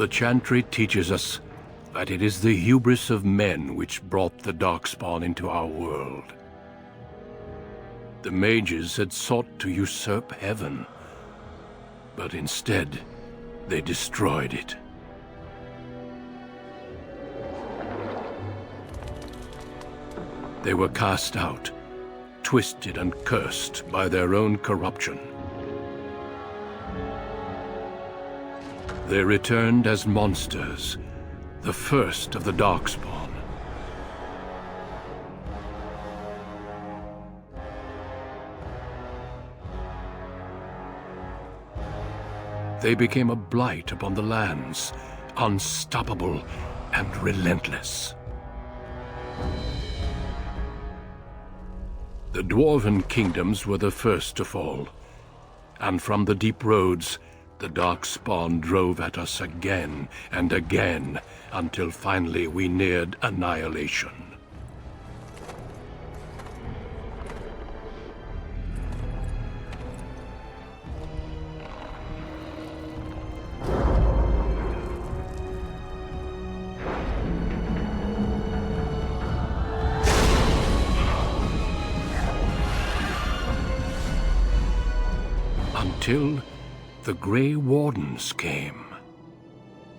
The Chantry teaches us that it is the hubris of men which brought the Darkspawn into our world. The mages had sought to usurp heaven, but instead they destroyed it. They were cast out, twisted and cursed by their own corruption. They returned as monsters, the first of the Darkspawn. They became a blight upon the lands, unstoppable and relentless. The Dwarven kingdoms were the first to fall, and from the deep roads, the Darkspawn drove at us again and again, until finally we neared annihilation. Until the Grey Wardens came.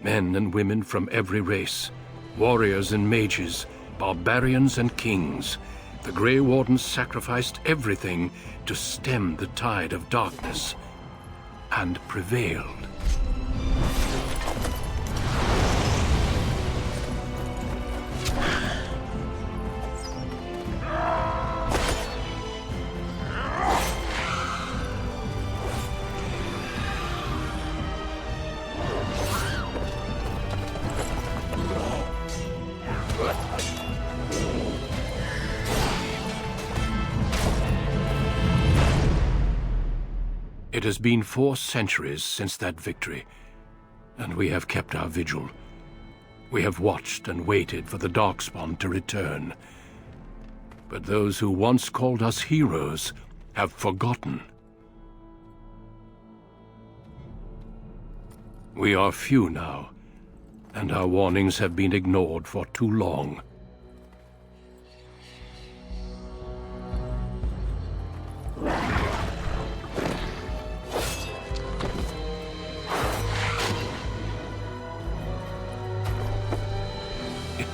Men and women from every race, warriors and mages, barbarians and kings. The Grey Wardens sacrificed everything to stem the tide of darkness, and prevailed. It has been 4 centuries since that victory, and we have kept our vigil. We have watched and waited for the Darkspawn to return. But those who once called us heroes have forgotten. We are few now, and our warnings have been ignored for too long.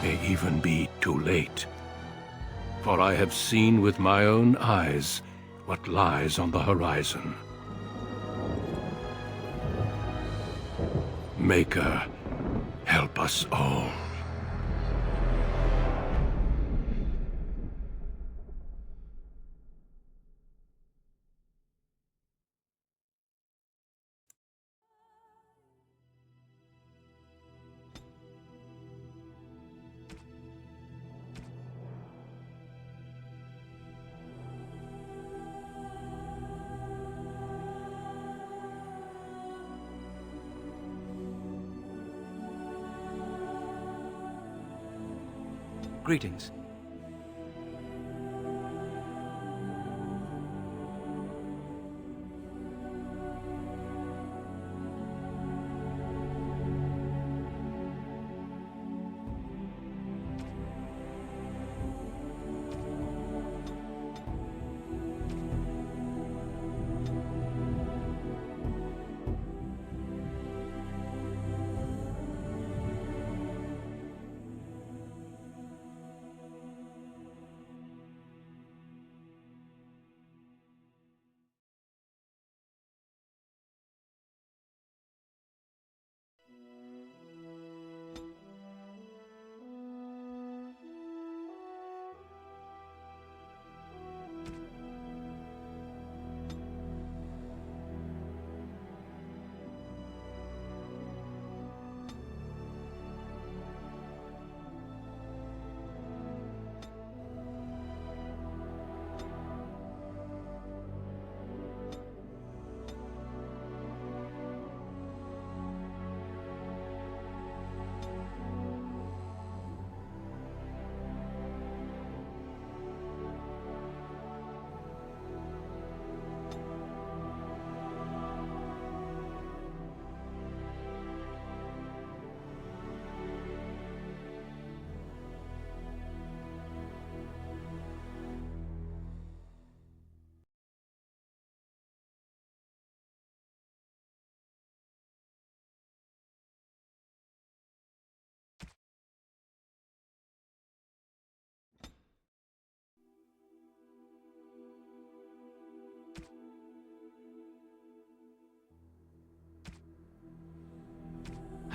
May even be too late. For I have seen with my own eyes what lies on the horizon. Maker, help us all. Greetings.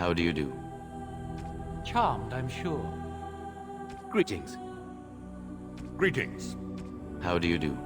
How do you do? Charmed, I'm sure. Greetings. Greetings. How do you do?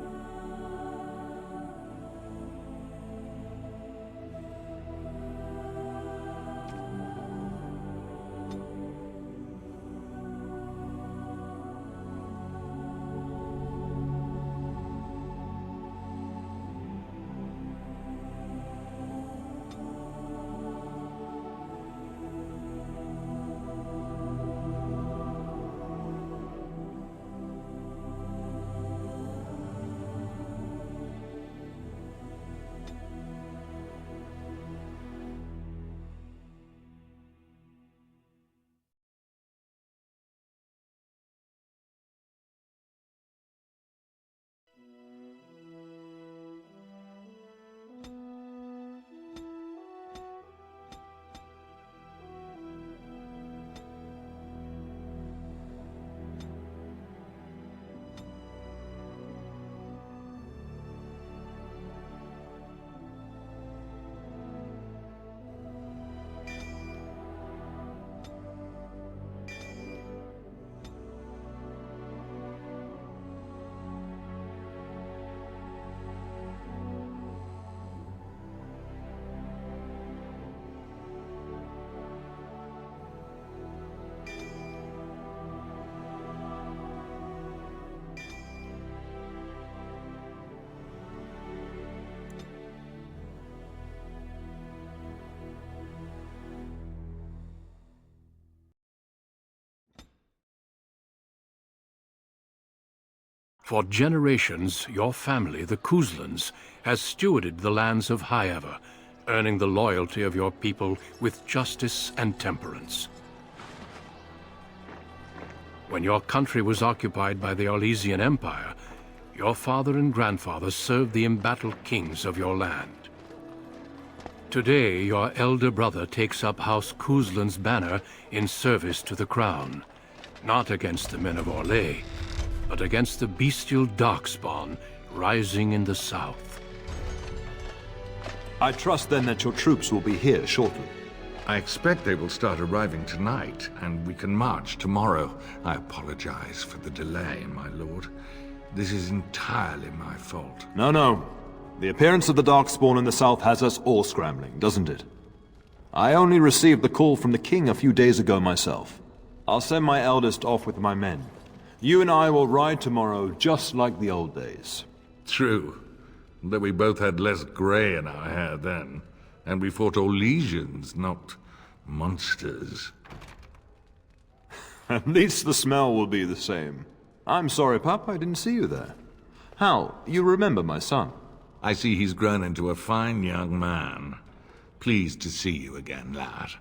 For generations, your family, the Kuzlans, has stewarded the lands of Highever, earning the loyalty of your people with justice and temperance. When your country was occupied by the Orlesian Empire, your father and grandfather served the embattled kings of your land. Today, your elder brother takes up House Kuzlan's banner in service to the crown, not against the men of Orlais, but against the bestial darkspawn rising in the south. I trust then that your troops will be here shortly. I expect they will start arriving tonight, and we can march tomorrow. I apologize for the delay, my lord. This is entirely my fault. No. The appearance of the Darkspawn in the south has us all scrambling, doesn't it? I only received the call from the king a few days ago myself. I'll send my eldest off with my men. You and I will ride tomorrow just like the old days. True, but we both had less gray in our hair then, and we fought Orlesians, not monsters. At least the smell will be the same. I'm sorry, Pup, I didn't see you there. Hal, you remember my son? I see he's grown into a fine young man. Pleased to see you again, lad.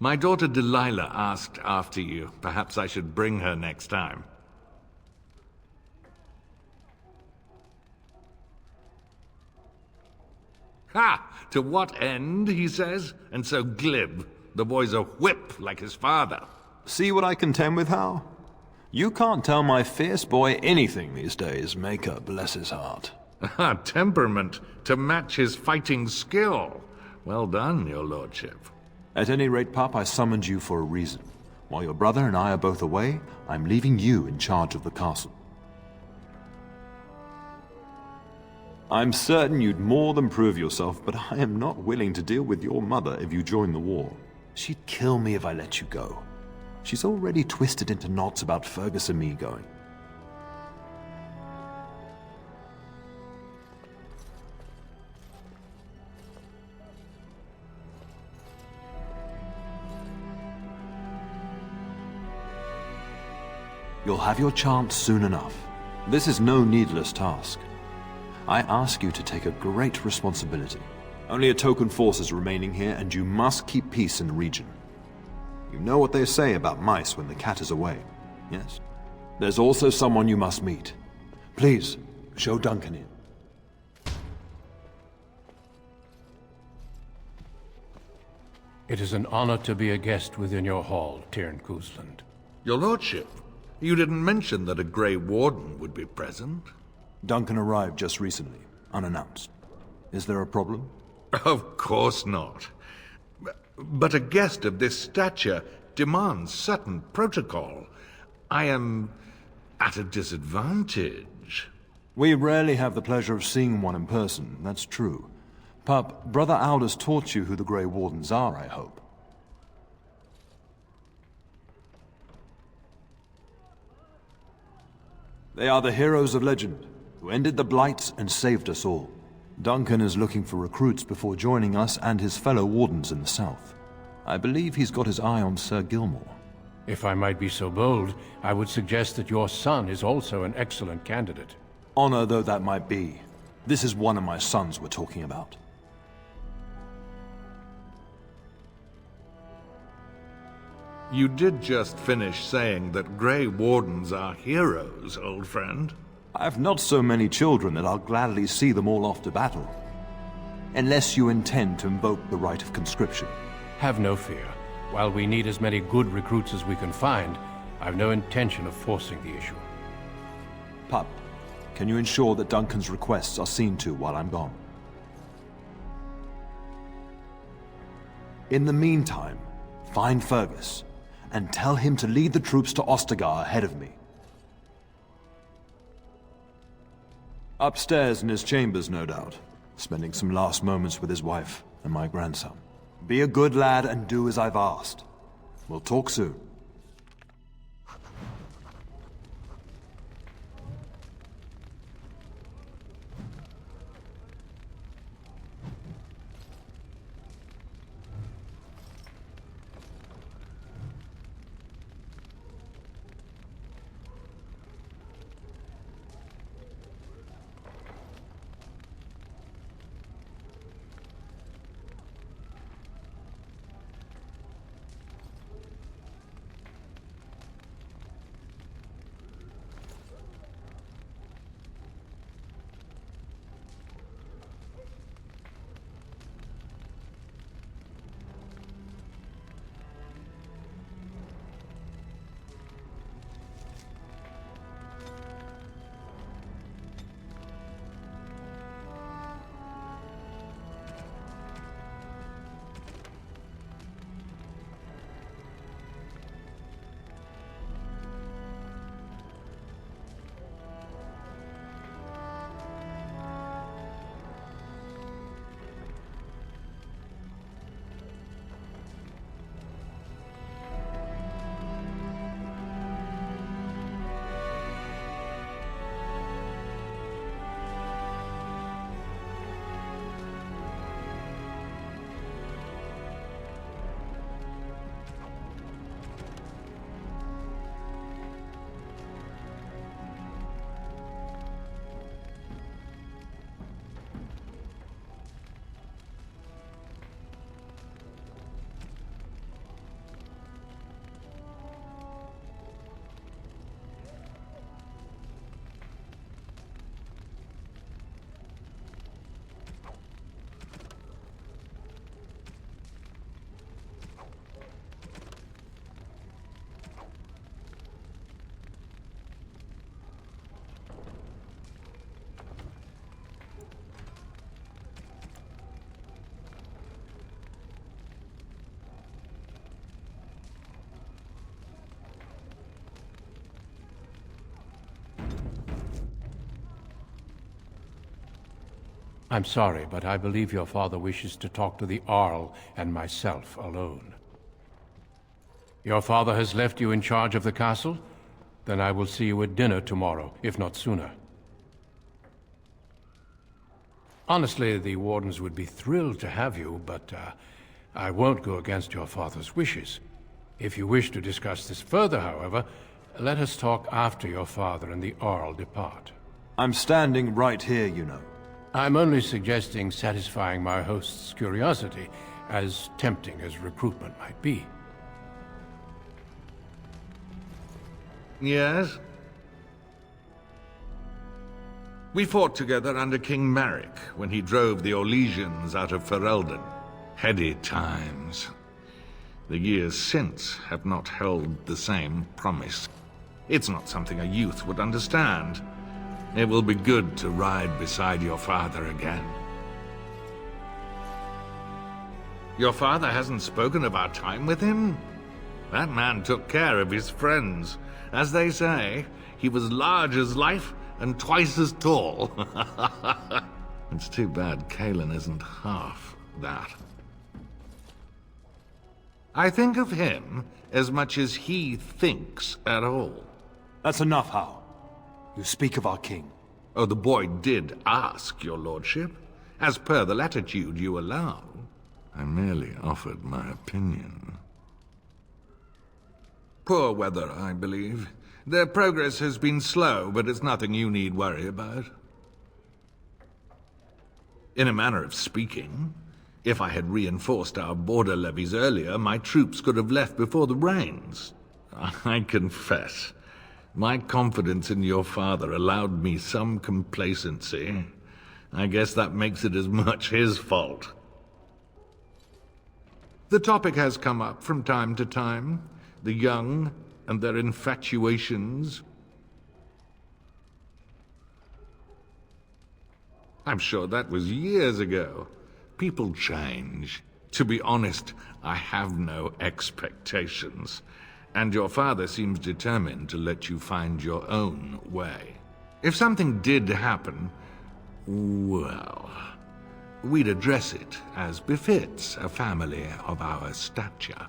My daughter Delilah asked after you. Perhaps I should bring her next time. Ha! To what end, he says, and so glib. The boy's a whip like his father. See what I contend with, Hal? You can't tell my fierce boy anything these days, Maker bless his heart. Temperament to match his fighting skill. Well done, your lordship. At any rate, Pup, I summoned you for a reason. While your brother and I are both away, I'm leaving you in charge of the castle. I'm certain you'd more than prove yourself, but I am not willing to deal with your mother if you join the war. She'd kill me if I let you go. She's already twisted into knots about Fergus and me going. You'll have your chance soon enough. This is no needless task. I ask you to take a great responsibility. Only a token force is remaining here, and you must keep peace in the region. You know what they say about mice when the cat is away, yes? There's also someone you must meet. Please, show Duncan in. It is an honor to be a guest within your hall, Tyrn Kuzland. Your lordship, you didn't mention that a Grey Warden would be present. Duncan arrived just recently, unannounced. Is there a problem? Of course not. But a guest of this stature demands certain protocol. I am at a disadvantage. We rarely have the pleasure of seeing one in person, that's true. Pup, Brother Aldous taught you who the Grey Wardens are, I hope. They are the heroes of legend, who ended the Blights and saved us all. Duncan is looking for recruits before joining us and his fellow Wardens in the south. I believe he's got his eye on Sir Gilmore. If I might be so bold, I would suggest that your son is also an excellent candidate. Honor though that might be, this is one of my sons we're talking about. You did just finish saying that Grey Wardens are heroes, old friend. I've not so many children that I'll gladly see them all off to battle. Unless you intend to invoke the right of conscription. Have no fear. While we need as many good recruits as we can find, I've no intention of forcing the issue. Pup, can you ensure that Duncan's requests are seen to while I'm gone? In the meantime, find Fergus, and tell him to lead the troops to Ostagar ahead of me. Upstairs in his chambers, no doubt, spending some last moments with his wife and my grandson. Be a good lad and do as I've asked. We'll talk soon. I'm sorry, but I believe your father wishes to talk to the Arl and myself alone. Your father has left you in charge of the castle? Then I will see you at dinner tomorrow, if not sooner. Honestly, the Wardens would be thrilled to have you, but I won't go against your father's wishes. If you wish to discuss this further, however, let us talk after your father and the Arl depart. I'm standing right here, you know. I'm only suggesting satisfying my host's curiosity, as tempting as recruitment might be. Yes? We fought together under King Maric when he drove the Orlesians out of Ferelden. Heady times. The years since have not held the same promise. It's not something a youth would understand. It will be good to ride beside your father again. Your father hasn't spoken of our time with him? That man took care of his friends. As they say, he was large as life and twice as tall. It's too bad Kalen isn't half that. I think of him as much as he thinks at all. That's enough, Hao. You speak of our king. Oh, the boy did ask, your lordship, as per the latitude you allow. I merely offered my opinion. Poor weather, I believe. Their progress has been slow, but it's nothing you need worry about. In a manner of speaking, if I had reinforced our border levies earlier, my troops could have left before the rains. I confess, my confidence in your father allowed me some complacency. I guess that makes it as much his fault. The topic has come up from time to time. The young and their infatuations. I'm sure that was years ago. People change. To be honest, I have no expectations. And your father seems determined to let you find your own way. If something did happen, well, we'd address it as befits a family of our stature.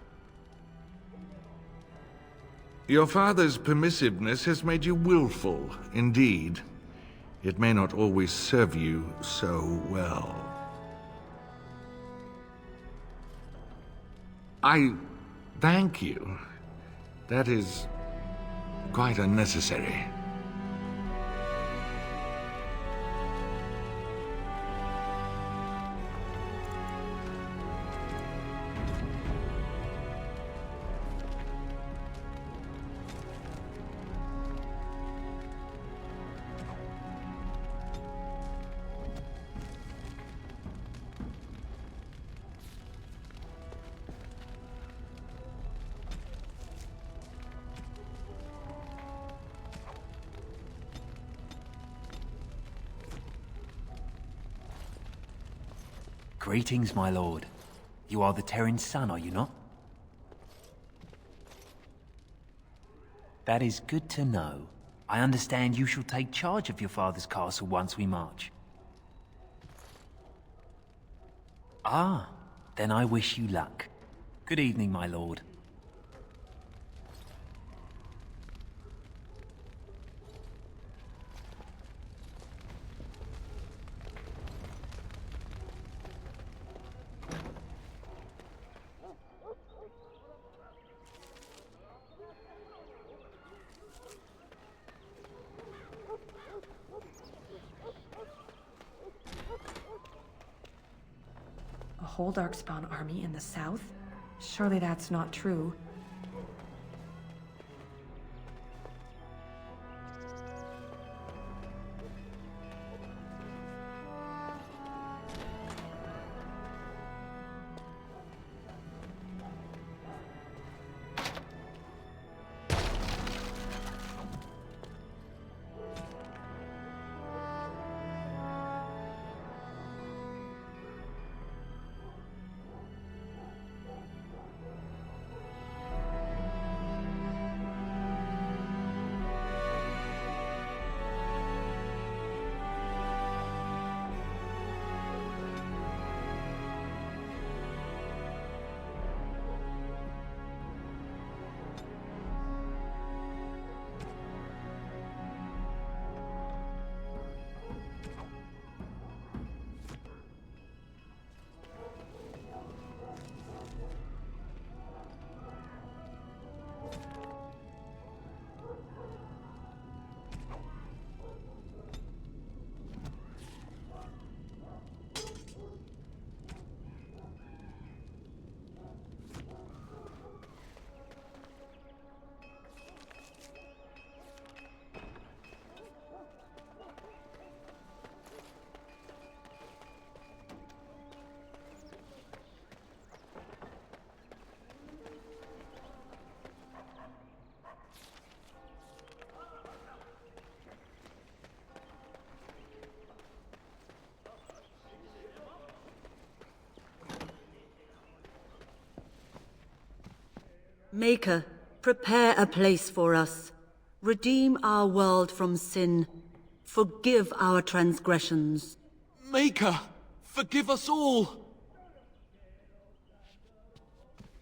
Your father's permissiveness has made you willful, indeed. It may not always serve you so well. I thank you. That is quite unnecessary. Greetings, my lord. You are the Terran's son, are you not? That is good to know. I understand you shall take charge of your father's castle once we march. Ah, then I wish you luck. Good evening, my lord. A whole Darkspawn army in the south? Surely that's not true. Maker, prepare a place for us. Redeem our world from sin. Forgive our transgressions. Maker, forgive us all!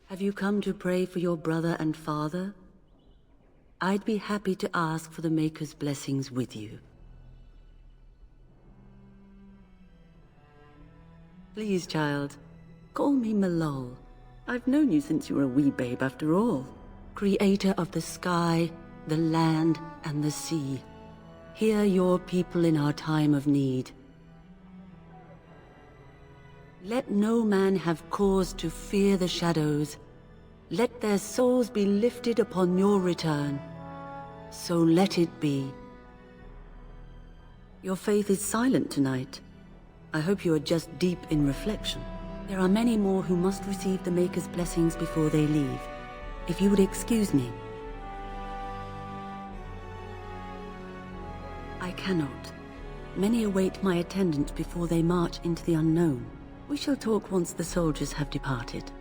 Have you come to pray for your brother and father? I'd be happy to ask for the Maker's blessings with you. Please, child, call me Malol. I've known you since you were a wee babe after all. Creator of the sky, the land, and the sea. Hear your people in our time of need. Let no man have cause to fear the shadows. Let their souls be lifted upon your return. So let it be. Your faith is silent tonight. I hope you are just deep in reflection. There are many more who must receive the Maker's blessings before they leave. If you would excuse me. I cannot. Many await my attendance before they march into the unknown. We shall talk once the soldiers have departed.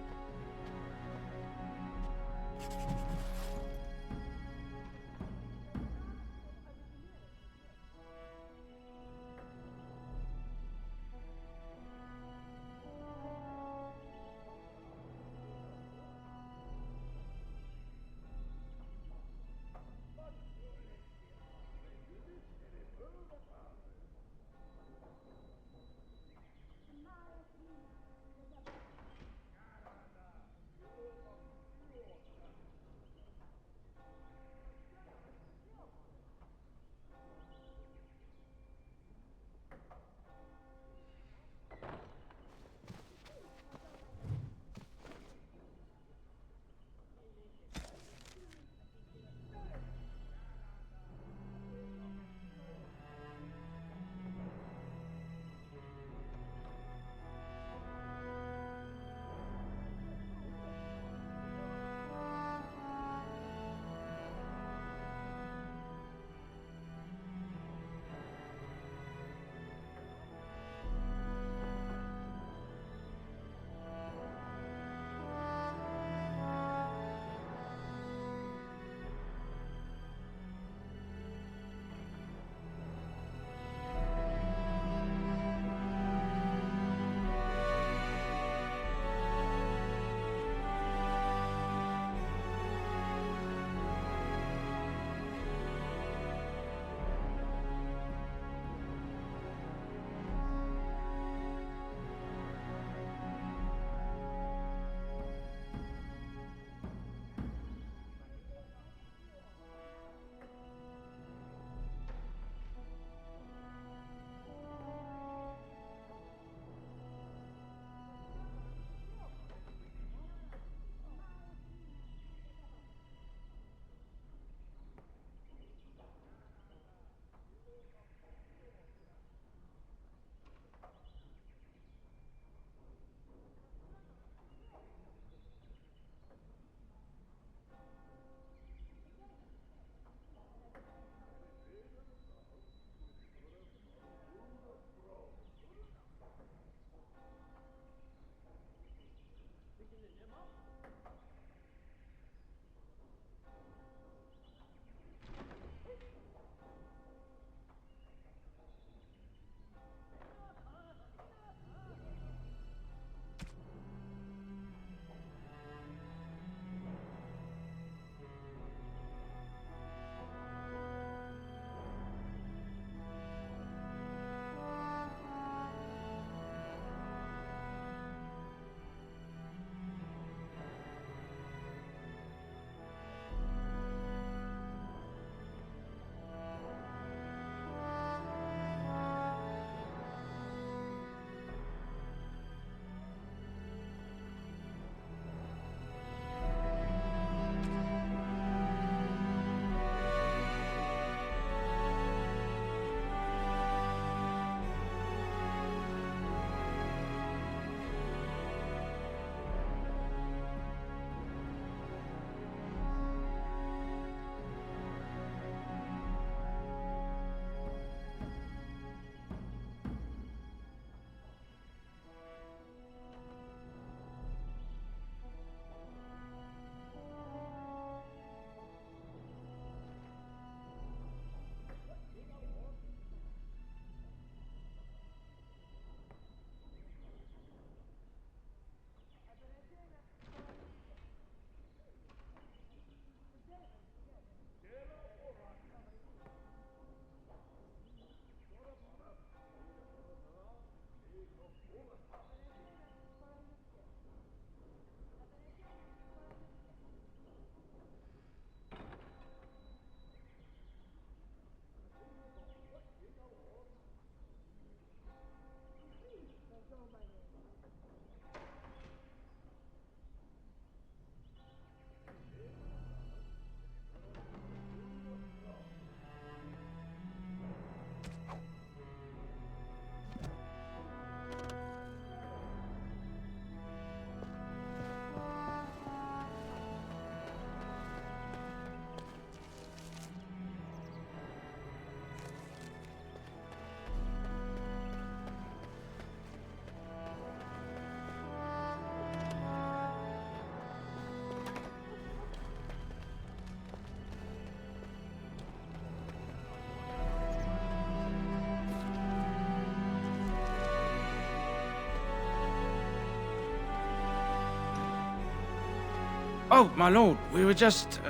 Oh, my lord, we were just,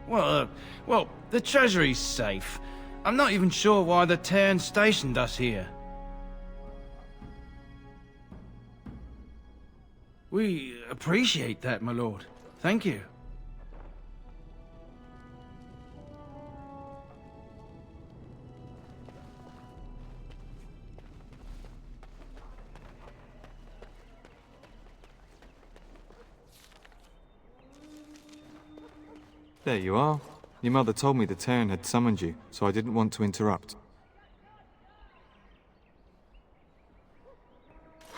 well, the treasury's safe. I'm not even sure why the Terran stationed us here. We appreciate that, my lord. Thank you. There you are. Your mother told me the Terran had summoned you, so I didn't want to interrupt.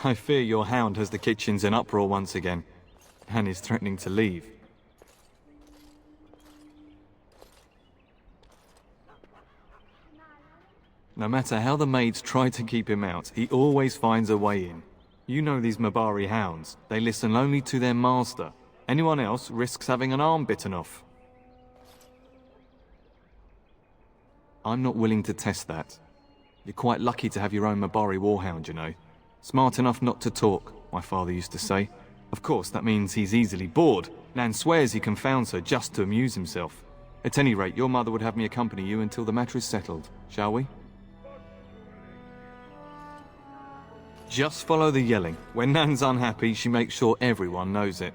I fear your hound has the kitchens in uproar once again, and is threatening to leave. No matter how the maids try to keep him out, he always finds a way in. You know these Mabari hounds. They listen only to their master. Anyone else risks having an arm bitten off. I'm not willing to test that. You're quite lucky to have your own Mabari warhound, you know. Smart enough not to talk, my father used to say. Of course, that means he's easily bored. Nan swears he confounds her just to amuse himself. At any rate, your mother would have me accompany you until the matter is settled, shall we? Just follow the yelling. When Nan's unhappy, she makes sure everyone knows it.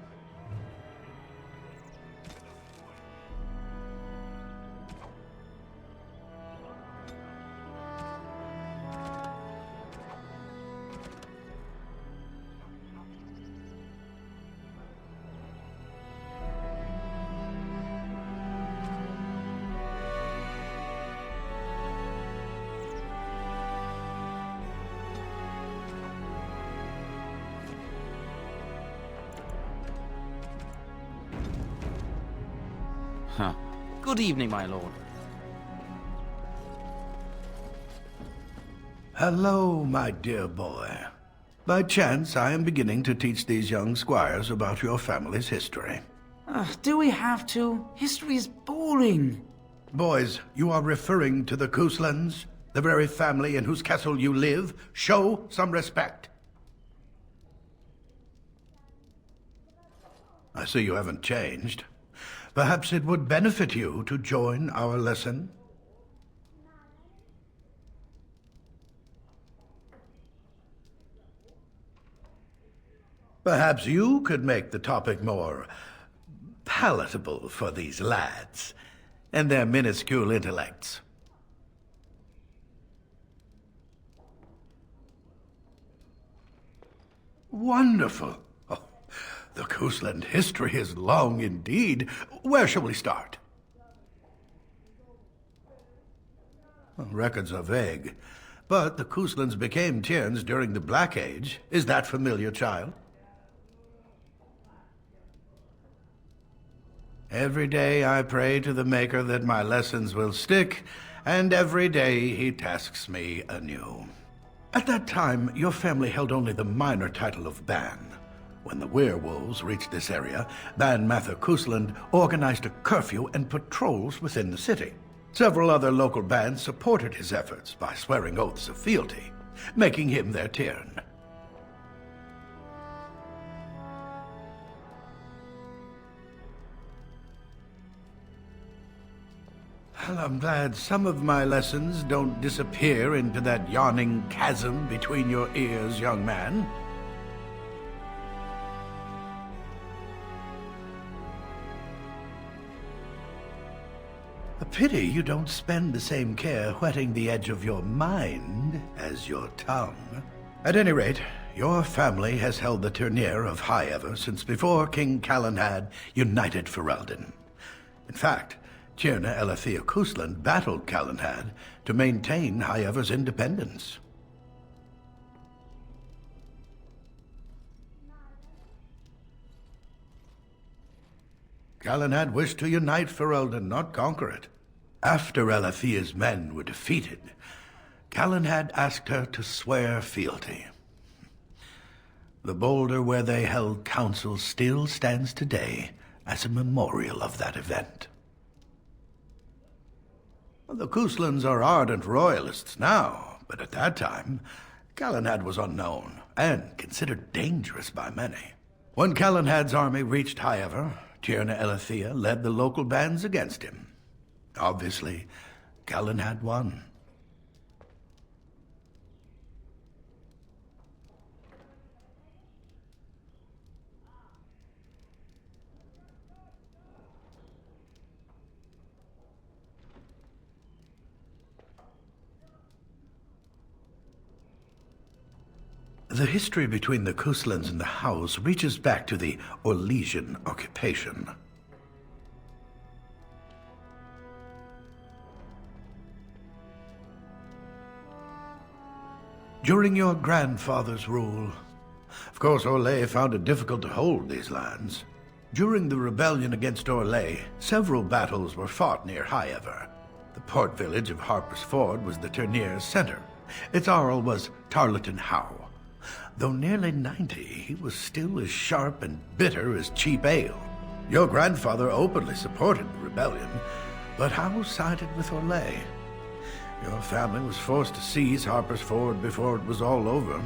Huh. Good evening, my lord. Hello, my dear boy. By chance, I am beginning to teach these young squires about your family's history. Do we have to? History is boring. Boys, you are referring to the Kuslands, the very family in whose castle you live. Show some respect. I see you haven't changed. Perhaps it would benefit you to join our lesson. Perhaps you could make the topic more palatable for these lads and their minuscule intellects. Wonderful. Oh, the Kusland history is long indeed. Where shall we start? Well, records are vague, but the Kuslands became Tierns during the Black Age. Is that familiar, child? Every day I pray to the Maker that my lessons will stick, and every day he tasks me anew. At that time, your family held only the minor title of Ban. When the werewolves reached this area, Ban Mather Kusland organized a curfew and patrols within the city. Several other local bands supported his efforts by swearing oaths of fealty, making him their Tiern. Well, I'm glad some of my lessons don't disappear into that yawning chasm between your ears, young man. A pity you don't spend the same care whetting the edge of your mind as your tongue. At any rate, your family has held the tournure of High Ever since before King Callan had united Ferelden. In fact, Tierna Elethea Kusland battled Callanhad to maintain High Ever's independence. Callanhad wished to unite Ferelden, not conquer it. After Elethea's men were defeated, Callanhad asked her to swear fealty. The boulder where they held council still stands today as a memorial of that event. The Kuslands are ardent royalists now, but at that time, Callanhad was unknown and considered dangerous by many. When Calenhad's army reached Highever, Tierna Elethea led the local bands against him. Obviously, Calenhad won. The history between the Kuslans and the House reaches back to the Orlesian occupation. During your grandfather's rule, of course, Orlais found it difficult to hold these lands. During the rebellion against Orlais, several battles were fought near Highever. The port village of Harper's Ford was the tournier's center. Its Arl was Tarleton Howe. Though nearly 90, he was still as sharp and bitter as cheap ale. Your grandfather openly supported the rebellion, but Howe sided with Orlais. Your family was forced to seize Harper's Ford before it was all over.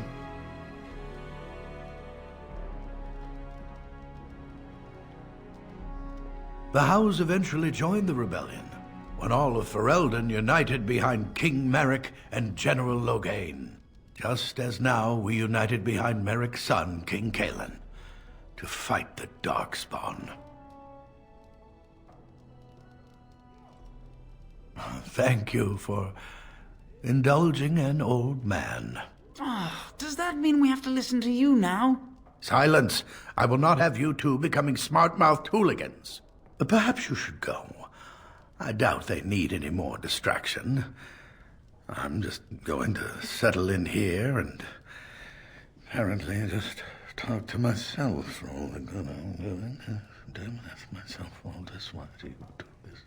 The Howes eventually joined the rebellion, when all of Ferelden united behind King Merrick and General Loghain. Just as now we united behind Merrick's son, King Cailan, to fight the Darkspawn. Thank you for indulging an old man. Does that mean we have to listen to you now? Silence! I will not have you two becoming smart-mouthed hooligans. Perhaps you should go. I doubt they need any more distraction. I'm just going to settle in here and apparently just talk to myself for all the good I'm doing. Damn it, ask myself all this. Why do you do this?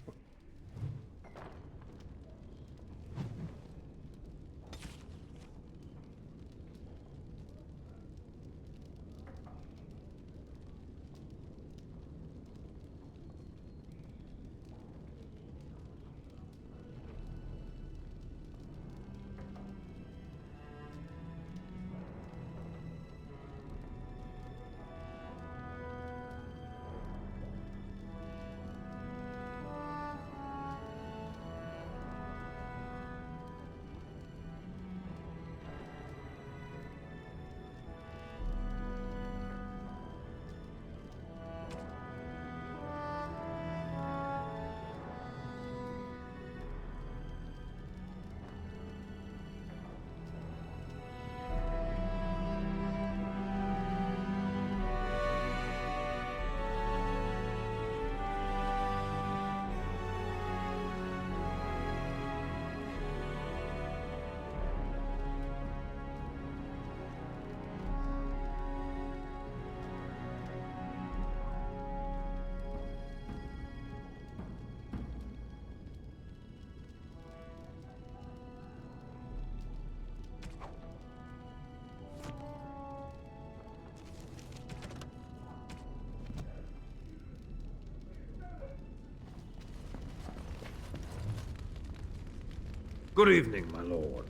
Good evening, my lord.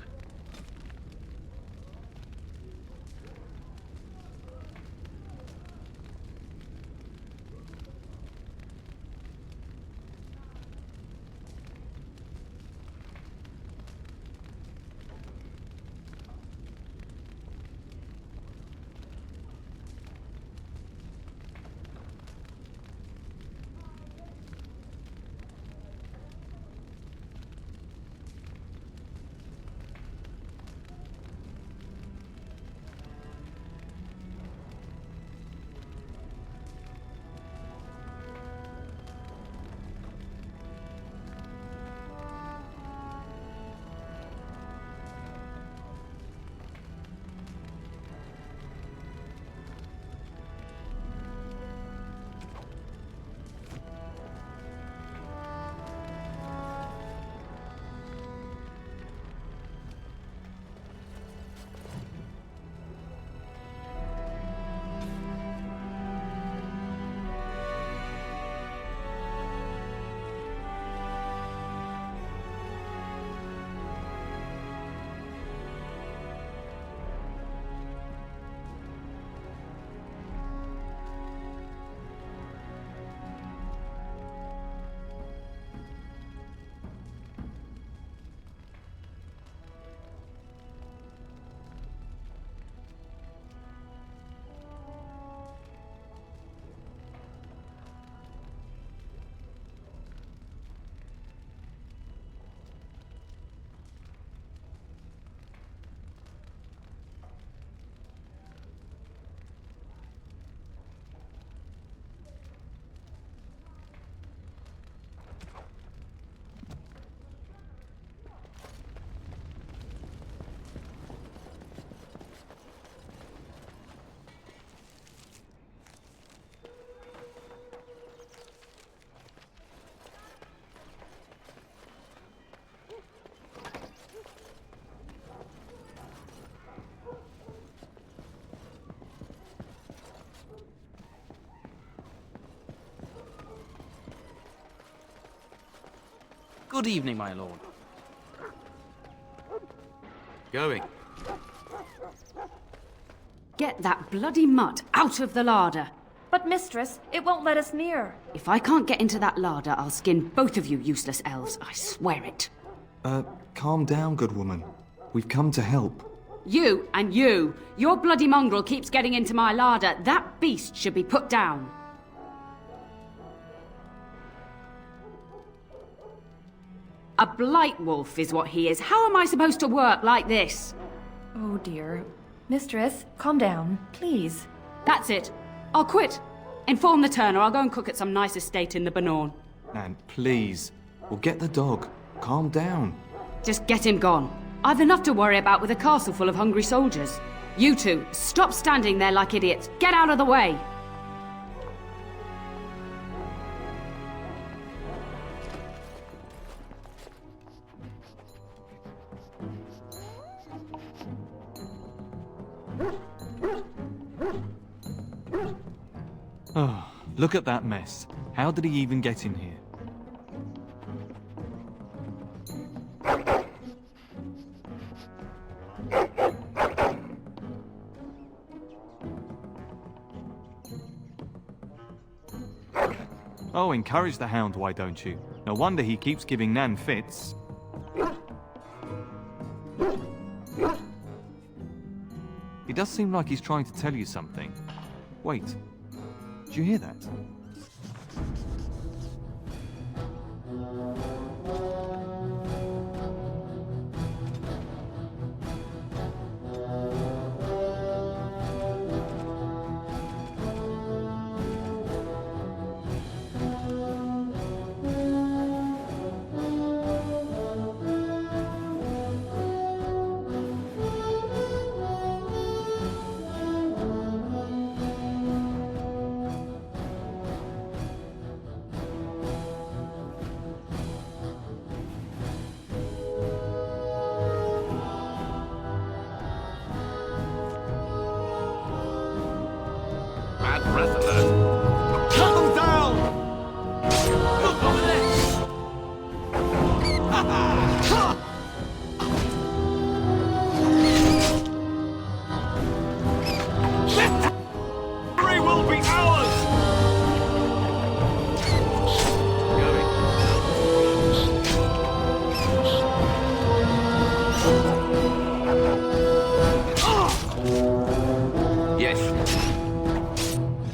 Good evening, my lord. Going. Get that bloody mutt out of the larder. But mistress, it won't let us near. If I can't get into that larder, I'll skin both of you useless elves, I swear it. Calm down, good woman. We've come to help. You and you! Your bloody mongrel keeps getting into my larder. That beast should be put down. A blight wolf is what he is. How am I supposed to work like this? Oh dear. Mistress, calm down, please. That's it. I'll quit. Inform the turner. I'll go and cook at some nice estate in the Banorn. Nan, please. We'll get the dog. Calm down. Just get him gone. I've enough to worry about with a castle full of hungry soldiers. You two, stop standing there like idiots. Get out of the way. Oh, look at that mess. How did he even get in here? Oh, encourage the hound, why don't you? No wonder he keeps giving Nan fits. He does seem like he's trying to tell you something. Wait. Did you hear that?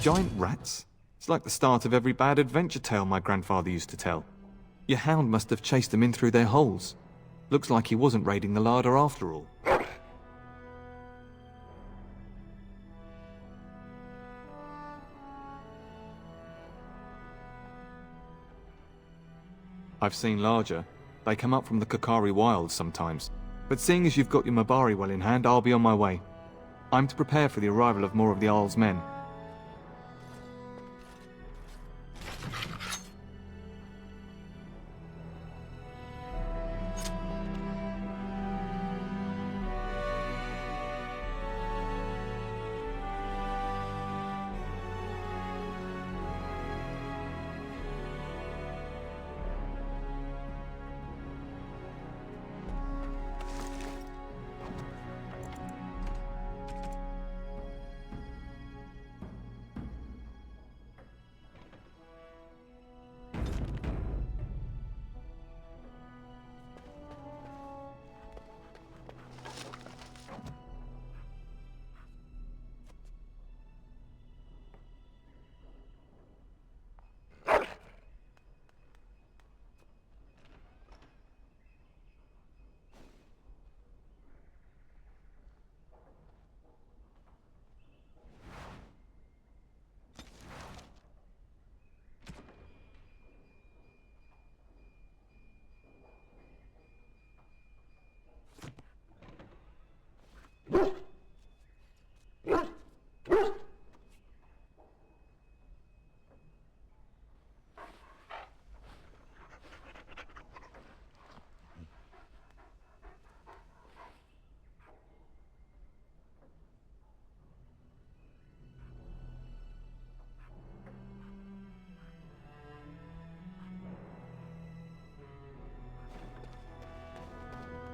Giant rats? It's like the start of every bad adventure tale my grandfather used to tell. Your hound must have chased them in through their holes. Looks like he wasn't raiding the larder after all. I've seen larger. They come up from the Kakari wilds sometimes. But seeing as you've got your Mabari well in hand, I'll be on my way. I'm to prepare for the arrival of more of the Jarl's men.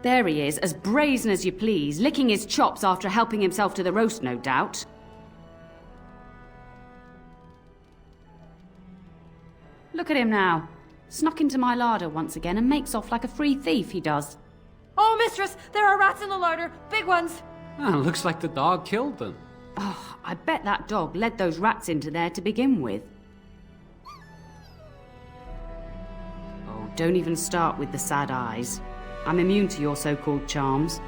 There he is, as brazen as you please, licking his chops after helping himself to the roast, no doubt. Look at him now. Snuck into my larder once again and makes off like a free thief, he does. Oh, mistress! There are rats in the larder! Big ones! Looks like the dog killed them. Oh, I bet that dog led those rats into there to begin with. Oh, don't even start with the sad eyes. I'm immune to your so-called charms.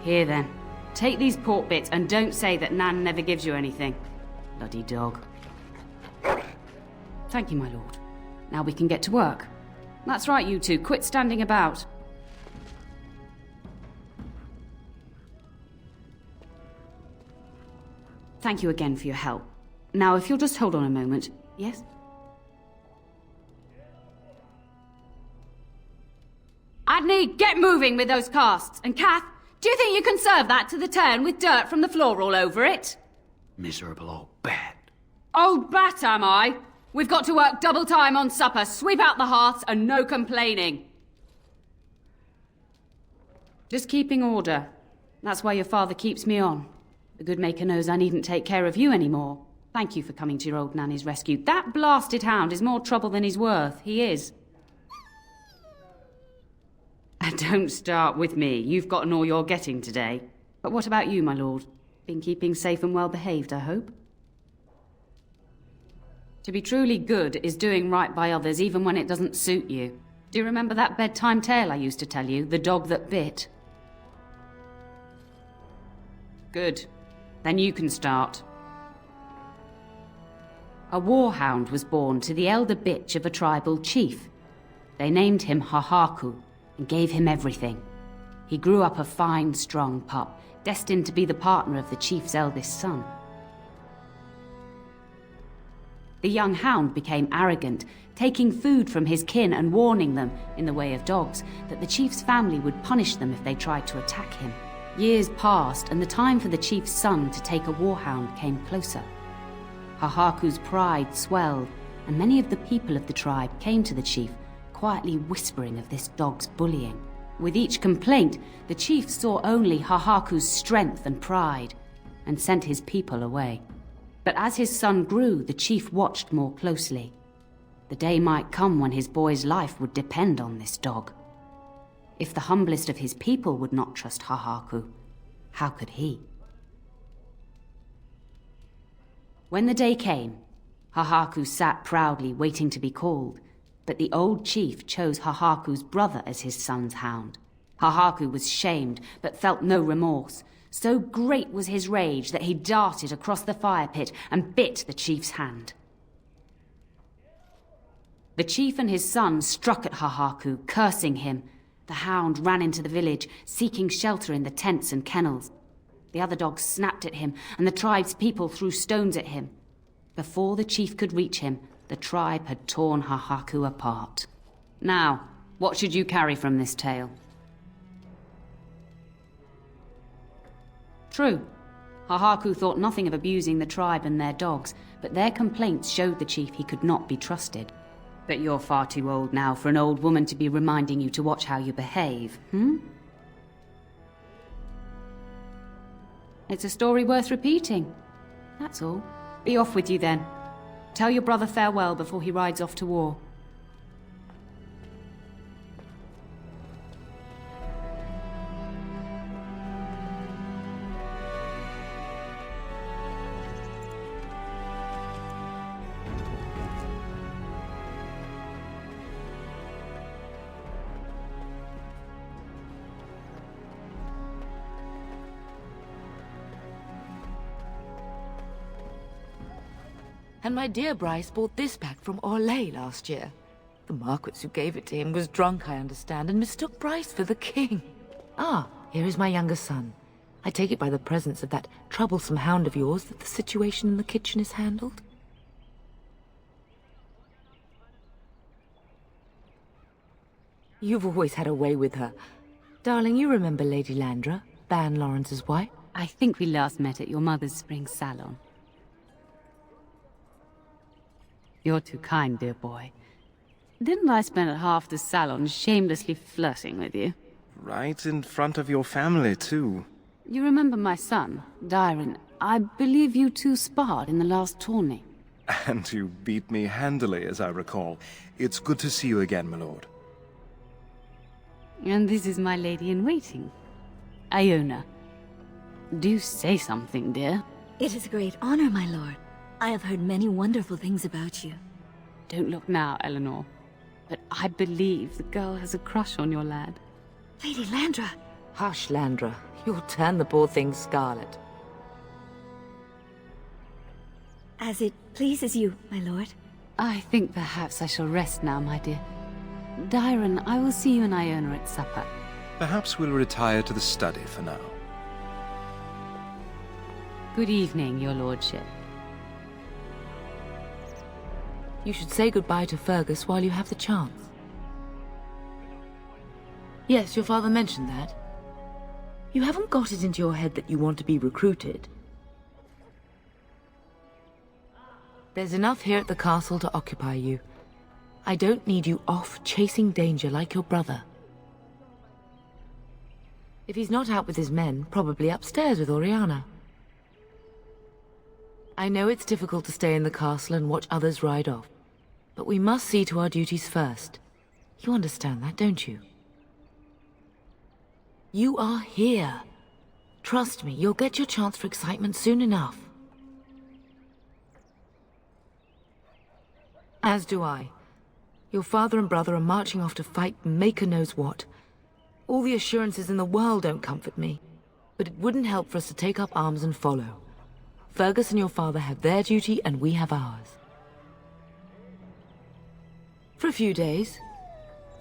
Here then, take these pork bits and don't say that Nan never gives you anything. Bloody dog. Thank you, my lord. Now we can get to work. That's right, you two. Quit standing about. Thank you again for your help. Now, if you'll just hold on a moment. Yes? Adney, get moving with those casts. And Kath, do you think you can serve that to the turn with dirt from the floor all over it? Miserable old bat. Old bat, am I? We've got to work double time on supper, sweep out the hearths, and no complaining. Just keeping order. That's why your father keeps me on. The good maker knows I needn't take care of you anymore. Thank you for coming to your old nanny's rescue. That blasted hound is more trouble than he's worth. He is. And don't start with me. You've gotten all you're getting today. But what about you, my lord? Been keeping safe and well behaved, I hope? To be truly good is doing right by others even when it doesn't suit you. Do you remember that bedtime tale I used to tell you? The dog that bit? Good. Then you can start. A warhound was born to the elder bitch of a tribal chief. They named him Hahaku and gave him everything. He grew up a fine, strong pup, destined to be the partner of the chief's eldest son. The young hound became arrogant, taking food from his kin and warning them, in the way of dogs, that the chief's family would punish them if they tried to attack him. Years passed, and the time for the chief's son to take a warhound came closer. Hahaku's pride swelled, and many of the people of the tribe came to the chief, quietly whispering of this dog's bullying. With each complaint, the chief saw only Hahaku's strength and pride, and sent his people away. But as his son grew, the chief watched more closely. The day might come when his boy's life would depend on this dog. If the humblest of his people would not trust Hahaku, how could he? When the day came, Hahaku sat proudly waiting to be called, but the old chief chose Hahaku's brother as his son's hound. Hahaku was shamed, but felt no remorse. So great was his rage that he darted across the fire pit and bit the chief's hand. The chief and his son struck at Hahaku, cursing him. The hound ran into the village, seeking shelter in the tents and kennels. The other dogs snapped at him, and the tribe's people threw stones at him. Before the chief could reach him, the tribe had torn Hahaku apart. Now, what should you carry from this tale? True. Hahaku thought nothing of abusing the tribe and their dogs, but their complaints showed the chief he could not be trusted. But you're far too old now for an old woman to be reminding you to watch how you behave, It's a story worth repeating. That's all. Be off with you then. Tell your brother farewell before he rides off to war. And my dear Bryce bought this back from Orlais last year. The Marquis who gave it to him was drunk, I understand, and mistook Bryce for the king. Ah, here is my younger son. I take it by the presence of that troublesome hound of yours that the situation in the kitchen is handled? You've always had a way with her. Darling, you remember Lady Landra, Ban Lawrence's wife? I think we last met at your mother's spring salon. You're too kind, dear boy. Didn't I spend half the salon shamelessly flirting with you? Right in front of your family, too. You remember my son, Dyron. I believe you two sparred in the last tourney. And you beat me handily, as I recall. It's good to see you again, my lord. And this is my lady-in-waiting, Iona. Do say something, dear. It is a great honor, my lord. I have heard many wonderful things about you. Don't look now, Eleanor. But I believe the girl has a crush on your lad. Lady Landra! Hush, Landra. You'll turn the poor thing scarlet. As it pleases you, my lord. I think perhaps I shall rest now, my dear. Dyron, I will see you and Iona at supper. Perhaps we'll retire to the study for now. Good evening, your lordship. You should say goodbye to Fergus while you have the chance. Yes, your father mentioned that. You haven't got it into your head that you want to be recruited. There's enough here at the castle to occupy you. I don't need you off chasing danger like your brother. If he's not out with his men, probably upstairs with Oriana. I know it's difficult to stay in the castle and watch others ride off, but we must see to our duties first. You understand that, don't you? You are here. Trust me, you'll get your chance for excitement soon enough. As do I. Your father and brother are marching off to fight Maker knows what. All the assurances in the world don't comfort me, but it wouldn't help for us to take up arms and follow. Fergus and your father have their duty and we have ours. For a few days.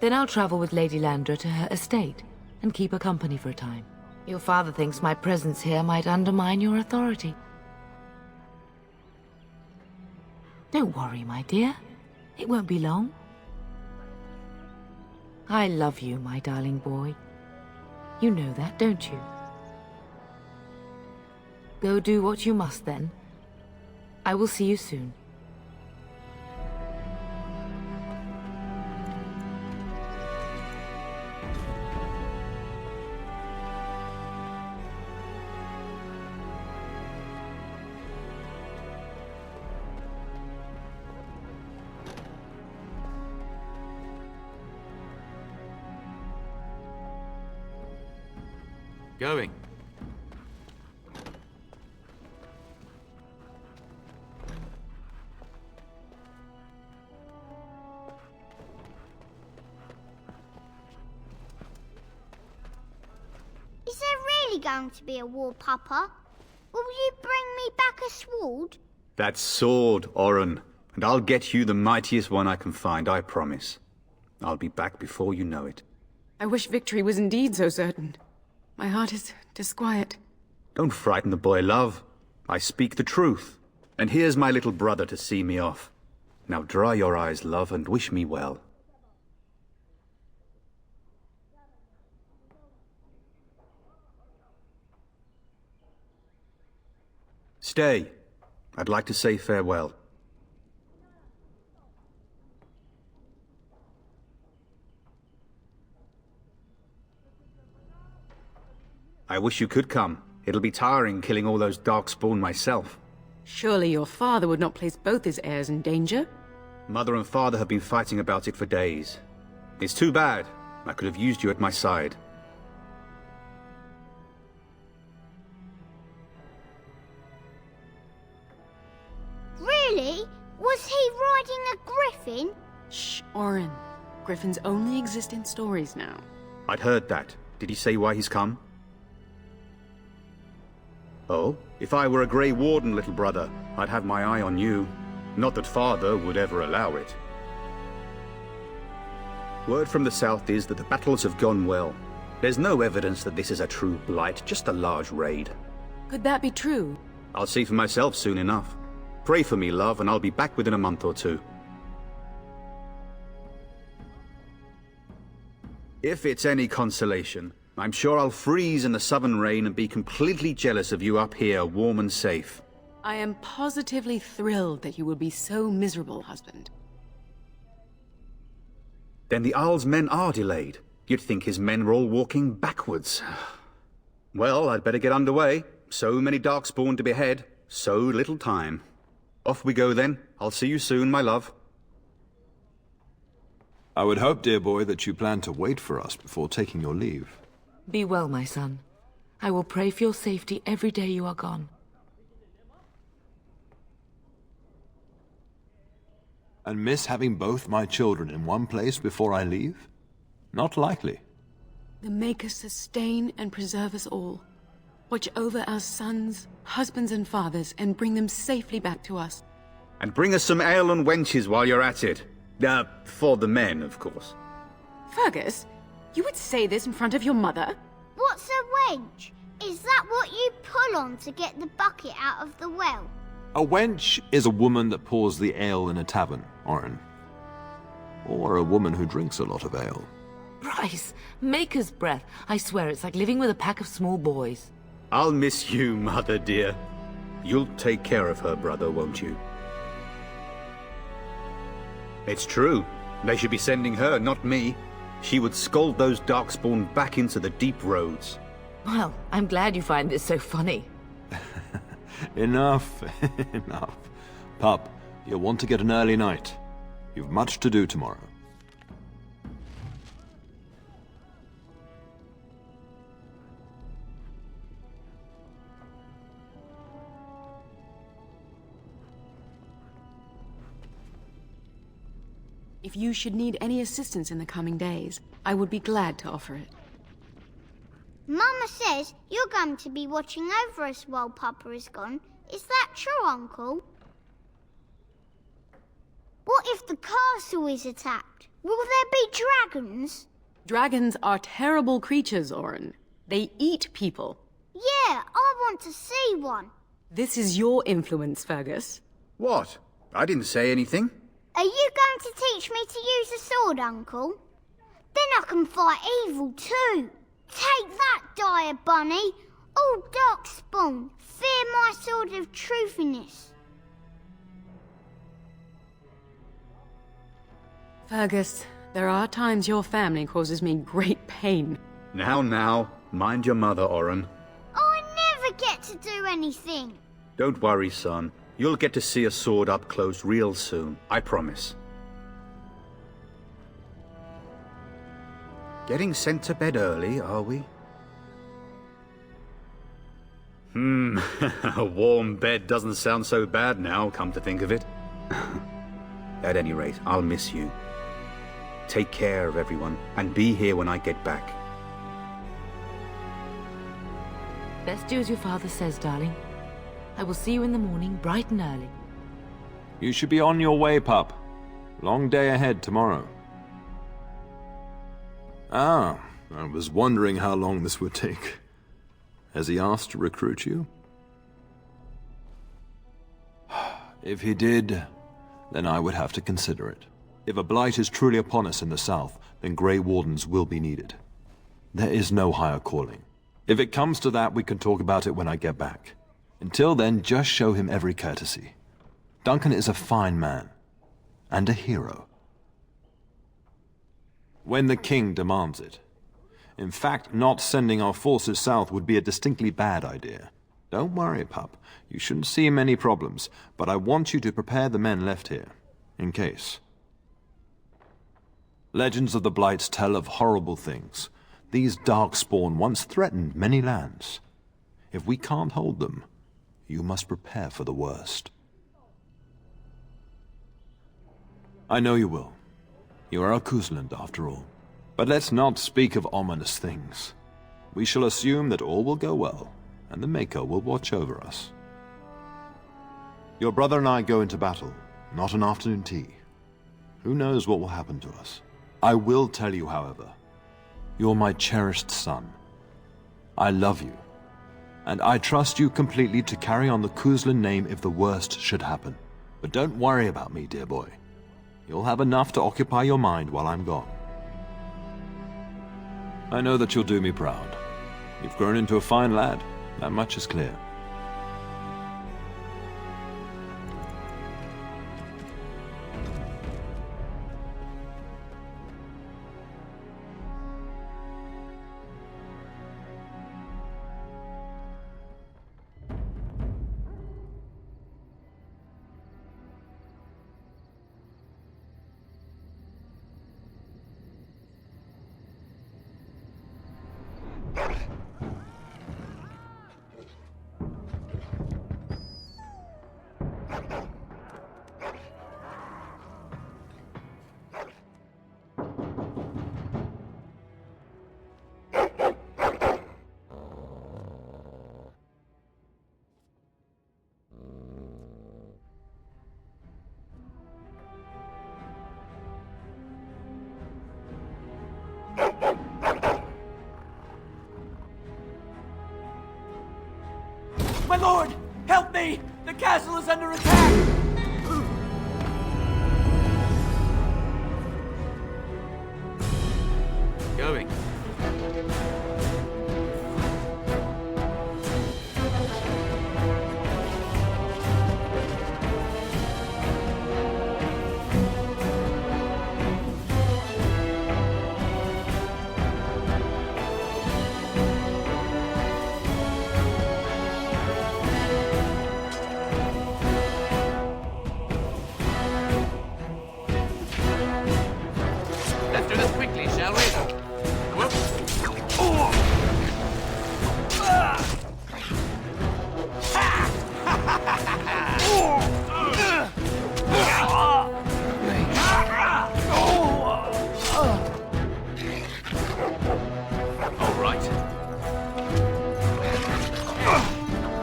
Then I'll travel with Lady Landra to her estate and keep her company for a time. Your father thinks my presence here might undermine your authority. Don't worry, my dear. It won't be long. I love you, my darling boy. You know that, don't you? Go do what you must, then. I will see you soon. Going. Is there really going to be a war, Papa? Will you bring me back a sword? That sword, Oren, and I'll get you the mightiest one I can find, I promise. I'll be back before you know it. I wish victory was indeed so certain. My heart is disquiet. Don't frighten the boy, love. I speak the truth. And here's my little brother to see me off. Now dry your eyes, love, and wish me well. Stay. I'd like to say farewell. I wish you could come. It'll be tiring killing all those darkspawn myself. Surely your father would not place both his heirs in danger? Mother and father have been fighting about it for days. It's too bad. I could have used you at my side. Really? Was he riding a griffin? Shh, Oren. Griffins only exist in stories now. I'd heard that. Did he say why he's come? Oh, if I were a Grey Warden, little brother, I'd have my eye on you. Not that father would ever allow it. Word from the south is that the battles have gone well. There's no evidence that this is a true blight, just a large raid. Could that be true? I'll see for myself soon enough. Pray for me, love, and I'll be back within a month or two. If it's any consolation, I'm sure I'll freeze in the southern rain and be completely jealous of you up here, warm and safe. I am positively thrilled that you will be so miserable, husband. Then the Arl's men are delayed. You'd think his men were all walking backwards. Well, I'd better get underway. So many Darkspawn to behead, so little time. Off we go then. I'll see you soon, my love. I would hope, dear boy, that you plan to wait for us before taking your leave. Be well, my son. I will pray for your safety every day you are gone. And miss having both my children in one place before I leave? Not likely. The Maker sustain and preserve us all. Watch over our sons, husbands and fathers, and bring them safely back to us. And bring us some ale and wenches while you're at it. For the men, of course. Fergus, you would say this in front of your mother? What's a wench? Is that what you pull on to get the bucket out of the well? A wench is a woman that pours the ale in a tavern, Oren. Or a woman who drinks a lot of ale. Bryce, Maker's breath. I swear it's like living with a pack of small boys. I'll miss you, mother dear. You'll take care of her, brother, won't you? It's true. They should be sending her, not me. She would scold those Darkspawn back into the deep roads. Well, I'm glad you find this so funny. Enough, enough. Pup, you'll want to get an early night. You've much to do tomorrow. If you should need any assistance in the coming days, I would be glad to offer it. Mama says you're going to be watching over us while Papa is gone. Is that true, Uncle? What if the castle is attacked? Will there be dragons? Dragons are terrible creatures, Oren. They eat people. Yeah, I want to see one. This is your influence, Fergus. What? I didn't say anything. Are you going to teach me to use a sword, Uncle? Then I can fight evil too. Take that, dire bunny. All Darkspawn, fear my sword of truthiness. Fergus, there are times your family causes me great pain. Now, mind your mother, Oren. I never get to do anything. Don't worry, son. You'll get to see a sword up close real soon, I promise. Getting sent to bed early, are we? A warm bed doesn't sound so bad now, come to think of it. At any rate, I'll miss you. Take care of everyone, and be here when I get back. Best do as your father says, darling. I will see you in the morning, bright and early. You should be on your way, pup. Long day ahead tomorrow. Ah, I was wondering how long this would take. Has he asked to recruit you? If he did, then I would have to consider it. If a blight is truly upon us in the south, then Grey Wardens will be needed. There is no higher calling. If it comes to that, we can talk about it when I get back. Until then, just show him every courtesy. Duncan is a fine man, and a hero. When the king demands it. In fact, not sending our forces south would be a distinctly bad idea. Don't worry, pup. You shouldn't see many problems, but I want you to prepare the men left here, in case. Legends of the Blights tell of horrible things. These Darkspawn once threatened many lands. If we can't hold them, you must prepare for the worst. I know you will. You are a Kuzland, after all. But let's not speak of ominous things. We shall assume that all will go well, and the Maker will watch over us. Your brother and I go into battle, not an afternoon tea. Who knows what will happen to us? I will tell you, however, you're my cherished son. I love you, and I trust you completely to carry on the Kuzlan name if the worst should happen. But don't worry about me, dear boy. You'll have enough to occupy your mind while I'm gone. I know that you'll do me proud. You've grown into a fine lad, that much is clear. My lord! Help me! The castle is under attack! Going. Let's do this quickly, shall we? All right.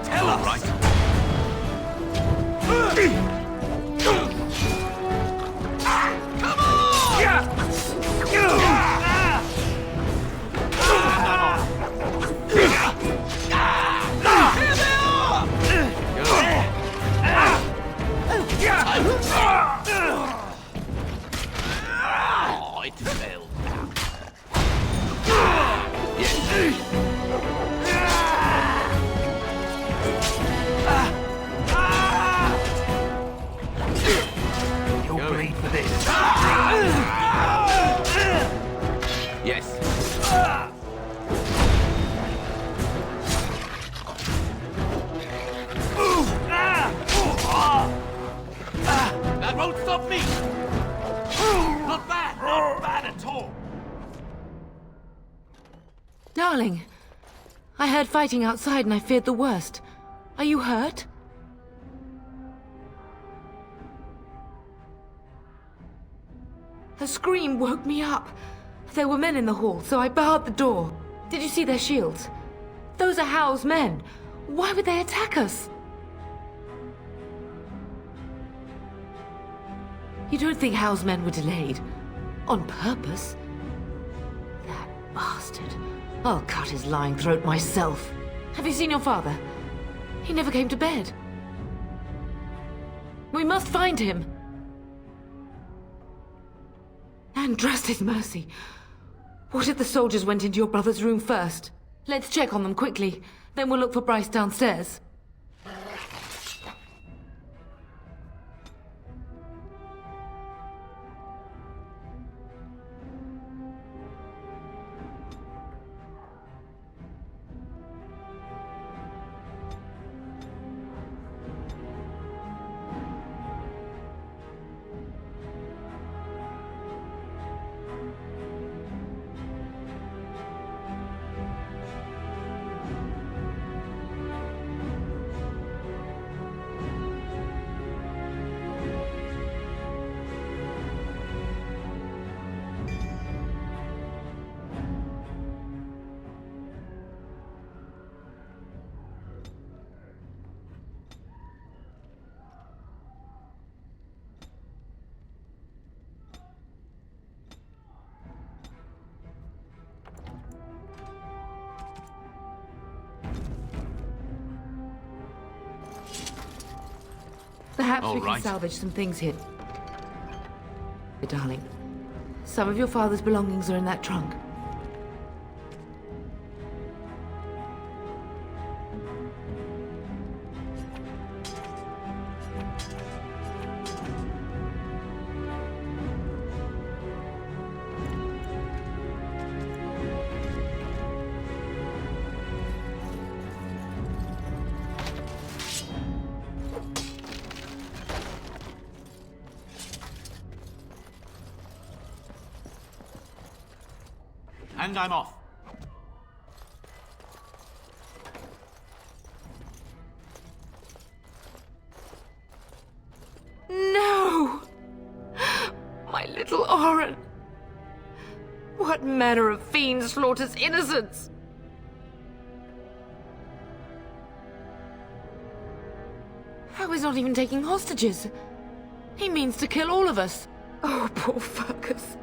Tell us. All right. Come on! Oh, it fell down. You'll bleed for this. Yes. That won't stop me! Not bad at all! Darling, I heard fighting outside and I feared the worst. Are you hurt? Her scream woke me up. There were men in the hall, so I barred the door. Did you see their shields? Those are Howe's men. Why would they attack us? You don't think Howe's men were delayed? On purpose? That bastard. I'll cut his lying throat myself. Have you seen your father? He never came to bed. We must find him. And trust his mercy. What if the soldiers went into your brother's room first? Let's check on them quickly. Then we'll look for Bryce downstairs. Perhaps we can salvage some things here. Darling, some of your father's belongings are in that trunk. And I'm off. No! My little Oren! What manner of fiend slaughters innocents? How is not even taking hostages? He means to kill all of us. Oh, poor fuckers.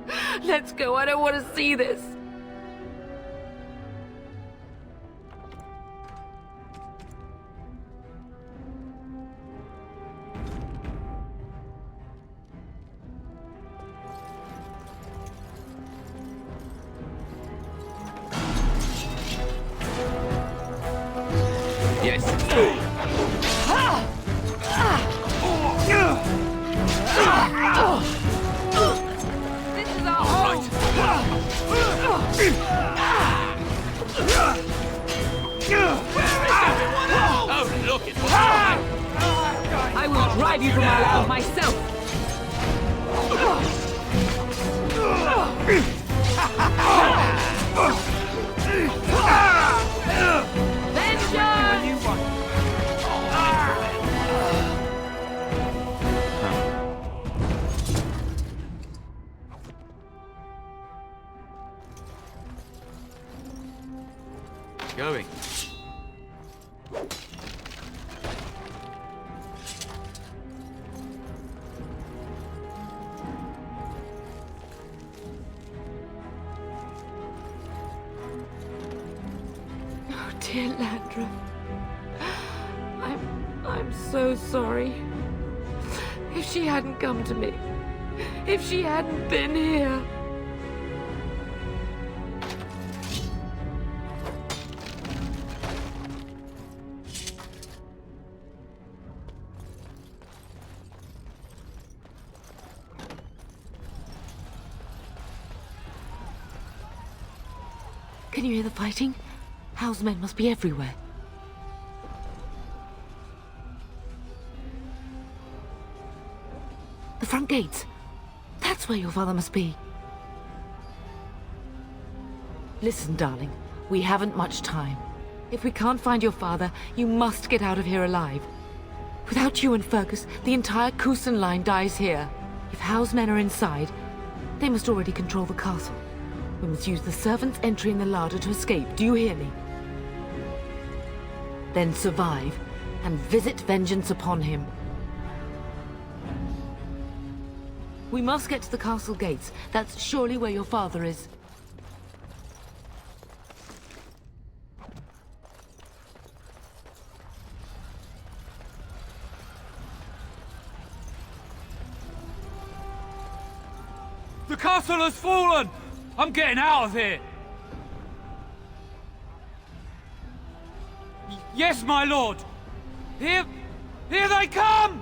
Let's go, I don't want to see this. revive you from our love myself! Going. Oh, dear Landra. I'm so sorry. If she hadn't come to me, if she hadn't been here. Can you hear the fighting? Hal's men must be everywhere. The front gates. That's where your father must be. Listen, darling. We haven't much time. If we can't find your father, you must get out of here alive. Without you and Fergus, the entire Kusen line dies here. If Hal's men are inside, they must already control the castle. We must use the servant's entry in the larder to escape. Do you hear me? Then survive, and visit vengeance upon him. We must get to the castle gates. That's surely where your father is. The castle has fallen! I'm getting out of here! Yes, my lord! Here they come!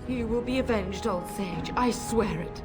You will be avenged, old sage. I swear it.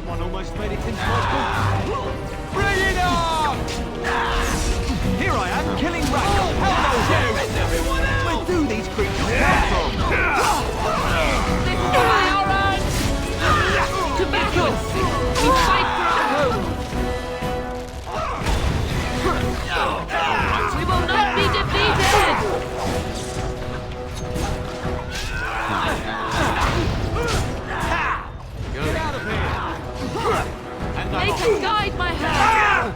One almost made it into my book. Bring it on! Here I am, killing rats. Hello, you! Everyone else! Where do these creatures come from? This is our own! To battles! We fight for our home! We will not be defeated! Get out of here! They can guide my hand!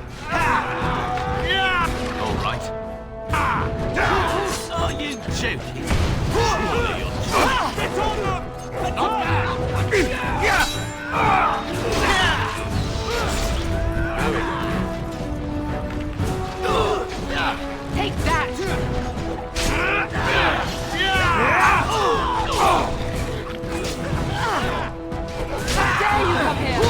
All right. Are you joking? Surely you're joking. Get on them! Take that! How dare you come here!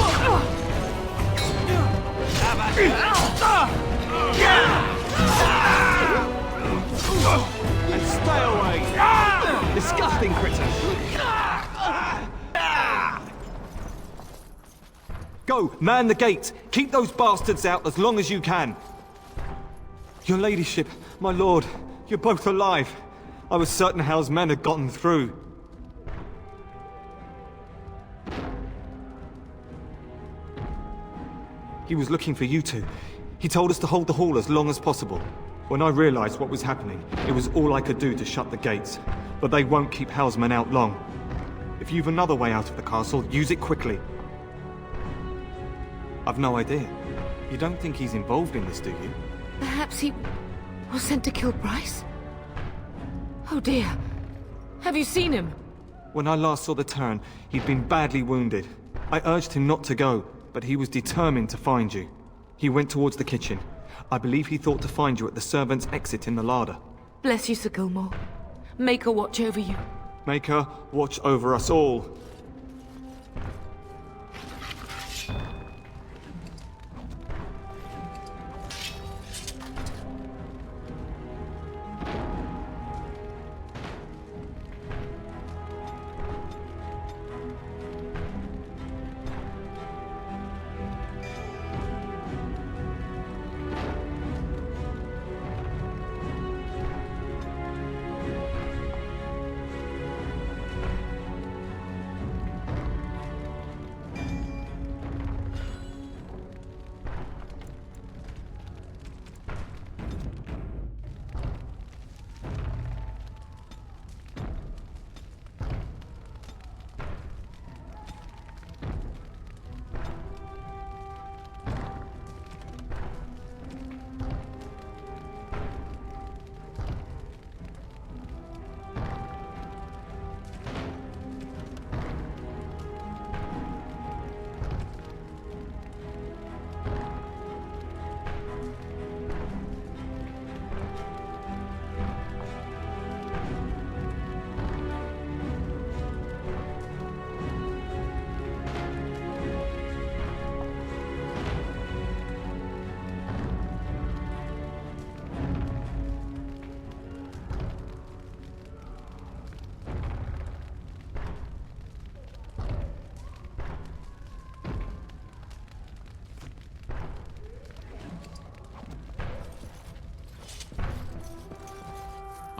And stay away! Disgusting critters! Go, man the gate! Keep those bastards out as long as you can! Your ladyship, my lord, you're both alive. I was certain Hal's men had gotten through. He was looking for you two. He told us to hold the hall as long as possible. When I realized what was happening, it was all I could do to shut the gates. But they won't keep Hal's men out long. If you've another way out of the castle, use it quickly. I've no idea. You don't think he's involved in this, do you? Perhaps he was sent to kill Bryce? Oh dear. Have you seen him? When I last saw the Turn, he'd been badly wounded. I urged him not to go, but he was determined to find you. He went towards the kitchen. I believe he thought to find you at the servants' exit in the larder. Bless you, Sir Gilmore. Make her watch over you. Make her watch over us all.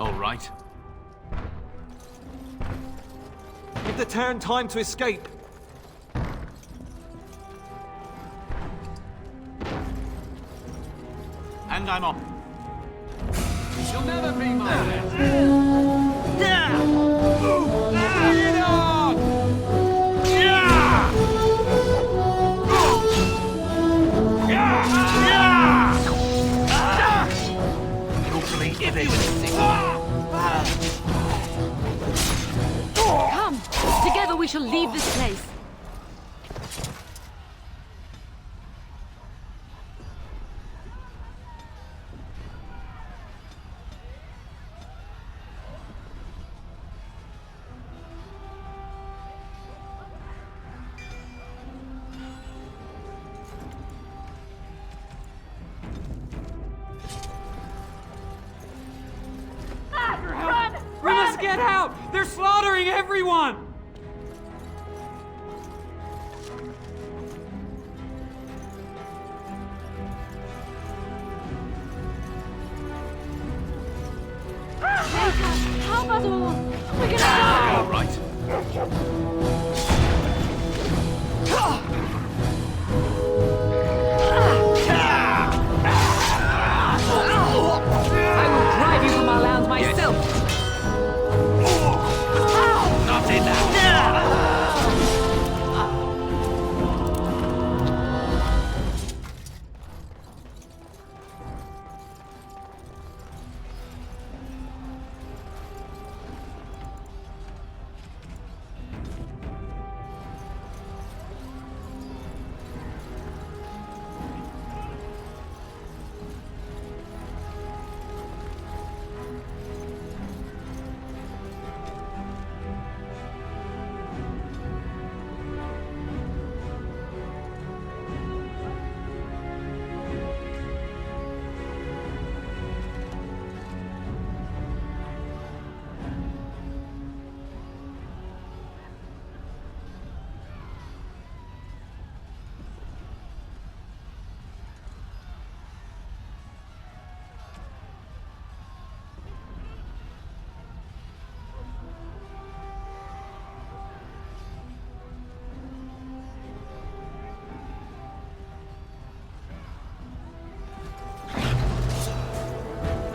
All right. Give the Terran time to escape. And I'm off. You'll never be mine. Come! Together we shall leave this place. We must get out! They're slaughtering everyone! Help us all! We're gonna die! All right. I will drive you from our lands myself! Not in that.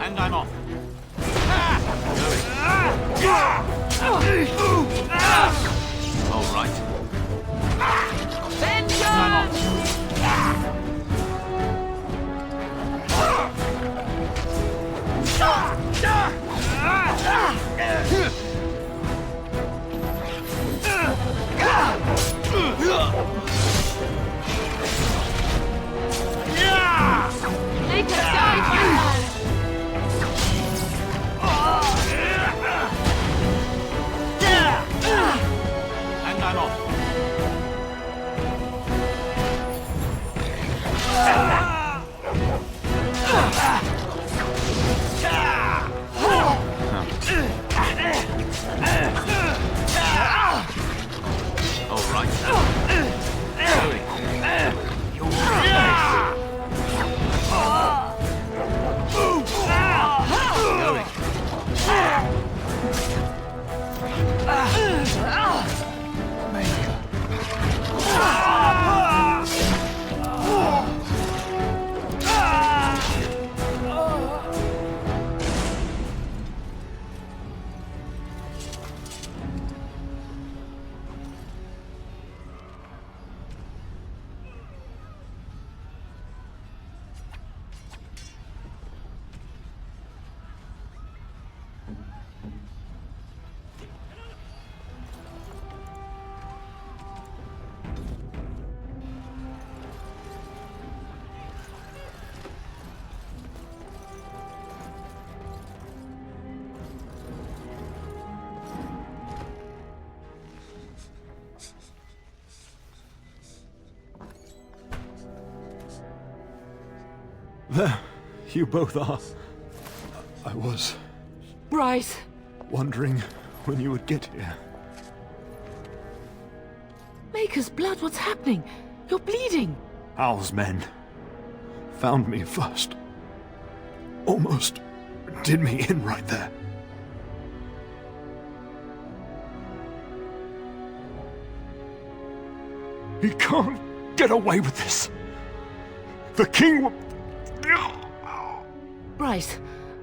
And I'm off. All right. Make us die, my And I'm off. All right. There, you both are. I was Bryce! wondering when you would get here. Maker's blood, what's happening? You're bleeding! Al's men found me first. Almost did me in right there. He can't get away with this. The king will... Bryce,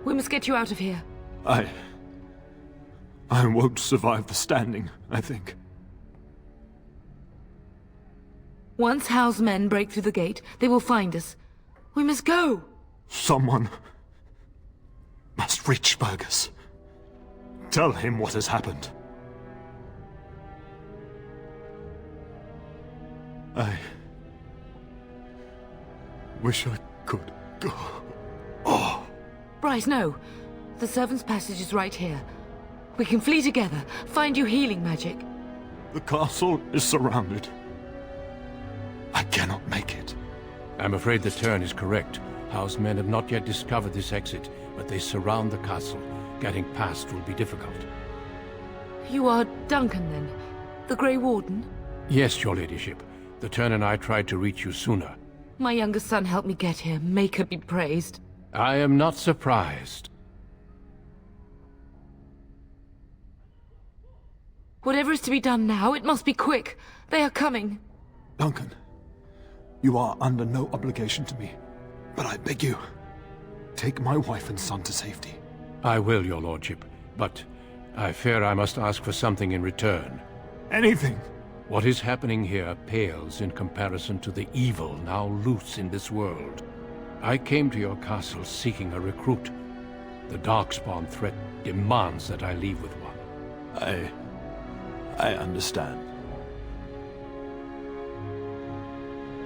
we must get you out of here. I won't survive the standing, I think. Once Howe's men break through the gate, they will find us. We must go! Someone must reach Fergus. Tell him what has happened. I wish I could go. Oh. Bryce, no. The servants' passage is right here. We can flee together, find you healing magic. The castle is surrounded. I cannot make it. I'm afraid the Turn is correct. Howe's men have not yet discovered this exit, but they surround the castle. Getting past will be difficult. You are Duncan, then? The Grey Warden? Yes, your ladyship. The Turn and I tried to reach you sooner. My younger son helped me get here. Make her be praised. I am not surprised. Whatever is to be done now, it must be quick. They are coming. Duncan, you are under no obligation to me, but I beg you, take my wife and son to safety. I will, your lordship, but I fear I must ask for something in return. Anything. What is happening here pales in comparison to the evil now loose in this world. I came to your castle seeking a recruit. The Darkspawn threat demands that I leave with one. I understand.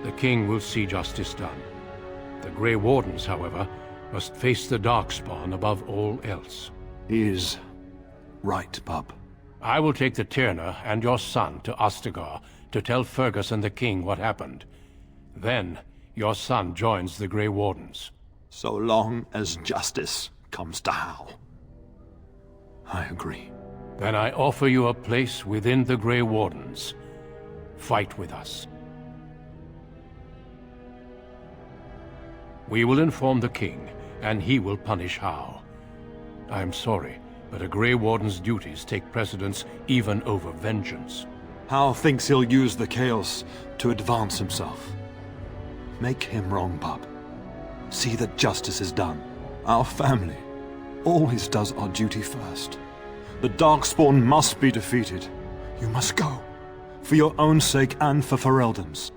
The king will see justice done. The Grey Wardens, however, must face the Darkspawn above all else. He is right, bub. I will take the Tyrna and your son to Ostagar to tell Fergus and the king what happened. Then, your son joins the Grey Wardens. So long as justice comes to Howe. I agree. Then I offer you a place within the Grey Wardens. Fight with us. We will inform the king, and he will punish Howe. I am sorry, but a Grey Warden's duties take precedence even over vengeance. Howe thinks he'll use the chaos to advance himself. Make him wrong, bub. See that justice is done. Our family always does our duty first. The Darkspawn must be defeated. You must go. For your own sake and for Ferelden's.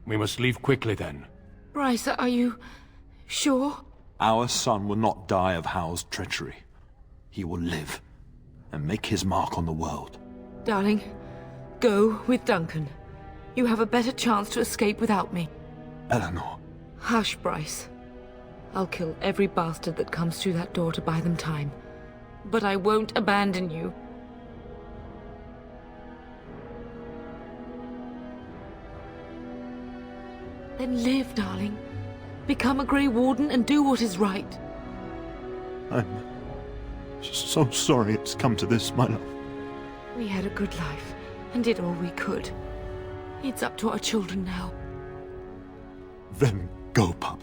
We must leave quickly then. Bryce, are you sure? Our son will not die of Howe's treachery. He will live and make his mark on the world. Darling, go with Duncan. You have a better chance to escape without me. Eleanor. Hush, Bryce. I'll kill every bastard that comes through that door to buy them time. But I won't abandon you. Then live, darling. Become a Grey Warden and do what is right. I'm so sorry it's come to this, my love. We had a good life and did all we could. It's up to our children now. Then go, pup.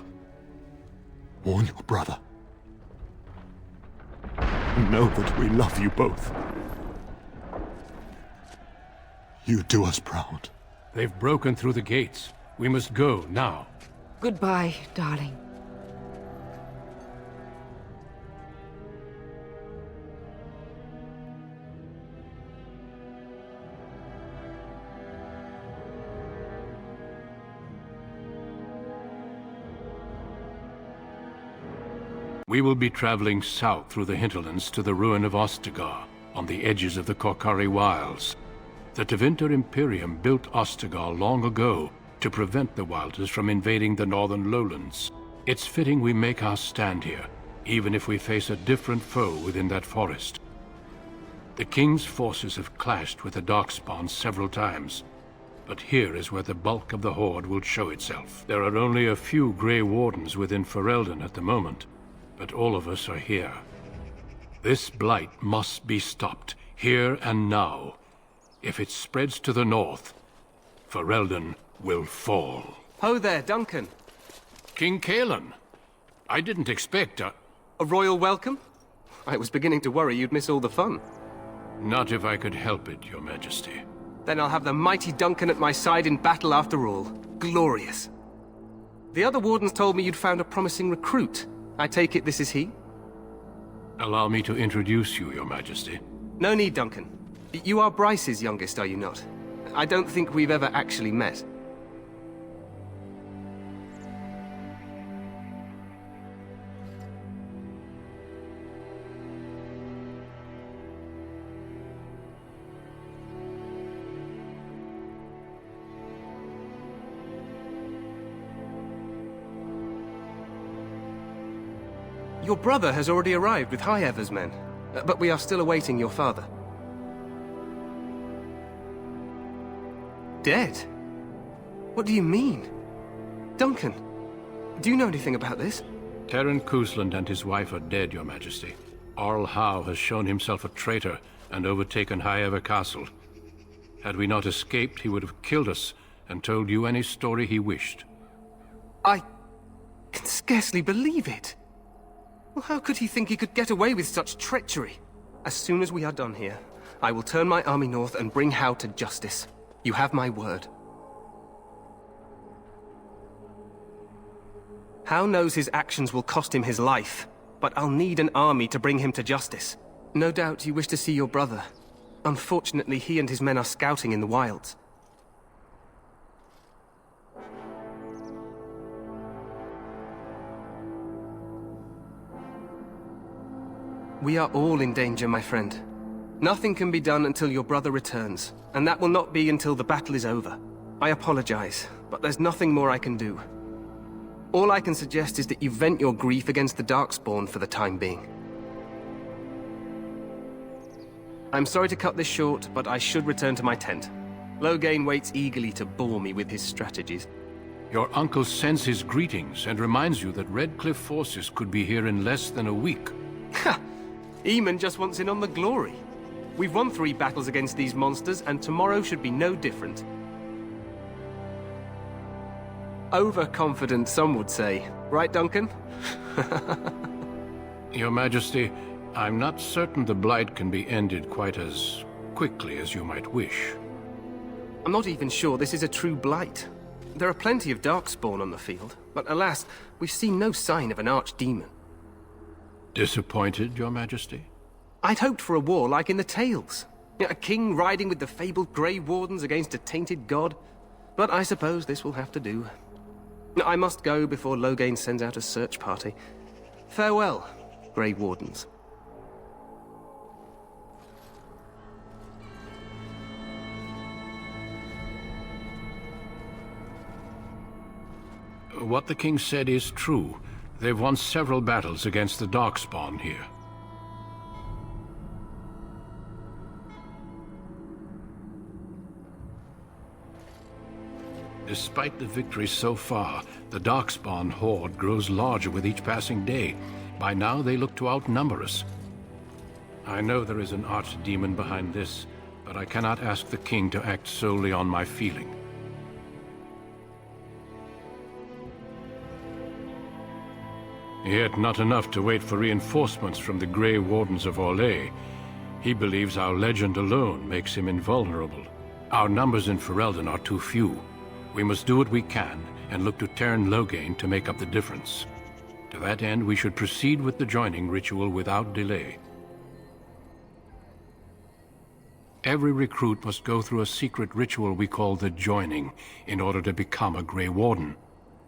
Warn your brother. Know that we love you both. You do us proud. They've broken through the gates. We must go now. Goodbye, darling. We will be traveling south through the hinterlands to the ruin of Ostagar, on the edges of the Korkari Wilds. The Tevinter Imperium built Ostagar long ago to prevent the Wilders from invading the northern lowlands. It's fitting we make our stand here, even if we face a different foe within that forest. The King's forces have clashed with the Darkspawn several times, but here is where the bulk of the Horde will show itself. There are only a few Grey Wardens within Ferelden at the moment, but all of us are here. This blight must be stopped, here and now. If it spreads to the north, Ferelden will fall. Ho there, Duncan. King Cailan. I didn't expect a royal welcome? I was beginning to worry you'd miss all the fun. Not if I could help it, Your Majesty. Then I'll have the mighty Duncan at my side in battle after all. Glorious. The other wardens told me you'd found a promising recruit. I take it this is he? Allow me to introduce you, Your Majesty. No need, Duncan. You are Bryce's youngest, are you not? I don't think we've ever actually met. Your brother has already arrived with High Ever's men, but we are still awaiting your father. Dead? What do you mean? Duncan, do you know anything about this? Terran Cousland and his wife are dead, Your Majesty. Arl Howe has shown himself a traitor and overtaken High Ever Castle. Had we not escaped, he would have killed us and told you any story he wished. I can scarcely believe it. Well, how could he think he could get away with such treachery? As soon as we are done here, I will turn my army north and bring Howe to justice. You have my word. Howe knows his actions will cost him his life, but I'll need an army to bring him to justice. No doubt you wish to see your brother. Unfortunately, he and his men are scouting in the wilds. We are all in danger, my friend. Nothing can be done until your brother returns, and that will not be until the battle is over. I apologize, but there's nothing more I can do. All I can suggest is that you vent your grief against the Darkspawn for the time being. I'm sorry to cut this short, but I should return to my tent. Loghain waits eagerly to bore me with his strategies. Your uncle sends his greetings and reminds you that Redcliffe forces could be here in less than a week. Ha! Eamon just wants in on the glory. We've won 3 battles against these monsters, and tomorrow should be no different. Overconfident, some would say. Right, Duncan? Your Majesty, I'm not certain the Blight can be ended quite as quickly as you might wish. I'm not even sure this is a true Blight. There are plenty of Darkspawn on the field, but alas, we've seen no sign of an archdemon. Disappointed, Your Majesty? I'd hoped for a war like in the tales. A king riding with the fabled Grey Wardens against a tainted god. But I suppose this will have to do. I must go before Loghain sends out a search party. Farewell, Grey Wardens. What the king said is true. They've won several battles against the Darkspawn here. Despite the victories so far, the Darkspawn horde grows larger with each passing day. By now, they look to outnumber us. I know there is an archdemon behind this, but I cannot ask the king to act solely on my feeling. Yet not enough to wait for reinforcements from the Grey Wardens of Orlais. He believes our legend alone makes him invulnerable. Our numbers in Ferelden are too few. We must do what we can, and look to Terran Loghain to make up the difference. To that end, we should proceed with the joining ritual without delay. Every recruit must go through a secret ritual we call the joining, in order to become a Grey Warden.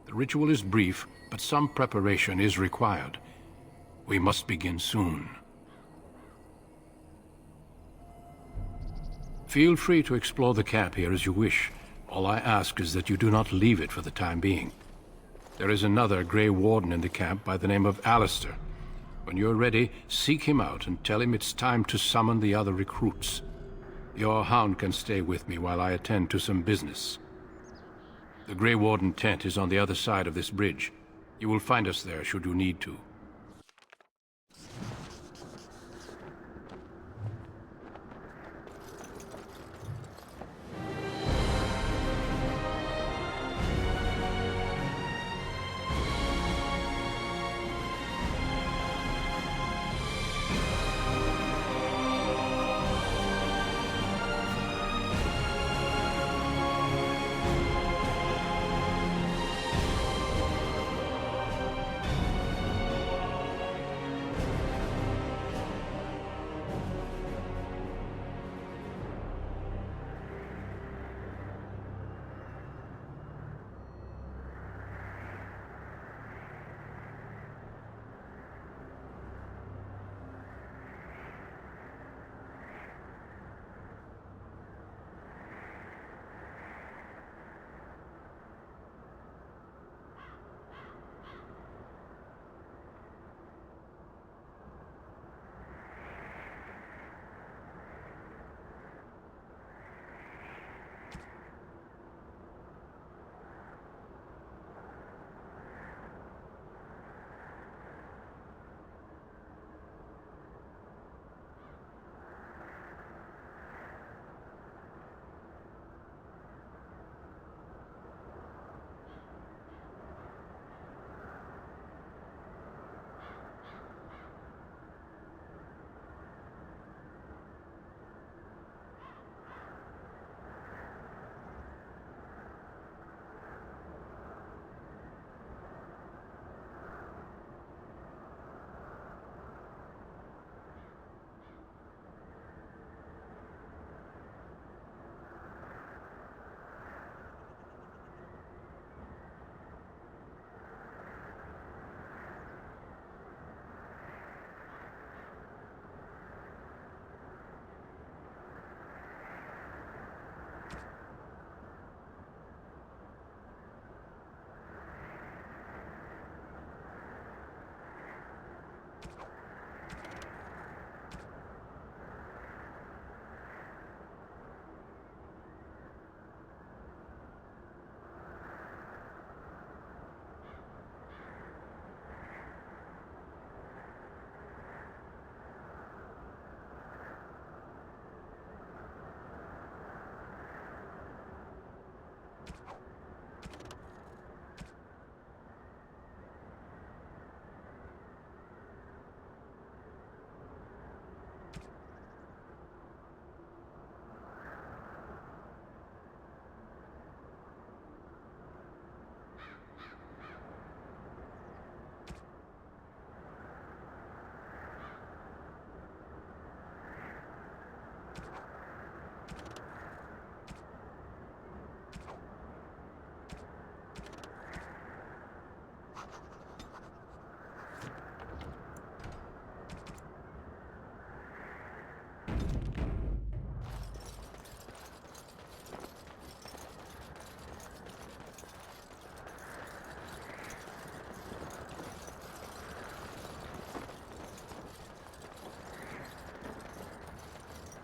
The ritual is brief, but some preparation is required. We must begin soon. Feel free to explore the camp here as you wish. All I ask is that you do not leave it for the time being. There is another Grey Warden in the camp by the name of Alistair. When you're ready, seek him out and tell him it's time to summon the other recruits. Your hound can stay with me while I attend to some business. The Grey Warden tent is on the other side of this bridge. You will find us there should you need to.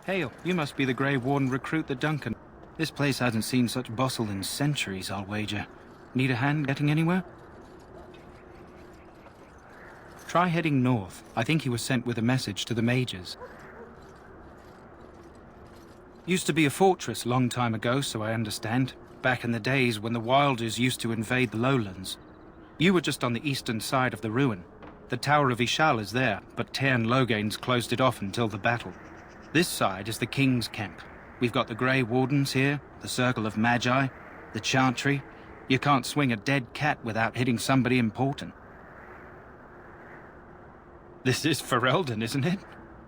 Hail, you must be the Grey Warden recruit the Duncan. This place hasn't seen such bustle in centuries, I'll wager. Need a hand getting anywhere? Try heading north. I think he was sent with a message to the mages. Used to be a fortress long time ago, so I understand. Back in the days when the Wilders used to invade the lowlands. You were just on the eastern side of the ruin. The Tower of Ishal is there, but Tairn Logain's closed it off until the battle. This side is the King's camp. We've got the Grey Wardens here, the Circle of Magi, the Chantry. You can't swing a dead cat without hitting somebody important. This is Ferelden, isn't it?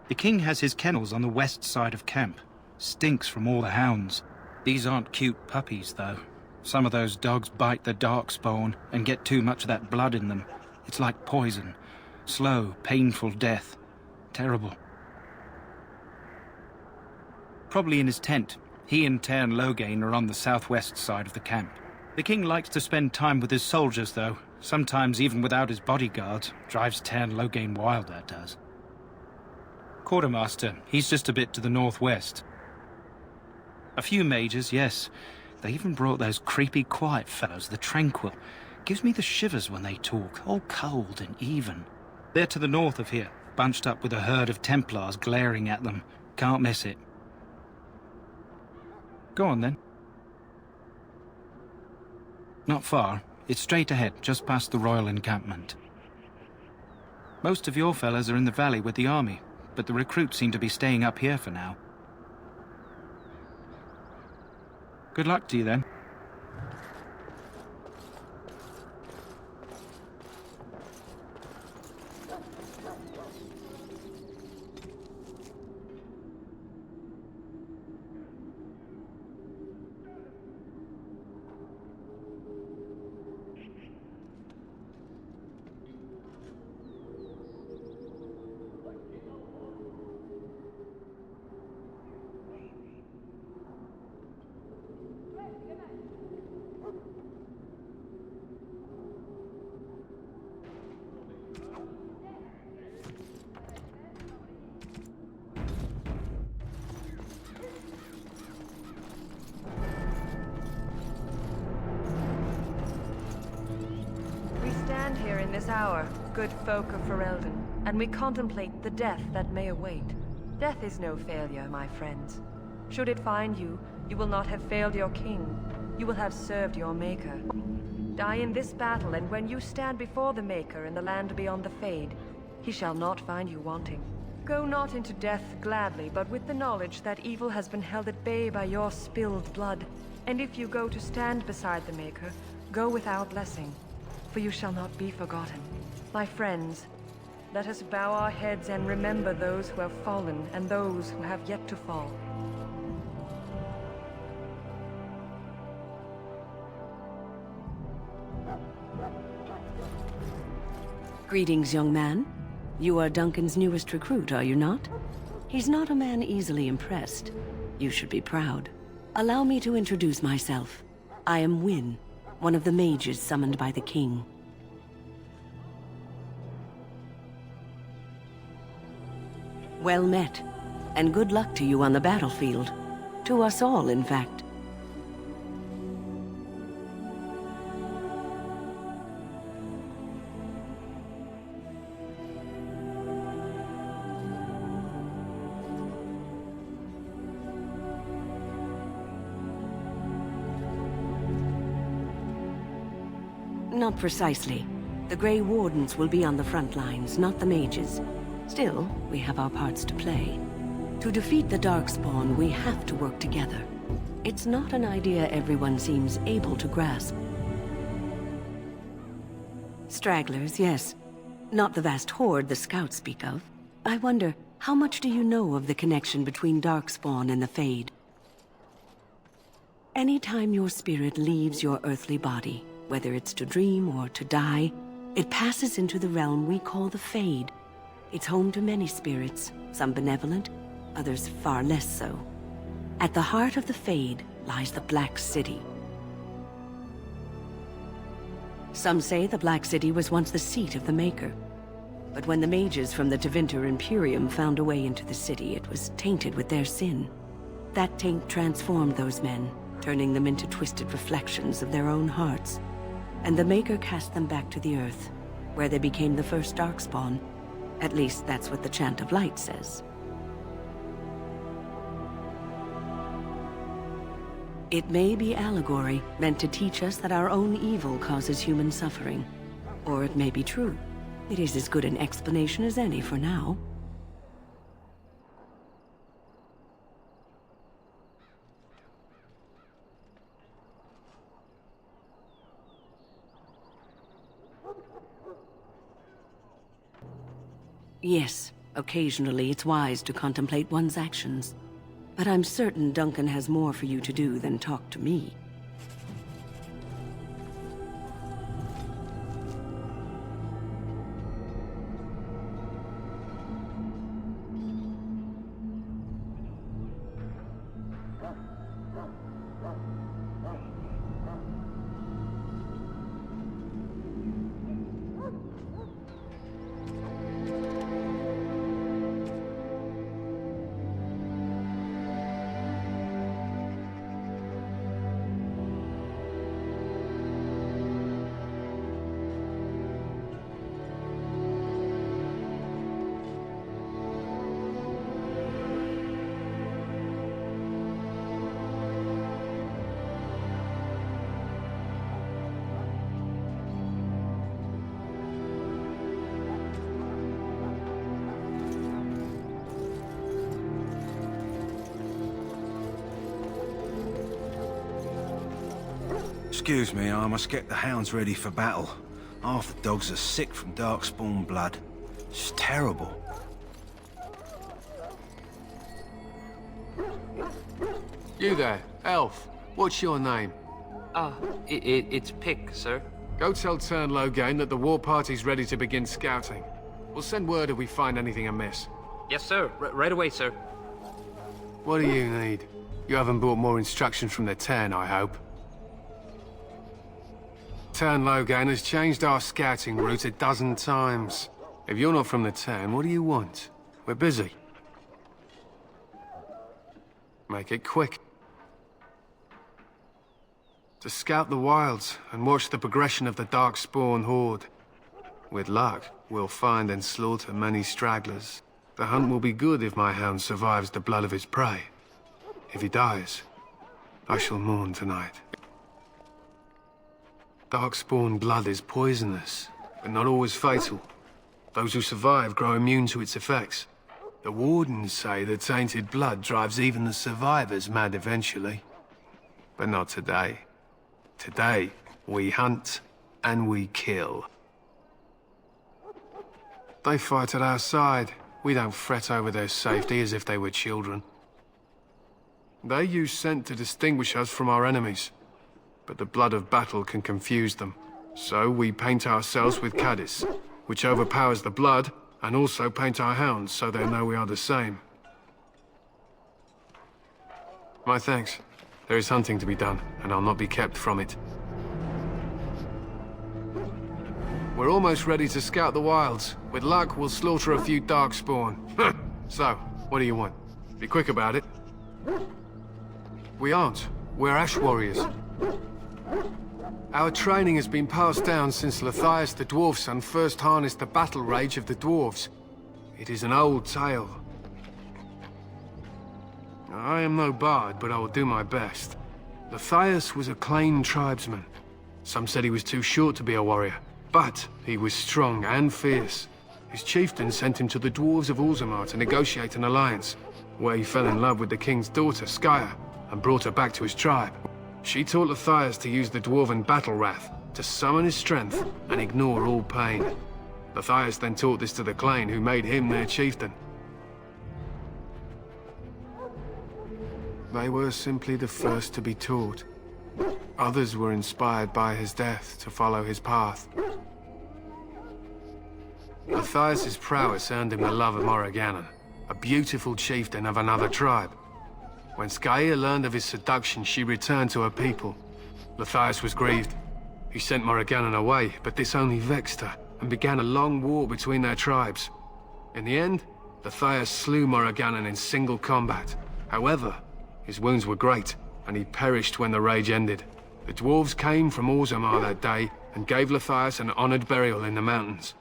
The King has his kennels on the west side of camp. Stinks from all the hounds. These aren't cute puppies, though. Some of those dogs bite the darkspawn and get too much of that blood in them. It's like poison. Slow, painful death. Terrible. Probably in his tent. He and Tairn Logain are on the southwest side of the camp. The King likes to spend time with his soldiers, though. Sometimes even without his bodyguards. Drives Tairn Logain wild, that does. Quartermaster, he's just a bit to the northwest. A few mages, yes. They even brought those creepy quiet fellows, the Tranquil. Gives me the shivers when they talk, all cold and even. They're to the north of here, bunched up with a herd of Templars glaring at them. Can't miss it. Go on, then. Not far. It's straight ahead, just past the royal encampment. Most of your fellas are in the valley with the army, but the recruits seem to be staying up here for now. Good luck to you, then. Here in this hour, good folk of Ferelden, and we contemplate the death that may await. Death is no failure, my friends. Should it find you, you will not have failed your king. You will have served your maker. Die in this battle, and when you stand before the Maker in the land beyond the Fade, he shall not find you wanting. Go not into death gladly, but with the knowledge that evil has been held at bay by your spilled blood. And if you go to stand beside the Maker, go with our blessing, for you shall not be forgotten. My friends, let us bow our heads and remember those who have fallen and those who have yet to fall. Greetings, young man. You are Duncan's newest recruit, are you not? He's not a man easily impressed. You should be proud. Allow me to introduce myself. I am Wynne, one of the mages summoned by the king. Well met, and good luck to you on the battlefield. To us all, in fact. Not precisely. The Grey Wardens will be on the front lines, not the mages. Still, we have our parts to play. To defeat the Darkspawn, we have to work together. It's not an idea everyone seems able to grasp. Stragglers, yes. Not the vast horde the scouts speak of. I wonder, how much do you know of the connection between Darkspawn and the Fade? Anytime your spirit leaves your earthly body, whether it's to dream or to die, it passes into the realm we call the Fade. It's home to many spirits, some benevolent, others far less so. At the heart of the Fade lies the Black City. Some say the Black City was once the seat of the Maker. But when the mages from the Tevinter Imperium found a way into the city, it was tainted with their sin. That taint transformed those men, turning them into twisted reflections of their own hearts. And the Maker cast them back to the Earth, where they became the first Darkspawn. At least that's what the Chant of Light says. It may be allegory, meant to teach us that our own evil causes human suffering. Or it may be true. It is as good an explanation as any for now. Yes, occasionally it's wise to contemplate one's actions. But I'm certain Duncan has more for you to do than talk to me. Excuse me, I must get the hounds ready for battle. Half the dogs are sick from Darkspawn blood. It's terrible. You there, elf. What's your name? It's Pick, sir. Go tell Turn Logain that the war party's ready to begin scouting. We'll send word if we find anything amiss. Yes, sir. Right away, sir. What do you need? You haven't brought more instructions from the Turn, I hope. Turn Logain has changed our scouting route a dozen times. If you're not from the town, what do you want? We're busy. Make it quick. To scout the wilds and watch the progression of the Darkspawn horde. With luck, we'll find and slaughter many stragglers. The hunt will be good if my hound survives the blood of his prey. If he dies, I shall mourn tonight. Darkspawn blood is poisonous, but not always fatal. Those who survive grow immune to its effects. The Wardens say that tainted blood drives even the survivors mad eventually. But not today. Today, we hunt and we kill. They fight at our side. We don't fret over their safety as if they were children. They use scent to distinguish us from our enemies. But the blood of battle can confuse them. So we paint ourselves with Caddis, which overpowers the blood, and also paint our hounds so they know we are the same. My thanks. There is hunting to be done, and I'll not be kept from it. We're almost ready to scout the wilds. With luck, we'll slaughter a few Darkspawn. So, what do you want? Be quick about it. We aren't. We're Ash Warriors. Our training has been passed down since Lathias the Dwarf Son first harnessed the battle rage of the dwarves. It is an old tale. I am no bard, but I will do my best. Lathias was a Clane tribesman. Some said he was too short to be a warrior, but he was strong and fierce. His chieftain sent him to the dwarves of Orzammar to negotiate an alliance, where he fell in love with the king's daughter, Skya, and brought her back to his tribe. She taught Lathias to use the dwarven battle wrath to summon his strength and ignore all pain. Lathias then taught this to the Clane, who made him their chieftain. They were simply the first to be taught. Others were inspired by his death to follow his path. Lathias' prowess earned him the love of Morrigannon, a beautiful chieftain of another tribe. When Skya learned of his seduction, she returned to her people. Lathias was grieved. He sent Morrigannon away, but this only vexed her, and began a long war between their tribes. In the end, Matthias slew Morriganon in single combat. However, his wounds were great, and he perished when the rage ended. The dwarves came from Orzammar that day and gave Matthias an honored burial in the mountains.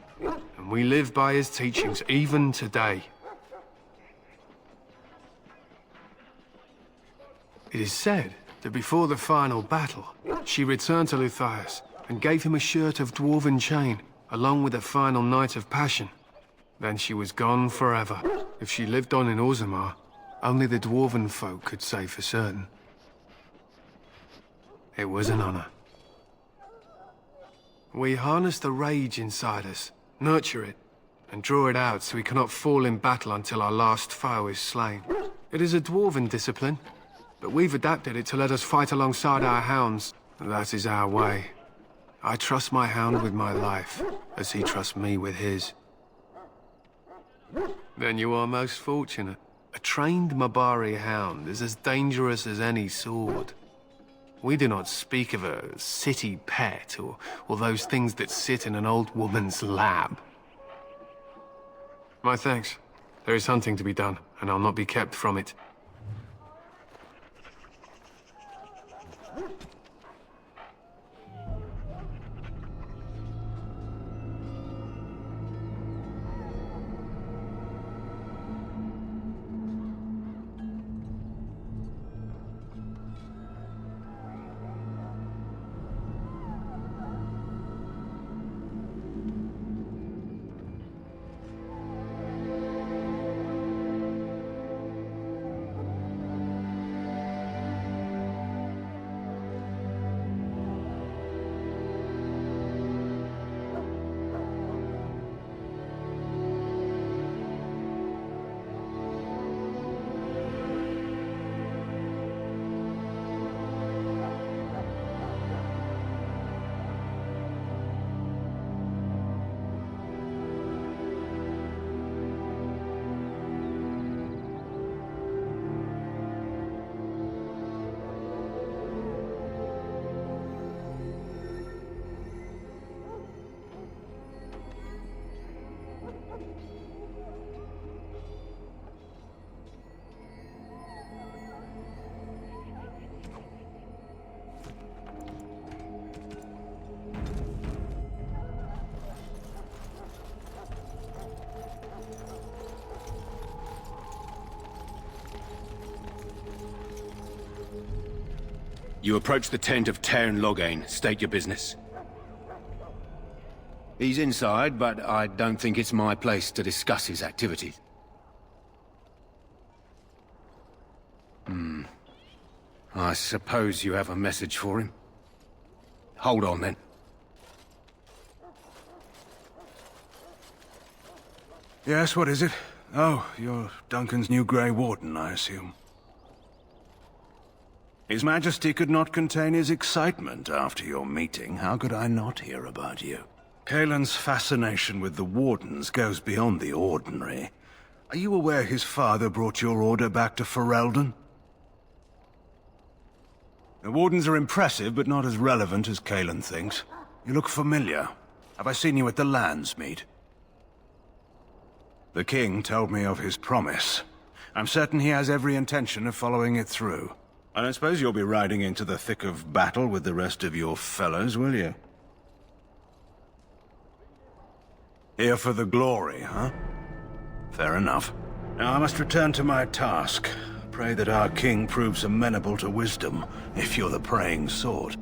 And we live by his teachings even today. It is said that before the final battle, she returned to Matthias and gave him a shirt of dwarven chain, along with a final night of passion. Then she was gone forever. If she lived on in Orzammar, only the dwarven folk could say for certain. It was an honor. We harness the rage inside us, nurture it, and draw it out so we cannot fall in battle until our last foe is slain. It is a dwarven discipline, but we've adapted it to let us fight alongside our hounds. That is our way. I trust my hound with my life, as he trusts me with his. Then you are most fortunate. A trained Mabari hound is as dangerous as any sword. We do not speak of a city pet, or those things that sit in an old woman's lap. My thanks. There is hunting to be done, and I'll not be kept from it. You approach the tent of Tairn Loghain. State your business. He's inside, but I don't think it's my place to discuss his activities. I suppose you have a message for him? Hold on, then. Yes, what is it? Oh, you're Duncan's new Grey Warden, I assume. His Majesty could not contain his excitement after your meeting. How could I not hear about you? Caelan's fascination with the Wardens goes beyond the ordinary. Are you aware his father brought your order back to Ferelden? The Wardens are impressive, but not as relevant as Caelan thinks. You look familiar. Have I seen you at the Landsmeet? The King told me of his promise. I'm certain he has every intention of following it through. I don't suppose you'll be riding into the thick of battle with the rest of your fellows, will you? Here for the glory, huh? Fair enough. Now I must return to my task. Pray that our king proves amenable to wisdom, if you're the praying sort.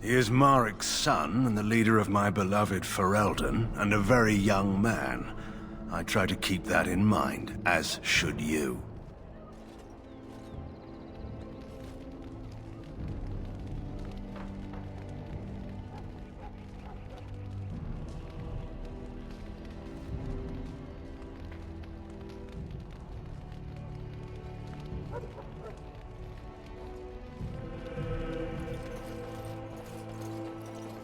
He is Marik's son, and the leader of my beloved Ferelden, and a very young man. I try to keep that in mind, as should you.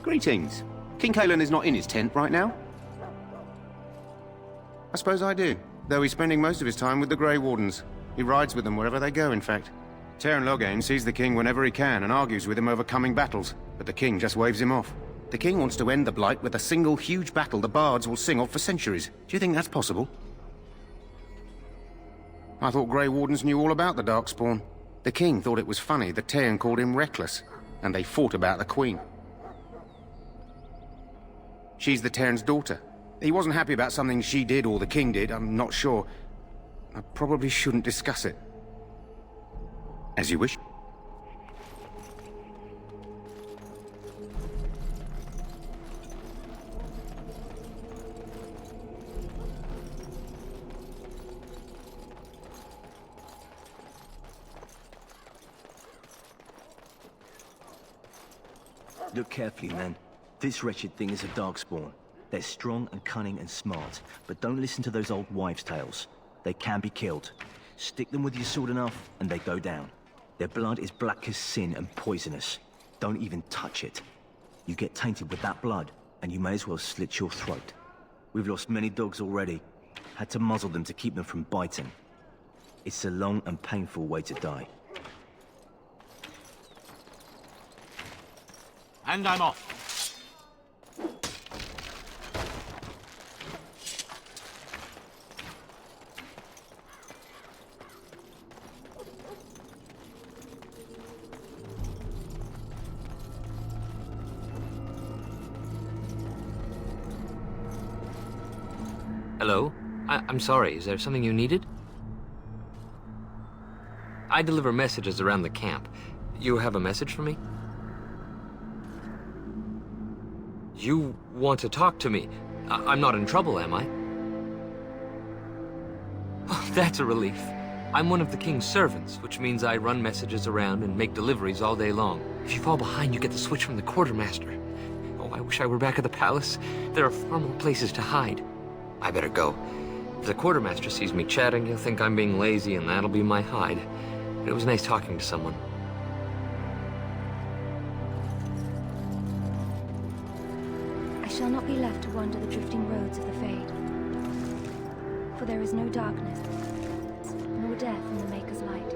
Greetings. King Caelan is not in his tent right now? I suppose I do, though he's spending most of his time with the Grey Wardens. He rides with them wherever they go, in fact. Tairn Loghain sees the king whenever he can and argues with him over coming battles, but the king just waves him off. The king wants to end the Blight with a single huge battle the bards will sing of for centuries. Do you think that's possible? I thought Grey Wardens knew all about the Darkspawn. The king thought it was funny that Teyrn called him reckless, and they fought about the queen. She's the Teyrn's daughter. He wasn't happy about something she did or the king did, I'm not sure. I probably shouldn't discuss it. As you wish. Look carefully, man. This wretched thing is a Darkspawn. They're strong and cunning and smart, but don't listen to those old wives' tales. They can be killed. Stick them with your sword enough, and they go down. Their blood is black as sin and poisonous. Don't even touch it. You get tainted with that blood, and you may as well slit your throat. We've lost many dogs already. Had to muzzle them to keep them from biting. It's a long and painful way to die. And I'm off. Hello? I'm sorry, is there something you needed? I deliver messages around the camp. You have a message for me? You want to talk to me? I'm not in trouble, am I? Oh, that's a relief. I'm one of the king's servants, which means I run messages around and make deliveries all day long. If you fall behind, you get the switch from the quartermaster. Oh, I wish I were back at the palace. There are far more places to hide. I better go. If the quartermaster sees me chatting, he'll think I'm being lazy, and that'll be my hide. But it was nice talking to someone. I shall not be left to wander the drifting roads of the Fade. For there is no darkness, nor death in the Maker's light.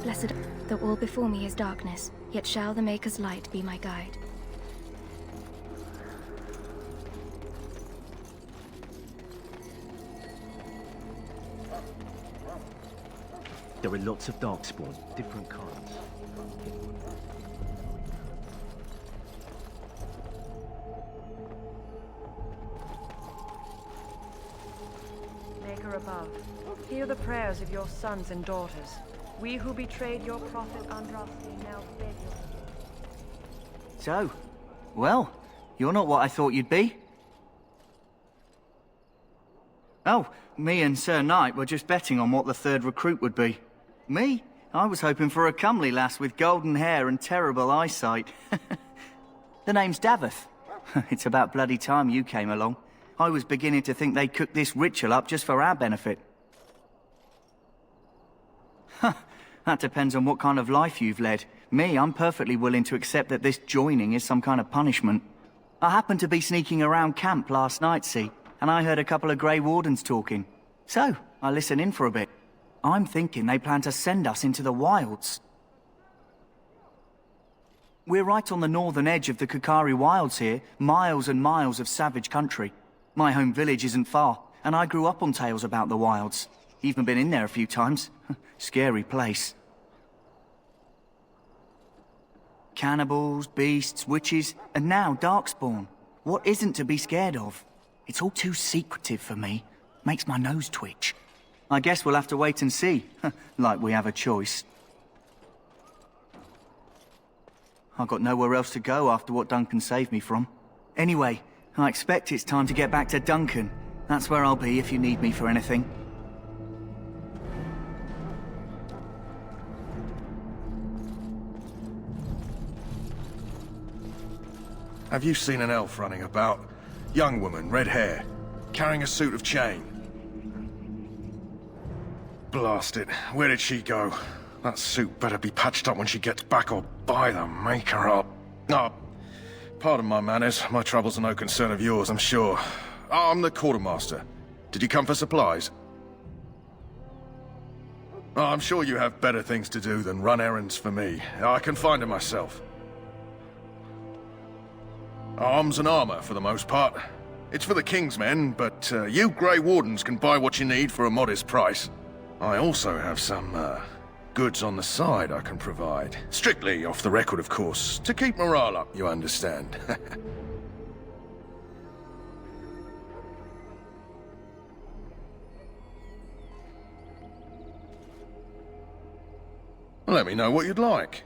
Blessed, though all before me is darkness, yet shall the Maker's light be my guide. There are lots of Darkspawn, different kinds. Maker above, hear the prayers of your sons and daughters. We who betrayed your prophet Andraste now beg your... So, well, you're not what I thought you'd be. Oh, me and Sir Knight were just betting on what the third recruit would be. Me? I was hoping for a comely lass with golden hair and terrible eyesight. The name's Daveth. It's about bloody time you came along. I was beginning to think they cooked this ritual up just for our benefit. Huh, that depends on what kind of life you've led. Me, I'm perfectly willing to accept that this joining is some kind of punishment. I happened to be sneaking around camp last night, see, and I heard a couple of Grey Wardens talking. So, I listened in for a bit. I'm thinking they plan to send us into the wilds. We're right on the northern edge of the Kokari Wilds here, miles and miles of savage country. My home village isn't far, and I grew up on tales about the wilds. Even been in there a few times. Scary place. Cannibals, beasts, witches, and now Darkspawn. What isn't to be scared of? It's all too secretive for me. Makes my nose twitch. I guess we'll have to wait and see. Like we have a choice. I've got nowhere else to go after what Duncan saved me from. Anyway, I expect it's time to get back to Duncan. That's where I'll be if you need me for anything. Have you seen an elf running about? Young woman, red hair, carrying a suit of chain. Blast it. Where did she go? That suit better be patched up when she gets back, or by the Maker up. Oh, pardon my manners. My troubles are no concern of yours, I'm sure. Oh, I'm the quartermaster. Did you come for supplies? Oh, I'm sure you have better things to do than run errands for me. I can find them myself. Arms and armor, for the most part. It's for the King's men, but you Grey Wardens can buy what you need for a modest price. I also have some, goods on the side I can provide. Strictly off the record, of course, to keep morale up, you understand. Let me know what you'd like.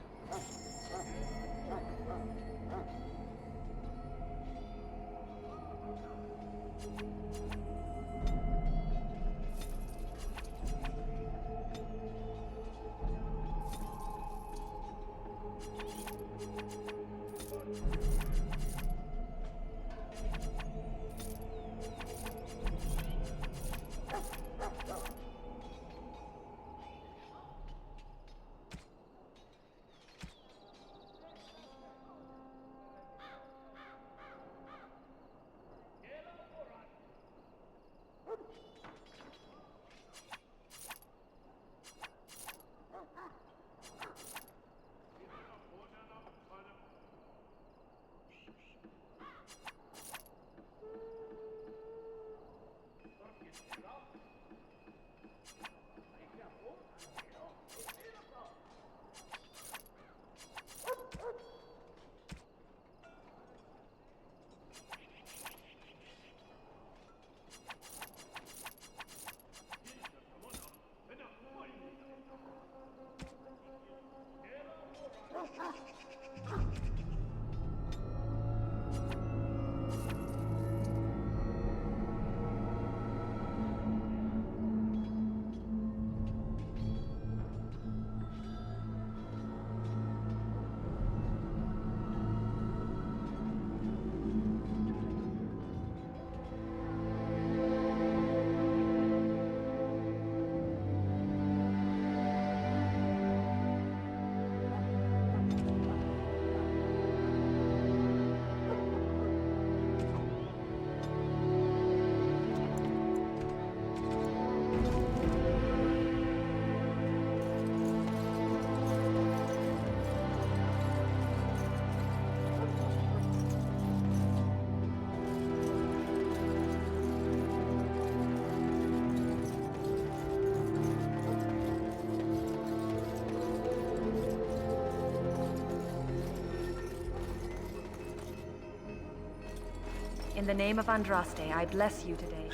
In the name of Andraste, I bless you today.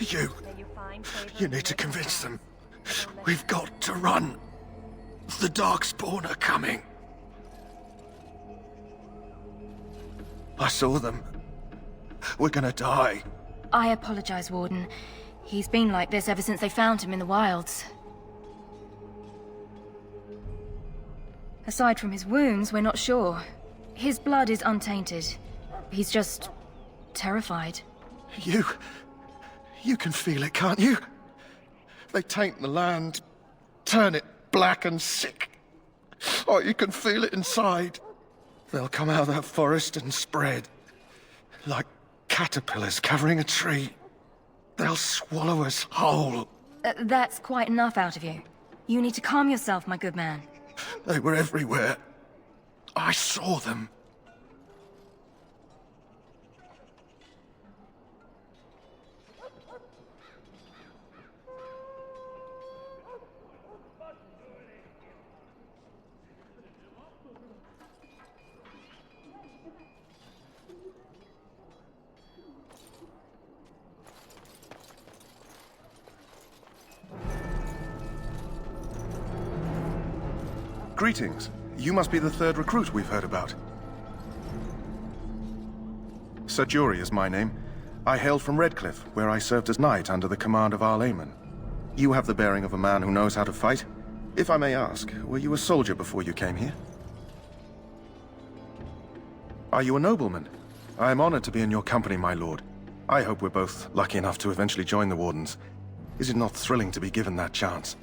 You need to convince them. We've got to run. The Darkspawn are coming. I saw them. We're gonna die. I apologize, Warden. He's been like this ever since they found him in the wilds. Aside from his wounds, we're not sure. His blood is untainted. He's just terrified. You can feel it, can't you? They taint the land, turn it black and sick. Oh, you can feel it inside. They'll come out of that forest and spread. Like caterpillars covering a tree. They'll swallow us whole. That's quite enough out of you. You need to calm yourself, my good man. They were everywhere. I saw them. Greetings. You must be the third recruit we've heard about. Sir Jury is my name. I hail from Redcliffe, where I served as knight under the command of Arlayman. You have the bearing of a man who knows how to fight. If I may ask, were you a soldier before you came here? Are you a nobleman? I am honored to be in your company, my lord. I hope we're both lucky enough to eventually join the Wardens. Is it not thrilling to be given that chance?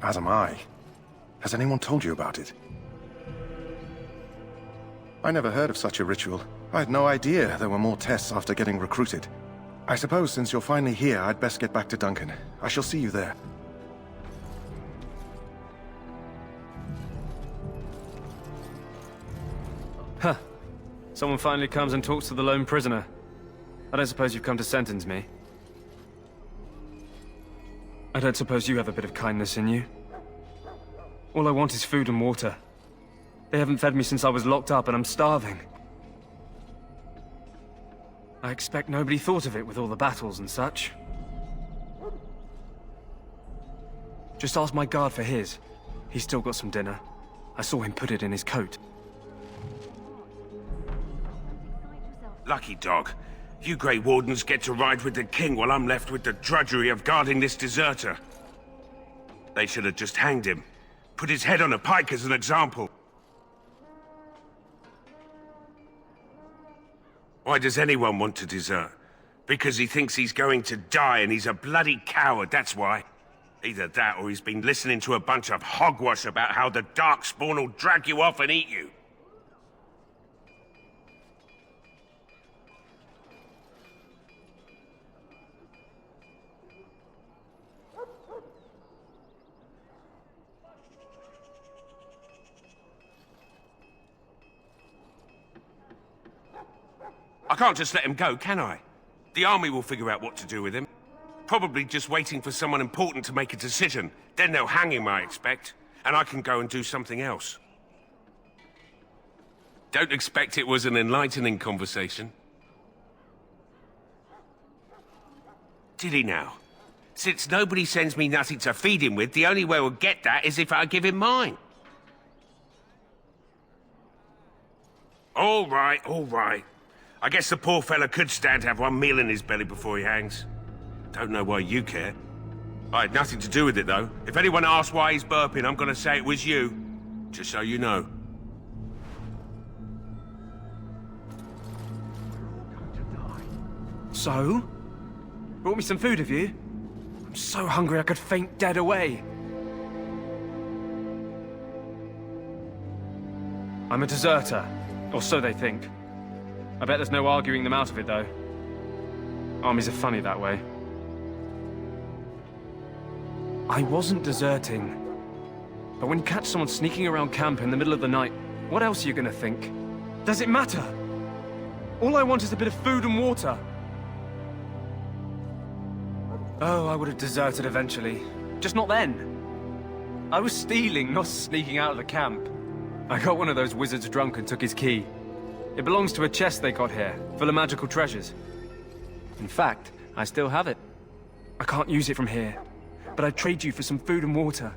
As am I. Has anyone told you about it? I never heard of such a ritual. I had no idea there were more tests after getting recruited. I suppose since you're finally here, I'd best get back to Duncan. I shall see you there. Huh. Someone finally comes and talks to the lone prisoner. I don't suppose you've come to sentence me. I don't suppose you have a bit of kindness in you. All I want is food and water. They haven't fed me since I was locked up and I'm starving. I expect nobody thought of it with all the battles and such. Just ask my guard for his. He's still got some dinner. I saw him put it in his coat. Lucky dog. You Grey Wardens get to ride with the king while I'm left with the drudgery of guarding this deserter. They should have just hanged him. Put his head on a pike as an example. Why does anyone want to desert? Because he thinks he's going to die and he's a bloody coward, that's why. Either that or he's been listening to a bunch of hogwash about how the Darkspawn will drag you off and eat you. I can't just let him go, can I? The army will figure out what to do with him. Probably just waiting for someone important to make a decision. Then they'll hang him, I expect. And I can go and do something else. Don't expect it was an enlightening conversation. Did he now? Since nobody sends me nothing to feed him with, the only way we'll get that is if I give him mine. All right, all right. I guess the poor fella could stand to have one meal in his belly before he hangs. Don't know why you care. I had nothing to do with it, though. If anyone asks why he's burping, I'm gonna say it was you. Just so you know. So? Brought me some food, have you? I'm so hungry I could faint dead away. I'm a deserter, or so they think. I bet there's no arguing them out of it, though. Armies are funny that way. I wasn't deserting. But when you catch someone sneaking around camp in the middle of the night, what else are you gonna think? Does it matter? All I want is a bit of food and water. Oh, I would have deserted eventually. Just not then. I was stealing, not sneaking out of the camp. I got one of those wizards drunk and took his key. It belongs to a chest they got here, full of magical treasures. In fact, I still have it. I can't use it from here, but I'd trade you for some food and water.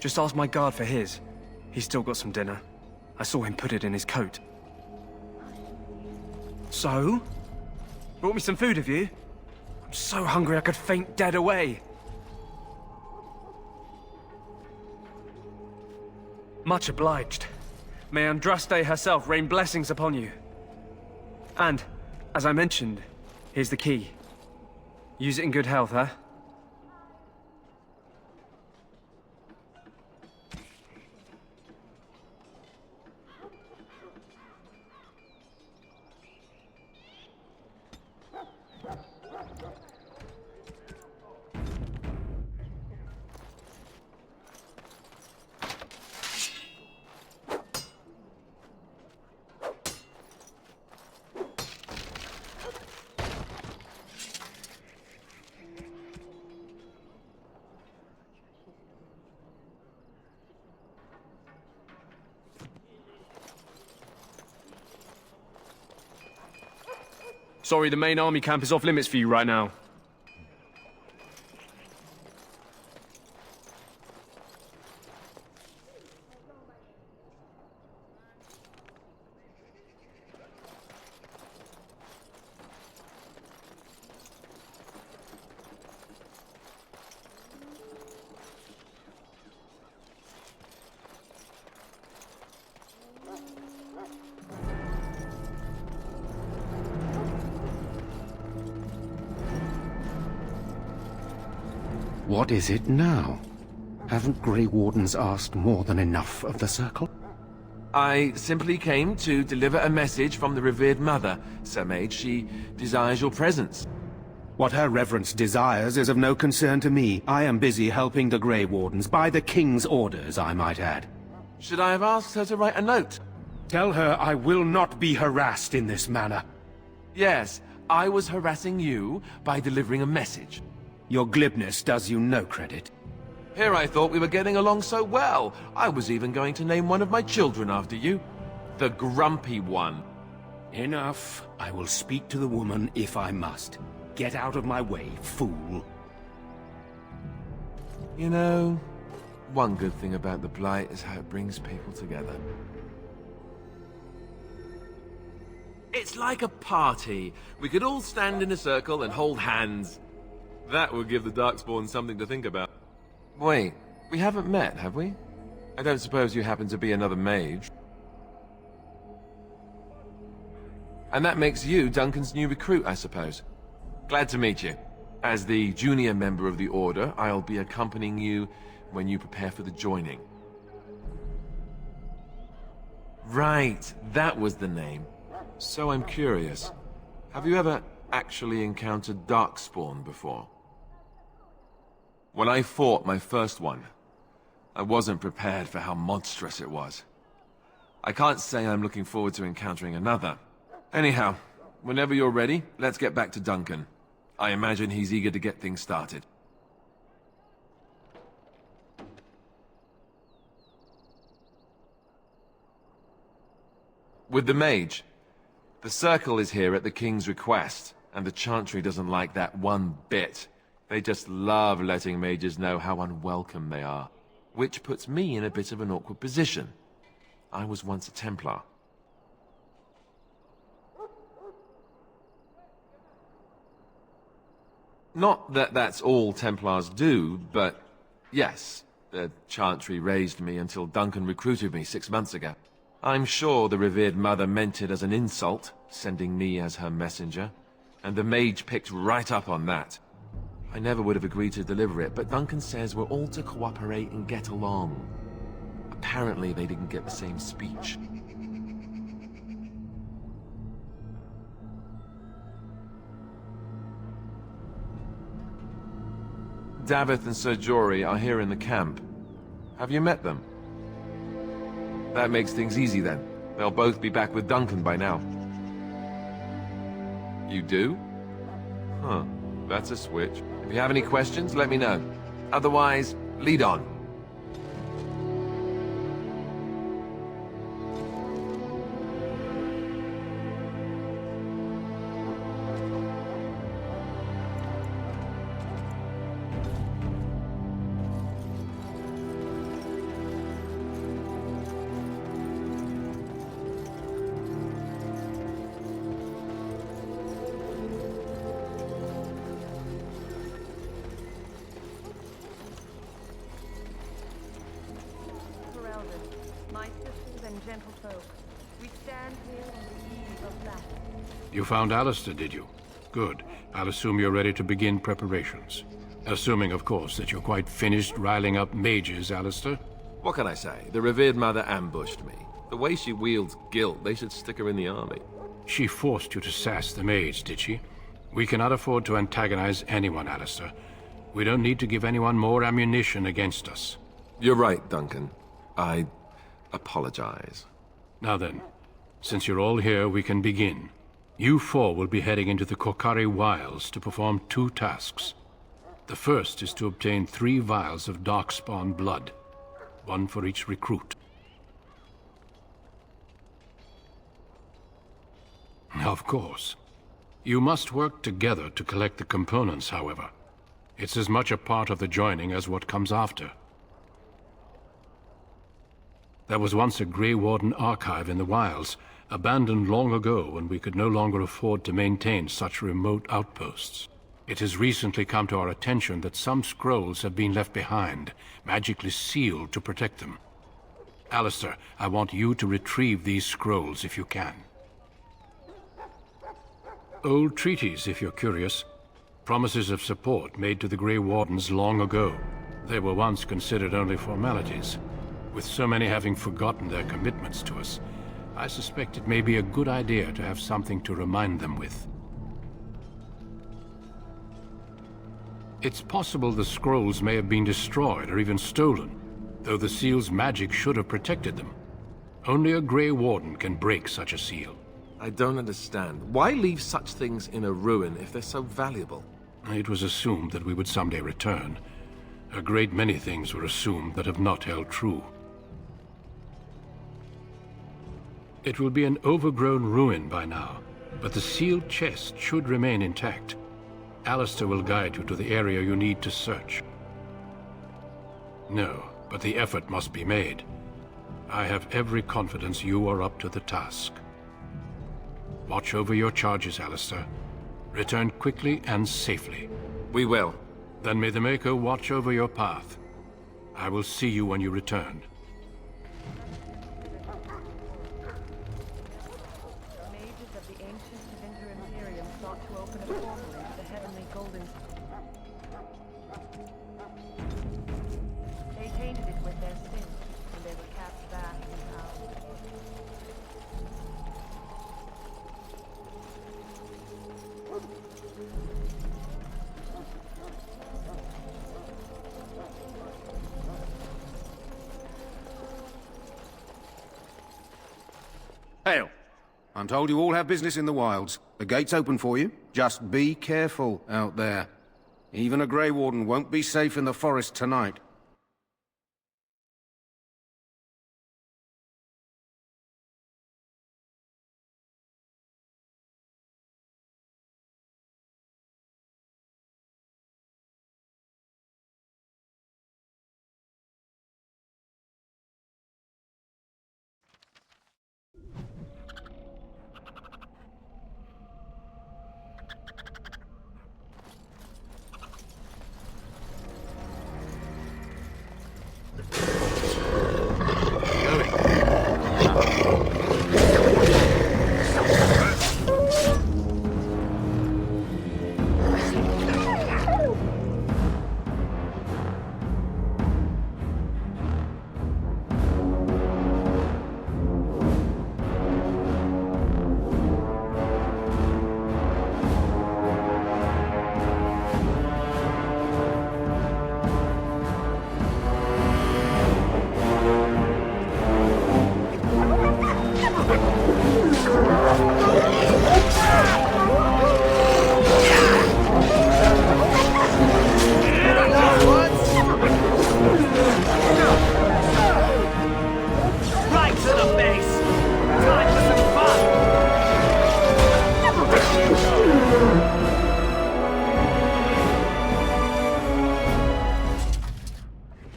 Just ask my guard for his. He's still got some dinner. I saw him put it in his coat. So? Brought me some food, have you? I'm so hungry I could faint dead away. Much obliged. May Andraste herself rain blessings upon you. And, as I mentioned, here's the key. Use it in good health, huh? Sorry, the main army camp is off limits for you right now. What is it now? Haven't Grey Wardens asked more than enough of the Circle? I simply came to deliver a message from the revered mother, Sir Mage. She desires your presence. What her reverence desires is of no concern to me. I am busy helping the Grey Wardens, by the King's orders, I might add. Should I have asked her to write a note? Tell her I will not be harassed in this manner. Yes, I was harassing you by delivering a message. Your glibness does you no credit. Here I thought we were getting along so well. I was even going to name one of my children after you. The Grumpy One. Enough. I will speak to the woman if I must. Get out of my way, fool. You know, one good thing about the Blight is how it brings people together. It's like a party. We could all stand in a circle and hold hands. That would give the Darkspawn something to think about. Wait, we haven't met, have we? I don't suppose you happen to be another mage. And that makes you Duncan's new recruit, I suppose. Glad to meet you. As the junior member of the Order, I'll be accompanying you when you prepare for the joining. Right, that was the name. So I'm curious. Have you ever actually encountered Darkspawn before? When I fought my first one, I wasn't prepared for how monstrous it was. I can't say I'm looking forward to encountering another. Anyhow, whenever you're ready, let's get back to Duncan. I imagine he's eager to get things started. With the mage, the Circle is here at the King's request, and the Chantry doesn't like that one bit. They just love letting mages know how unwelcome they are, which puts me in a bit of an awkward position. I was once a Templar. Not that that's all Templars do, but yes, the Chantry raised me until Duncan recruited me 6 months ago. I'm sure the revered mother meant it as an insult, sending me as her messenger, and the mage picked right up on that. I never would have agreed to deliver it, but Duncan says we're all to cooperate and get along. Apparently they didn't get the same speech. Davith and Sir Jory are here in the camp. Have you met them? That makes things easy then. They'll both be back with Duncan by now. You do? Huh. That's a switch. If you have any questions, let me know. Otherwise, lead on. You found Alistair, did you? Good. I'll assume you're ready to begin preparations. Assuming, of course, that you're quite finished riling up mages, Alistair. What can I say? The revered mother ambushed me. The way she wields guilt, they should stick her in the army. She forced you to sass the mage, did she? We cannot afford to antagonize anyone, Alistair. We don't need to give anyone more ammunition against us. You're right, Duncan. I apologize. Now then, since you're all here, we can begin. You four will be heading into the Korcari Wilds to perform 2 tasks. The first is to obtain 3 vials of Darkspawn blood, 1 for each recruit. Of course. You must work together to collect the components, however. It's as much a part of the joining as what comes after. There was once a Grey Warden archive in the wilds, abandoned long ago when we could no longer afford to maintain such remote outposts. It has recently come to our attention that some scrolls have been left behind, magically sealed to protect them. Alistair, I want you to retrieve these scrolls if you can. Old treaties, if you're curious. Promises of support made to the Grey Wardens long ago. They were once considered only formalities. With so many having forgotten their commitments to us, I suspect it may be a good idea to have something to remind them with. It's possible the scrolls may have been destroyed or even stolen. though the seal's magic should have protected them. Only a Grey Warden can break such a seal. I don't understand. Why leave such things in a ruin if they're so valuable? It was assumed that we would someday return. A great many things were assumed that have not held true. It will be an overgrown ruin by now, but the sealed chest should remain intact. Alistair will guide you to the area you need to search. No, but the effort must be made. I have every confidence you are up to the task. Watch over your charges, Alistair. Return quickly and safely. We will. Then may the Maker watch over your path. I will see you when you return. Mages of the ancient Depicted Imperium sought to open a portal into the heavenly golden... They tainted it with their sin, and they were cast back in power. Hail. I'm told you all have business in the wilds. The gate's open for you. Just be careful out there. Even a Grey Warden won't be safe in the forest tonight.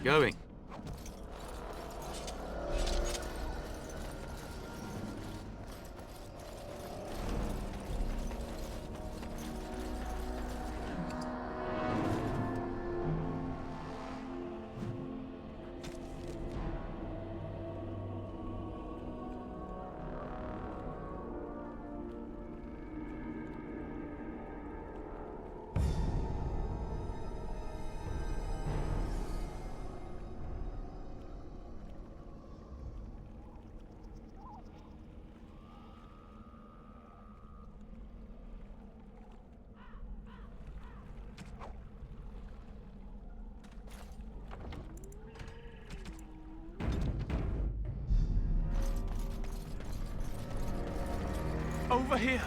Going. Over here.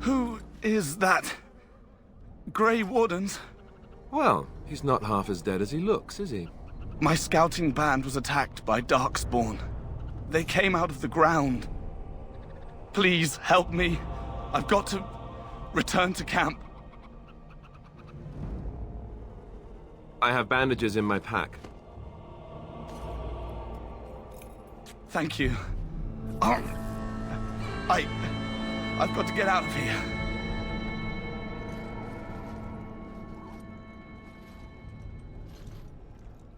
Who is that? Grey Wardens? Well, he's not half as dead as he looks, is he? My scouting band was attacked by Darkspawn. They came out of the ground. Please, help me. I've got to return to camp. I have bandages in my pack. Thank you. I've got to get out of here.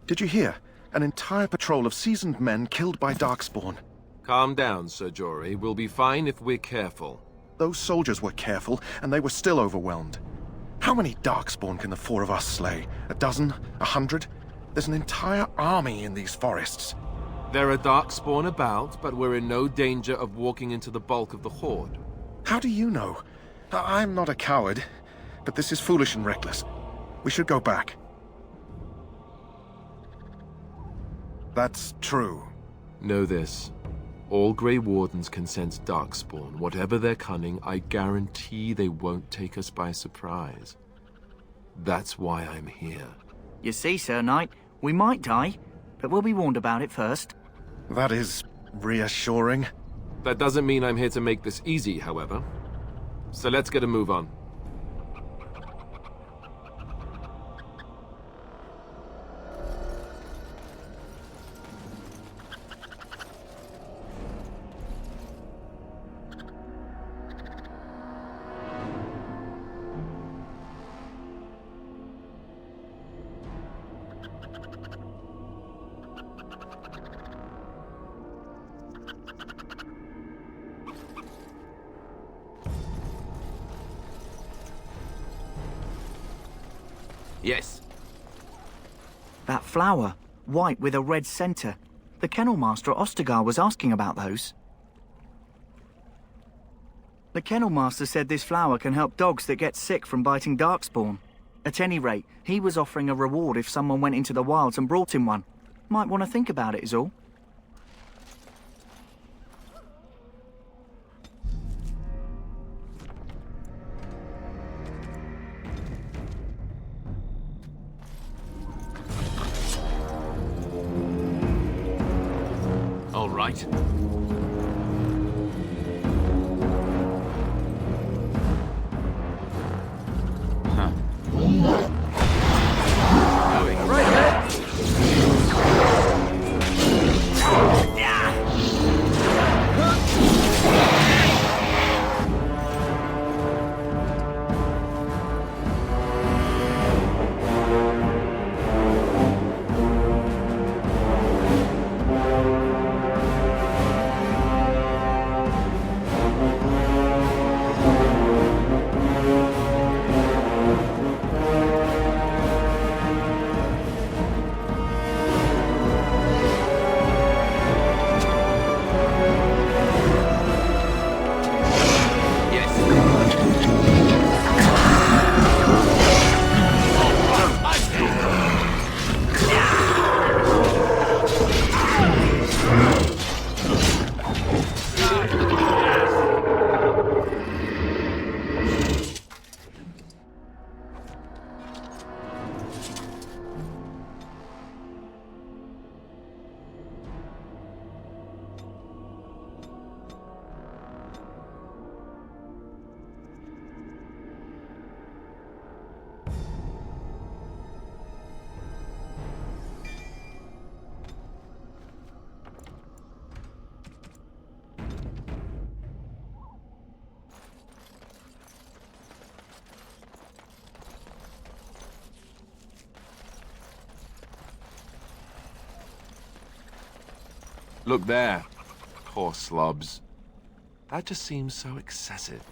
Did you hear? An entire patrol of seasoned men killed by Darkspawn. Calm down, Sir Jory. We'll be fine if we're careful. Those soldiers were careful, and they were still overwhelmed. How many Darkspawn can the four of us slay? A dozen? 100? There's an entire army in these forests. There are Darkspawn about, but we're in no danger of walking into the bulk of the Horde. How do you know? I'm not a coward, but this is foolish and reckless. We should go back. That's true. Know this. All Grey Wardens can sense Darkspawn. Whatever their cunning, I guarantee they won't take us by surprise. That's why I'm here. You see, Sir Knight, we might die, but we'll be warned about it first. That is reassuring. That doesn't mean I'm here to make this easy, however. So let's get a move on. Yes. That flower, white with a red center. The kennel master at Ostagar was asking about those. The kennel master said this flower can help dogs that get sick from biting Darkspawn. At any rate, he was offering a reward if someone went into the wilds and brought him one. Might want to think about it is all. All right. Going right there. Look there. Poor slobs. That just seems so excessive.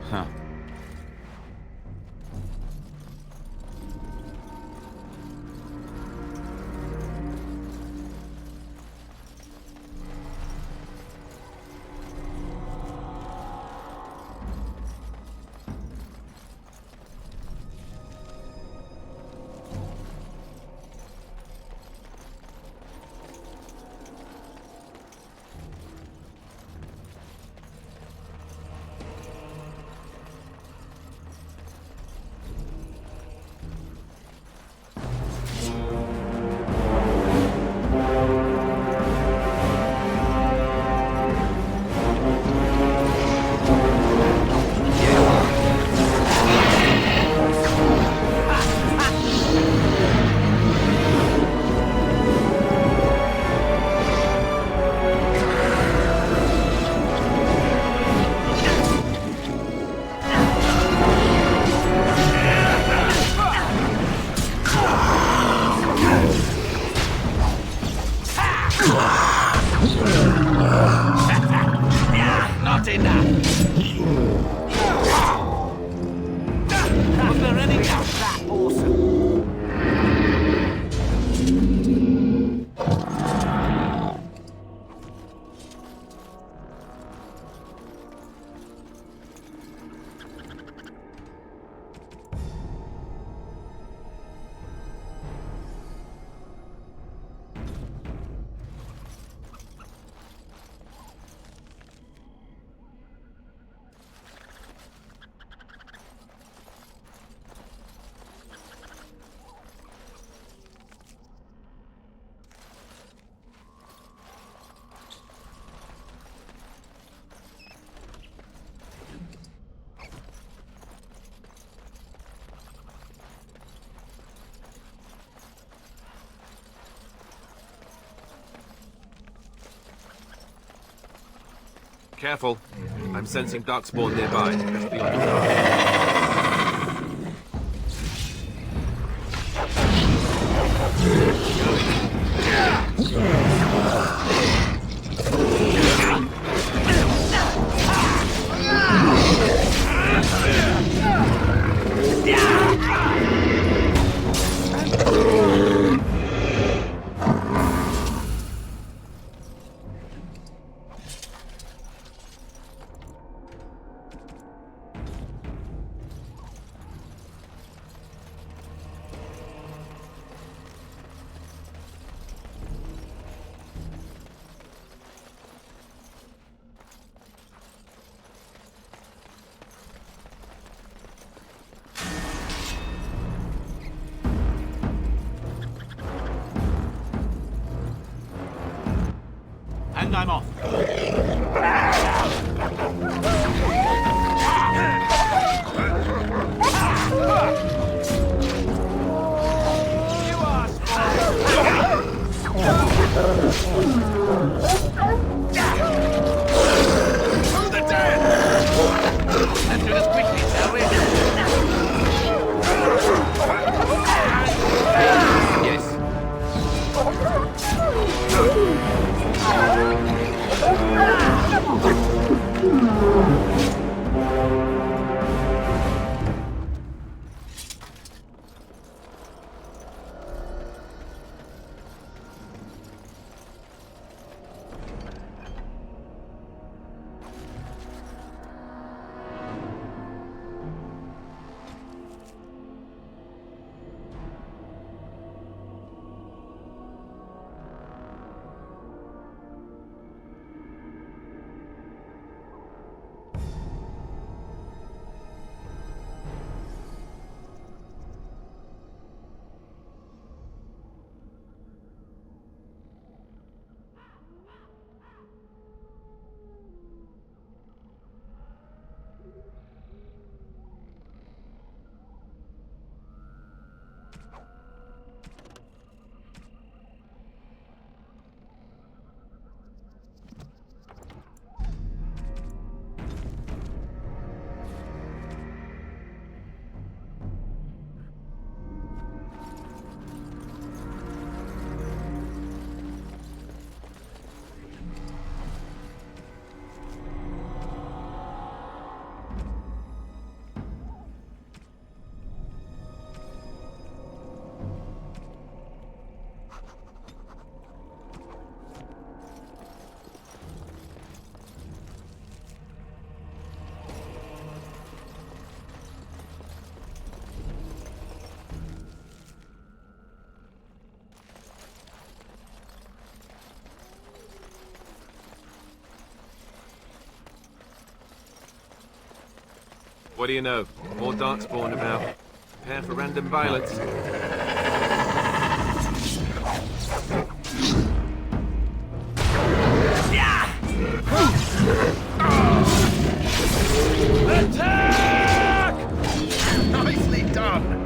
Huh. Careful. I'm sensing darkspawn nearby, just beyond the door. And I'm off. Let's do this quickly, shall we? Yes. What do you know? More darkspawn about. Prepare for random violence. Attack! Nicely done!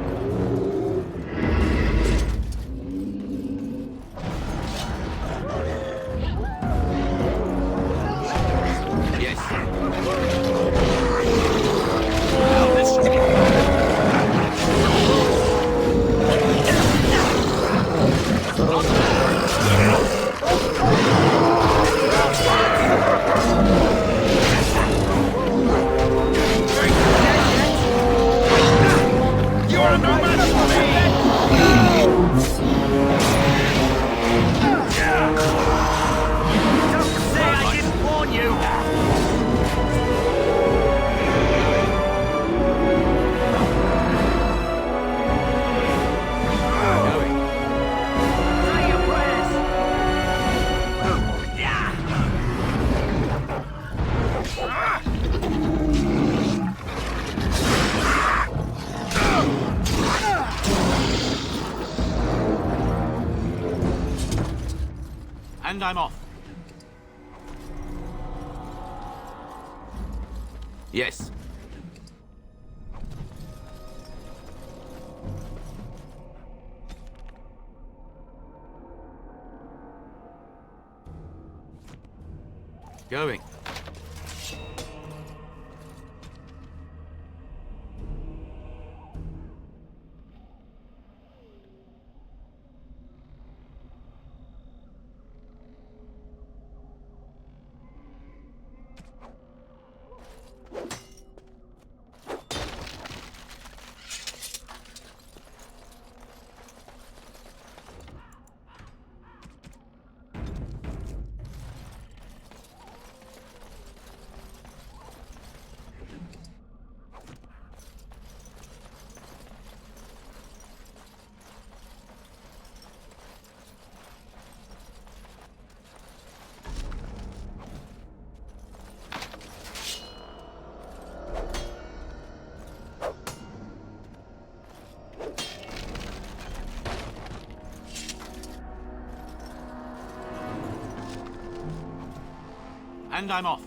And I'm off. Yes. Going. And I'm off.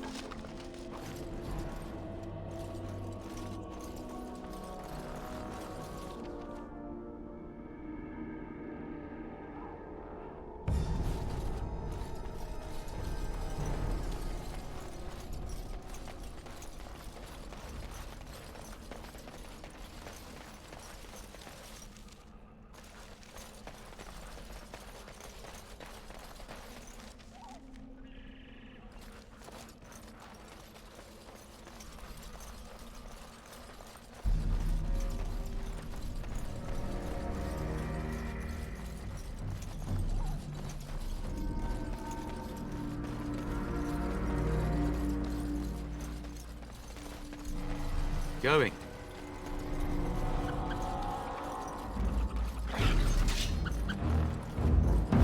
Going.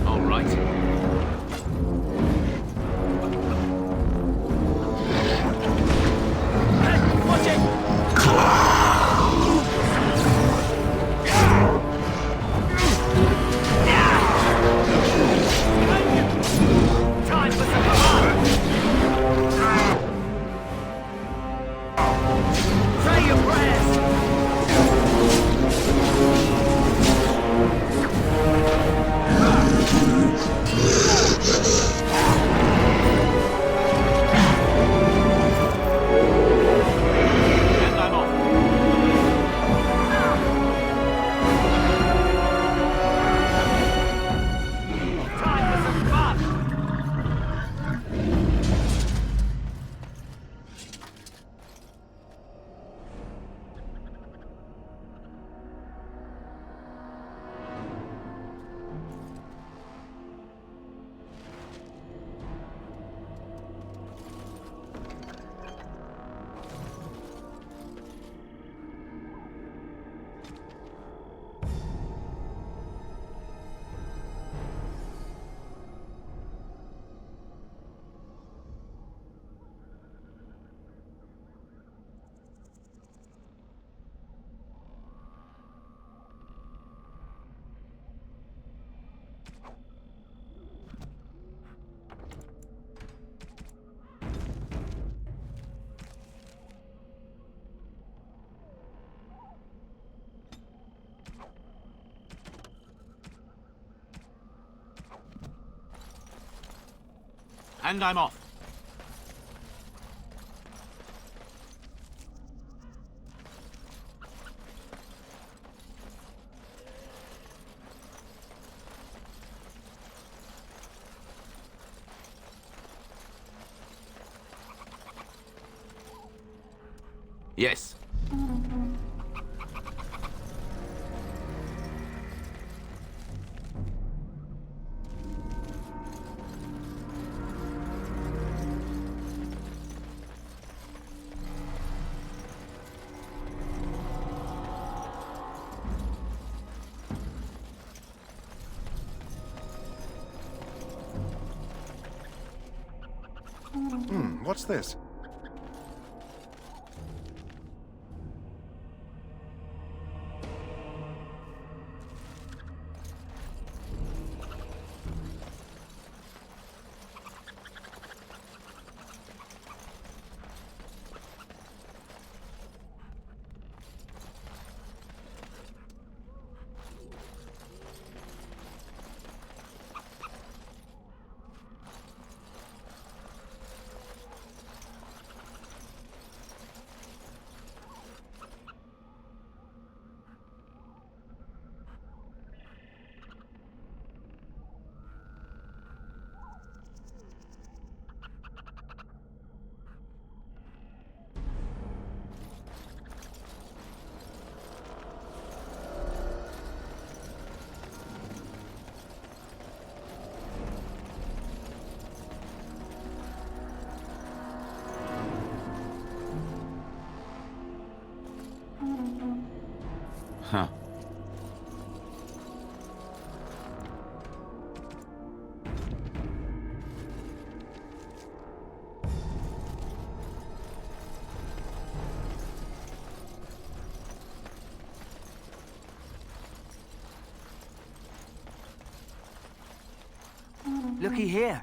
All right. Time for some fun! Say your prayers! And I'm off. Time for some fun! And I'm off. Yes. What's this? Huh. Looky here.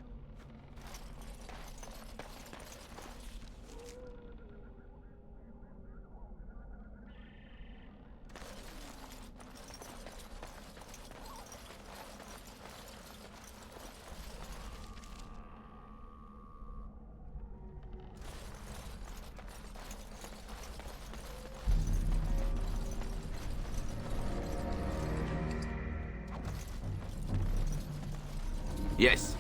Yes.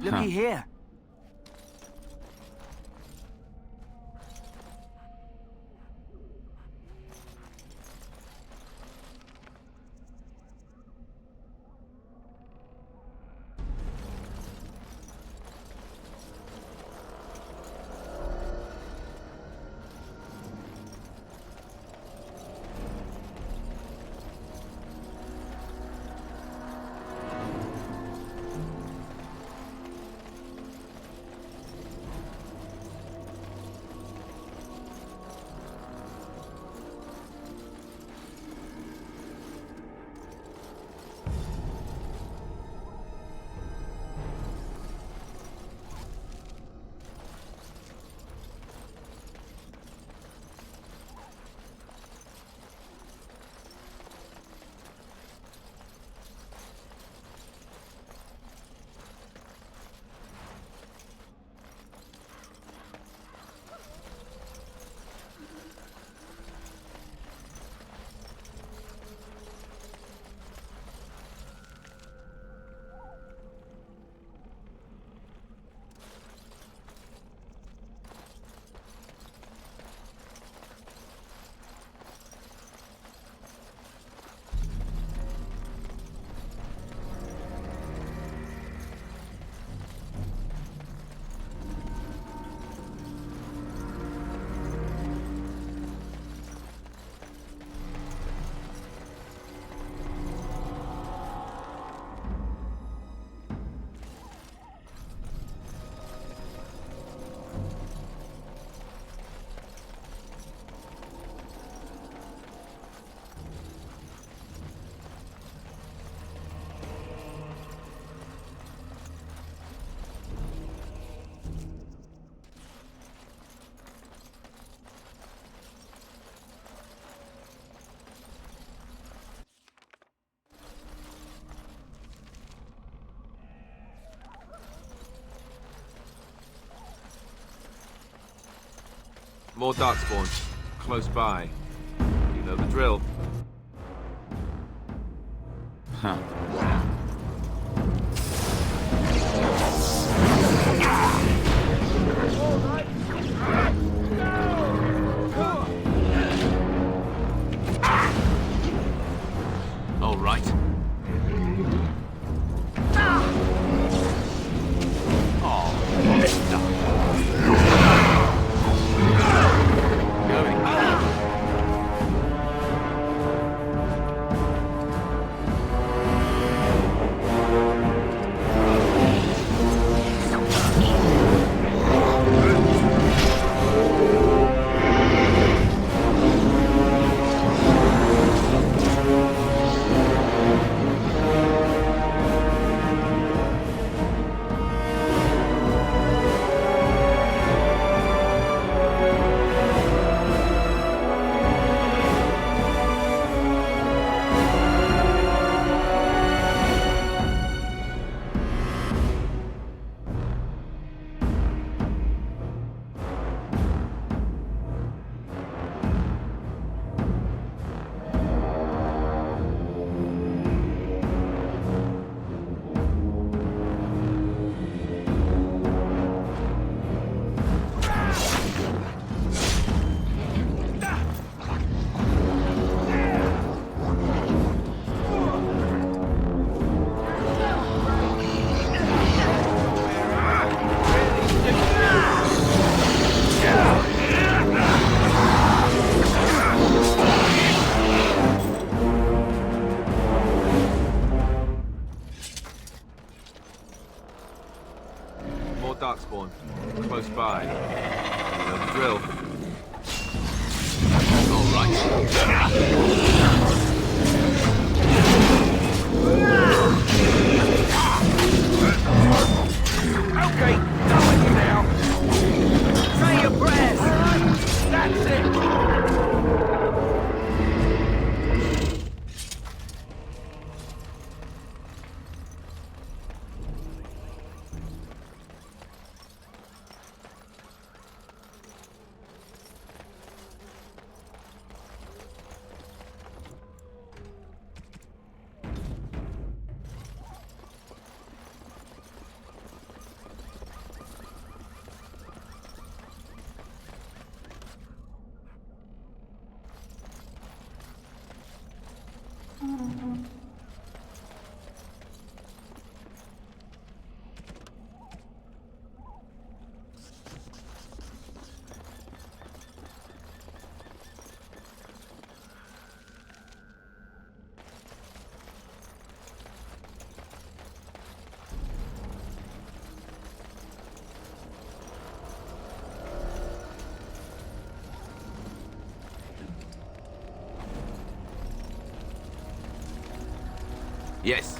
Looky here. More darkspawn, close by. You know the drill. Huh. All right. Yes.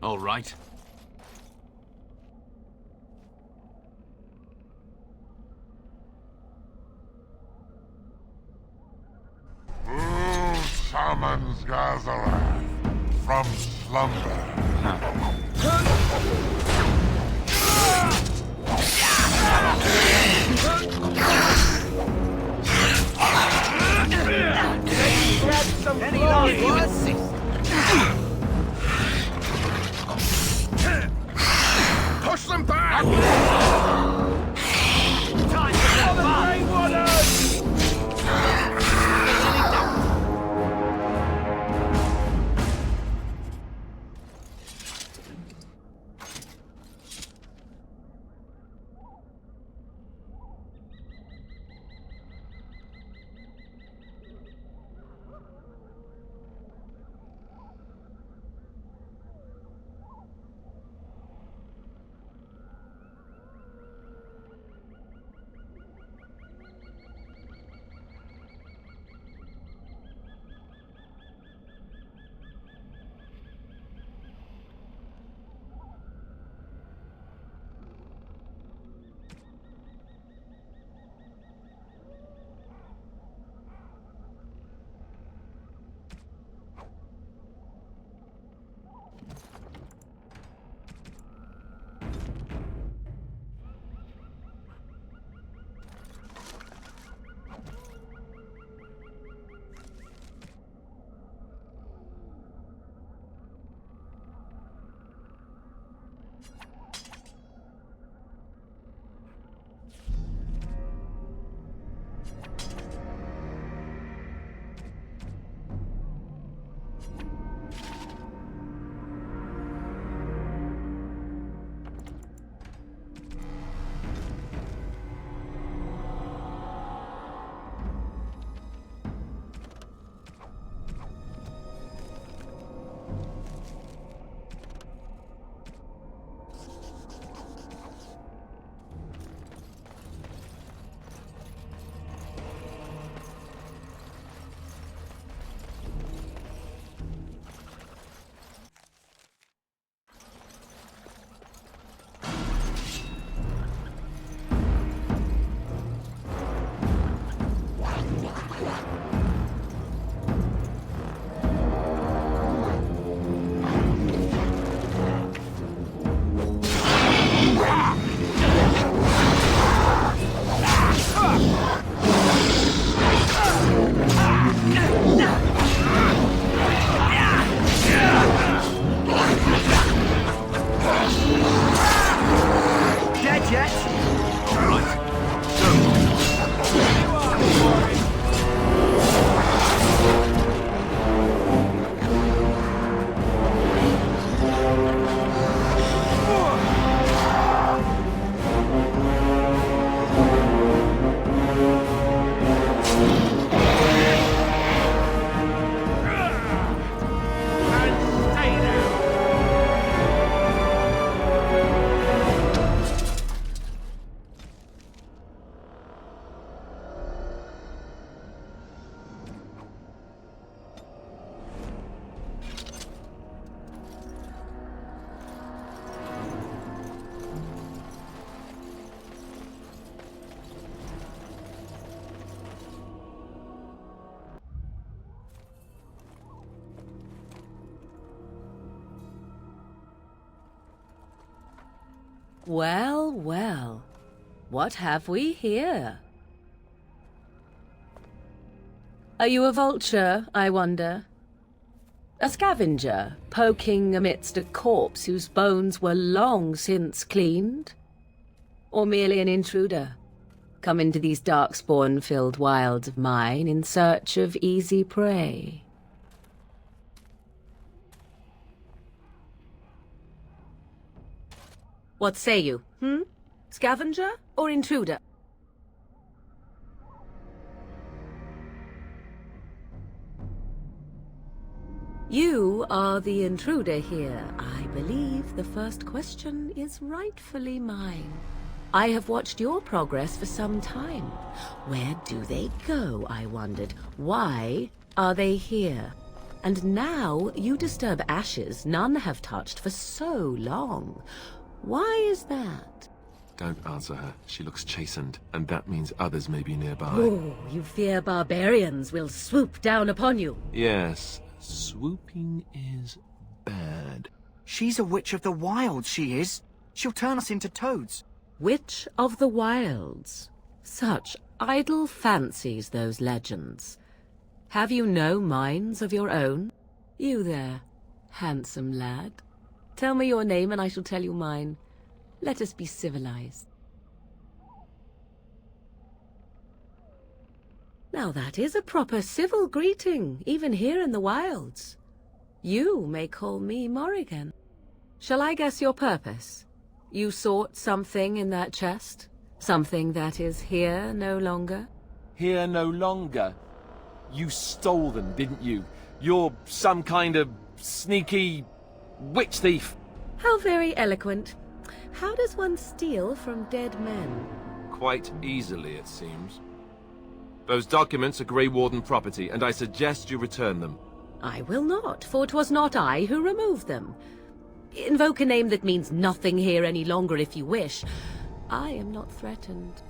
All right. Who summons Gazarath from slumber? Any last Push them back! Time for the Rain Waters! Well, well. What have we here? Are you a vulture, I wonder? A scavenger, poking amidst a corpse whose bones were long since cleaned? Or merely an intruder, come into these darkspawn-filled wilds of mine in search of easy prey? What say you, Scavenger or intruder? You are the intruder here. I believe the first question is rightfully mine. I have watched your progress for some time. Where do they go, I wondered? Why are they here? And now you disturb ashes none have touched for so long. Why is that? Don't answer her. She looks chastened, and that means others may be nearby. Oh, you fear barbarians will swoop down upon you. Yes, swooping is bad. She's a witch of the wilds, she is. She'll turn us into toads. Witch of the wilds. Such idle fancies, those legends. Have you no minds of your own? You there, handsome lad. Tell me your name and I shall tell you mine. Let us be civilized. Now that is a proper civil greeting, even here in the wilds. You may call me Morrigan. Shall I guess your purpose? You sought something in that chest? Something that is here no longer? Here no longer? You stole them, didn't you? You're some kind of sneaky witch thief. How very eloquent. How does one steal from dead men? Quite easily, it seems. Those documents are Grey Warden property, and I suggest you return them. I will not, for 'twas not I who removed them. Invoke a name that means nothing here any longer if you wish. I am not threatened.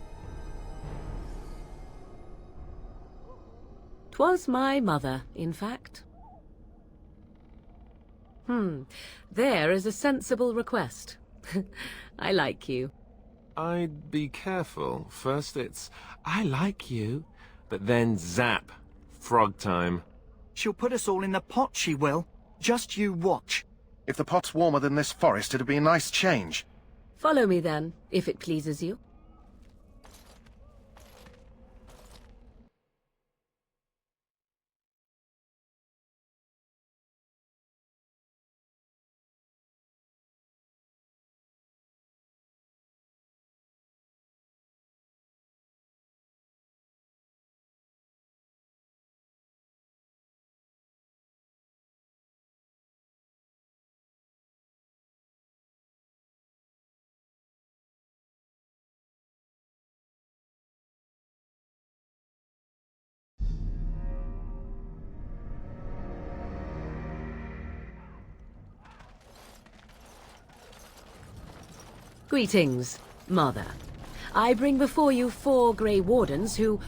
'Twas my mother, in fact. There is a sensible request. I like you. I'd be careful. First it's, I like you, but then zap. Frog time. She'll put us all in the pot, she will. Just you watch. If the pot's warmer than this forest, it'd be a nice change. Follow me then, if it pleases you. Greetings, Mother. I bring before you 4 Grey Wardens who...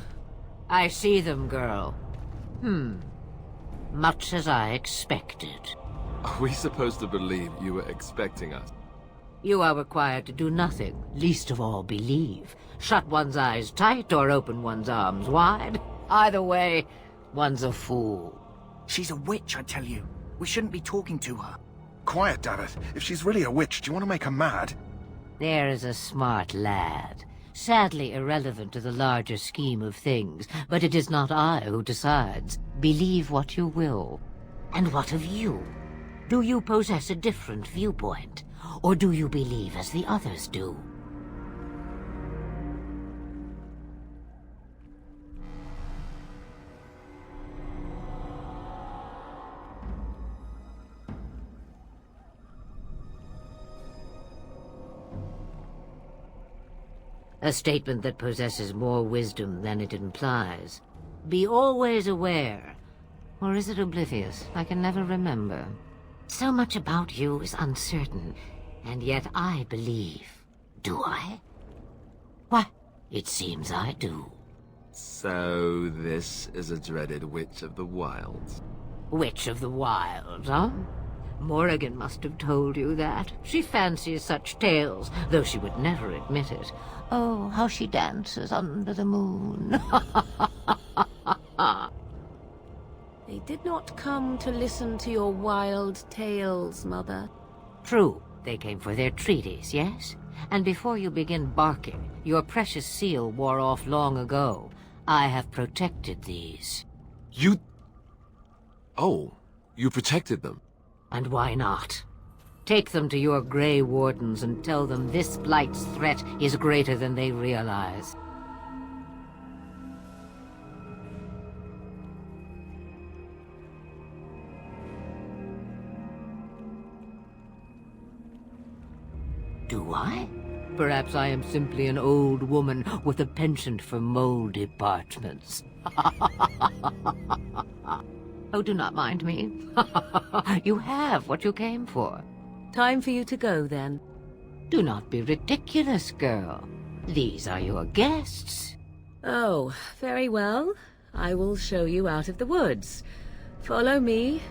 I see them, girl. Much as I expected. Are we supposed to believe you were expecting us? You are required to do nothing, least of all believe. Shut one's eyes tight or open one's arms wide. Either way, one's a fool. She's a witch, I tell you. We shouldn't be talking to her. Quiet, dammit. If she's really a witch, do you want to make her mad? There is a smart lad. Sadly irrelevant to the larger scheme of things, but it is not I who decides. Believe what you will. And what of you? Do you possess a different viewpoint? Or do you believe as the others do? A statement that possesses more wisdom than it implies. Be always aware. Or is it oblivious? I can never remember. So much about you is uncertain, and yet I believe. Do I? Why, it seems I do. So this is a dreaded Witch of the Wilds. Witch of the Wilds, huh? Morrigan must have told you that. She fancies such tales, though she would never admit it. Oh, how she dances under the moon. They did not come to listen to your wild tales, Mother. True, they came for their treaties, yes? And before you begin barking, your precious seal wore off long ago. I have protected these. You... Oh, you protected them. And why not? Take them to your Grey Wardens and tell them this Blight's threat is greater than they realize. Do I? Perhaps I am simply an old woman with a penchant for moldy parchments. Oh, do not mind me. You have what you came for. Time for you to go, then. Do not be ridiculous, girl. These are your guests. Oh, very well. I will show you out of the woods. Follow me.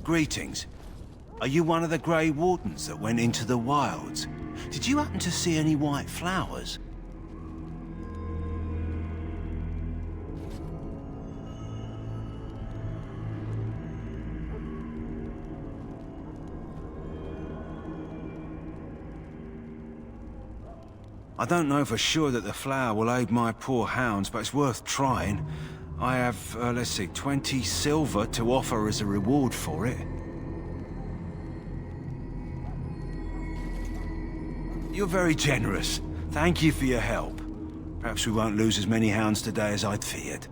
Greetings. Are you one of the Grey Wardens that went into the wilds? Did you happen to see any white flowers? I don't know for sure that the flower will aid my poor hounds, but it's worth trying. I have, let's see, 20 silver to offer as a reward for it. You're very generous. Thank you for your help. Perhaps we won't lose as many hounds today as I'd feared.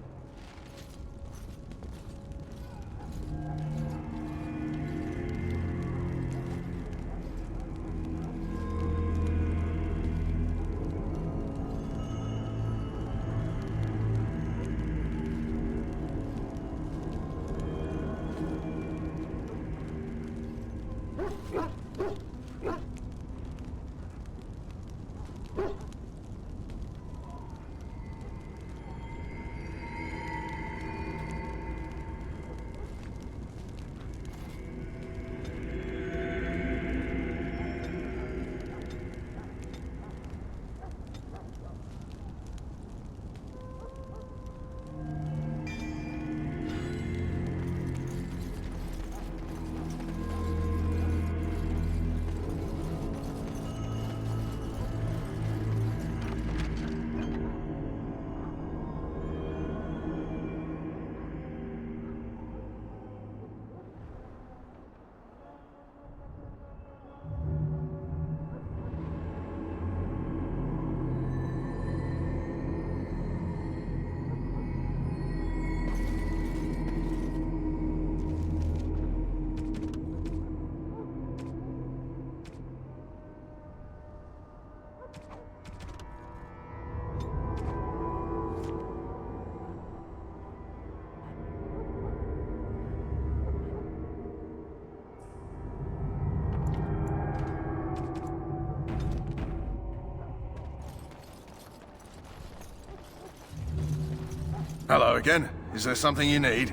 Hello again. Is there something you need?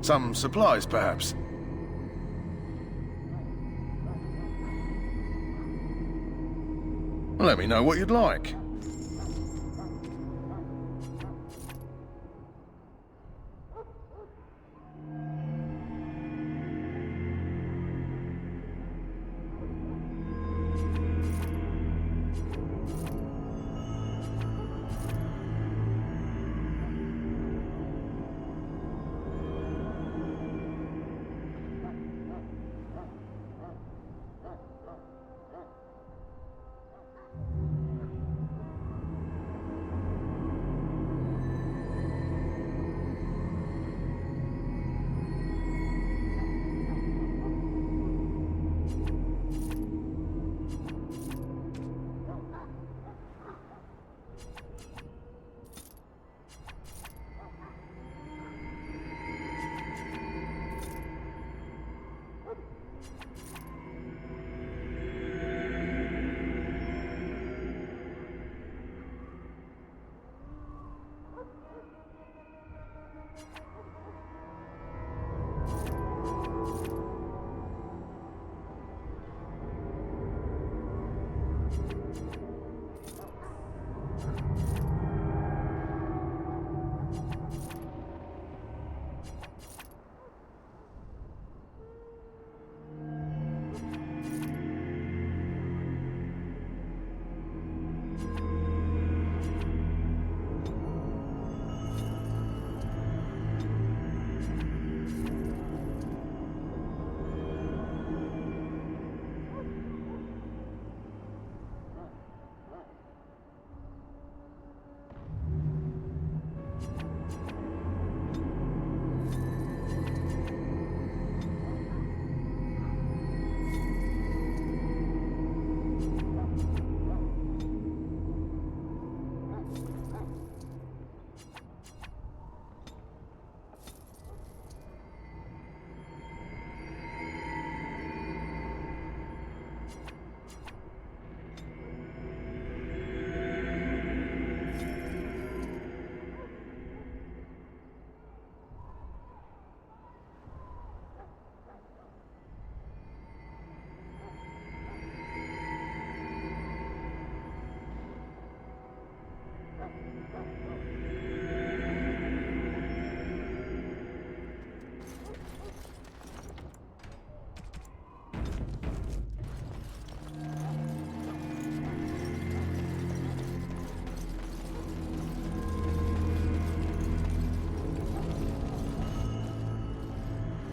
Some supplies, perhaps? Let me know what you'd like.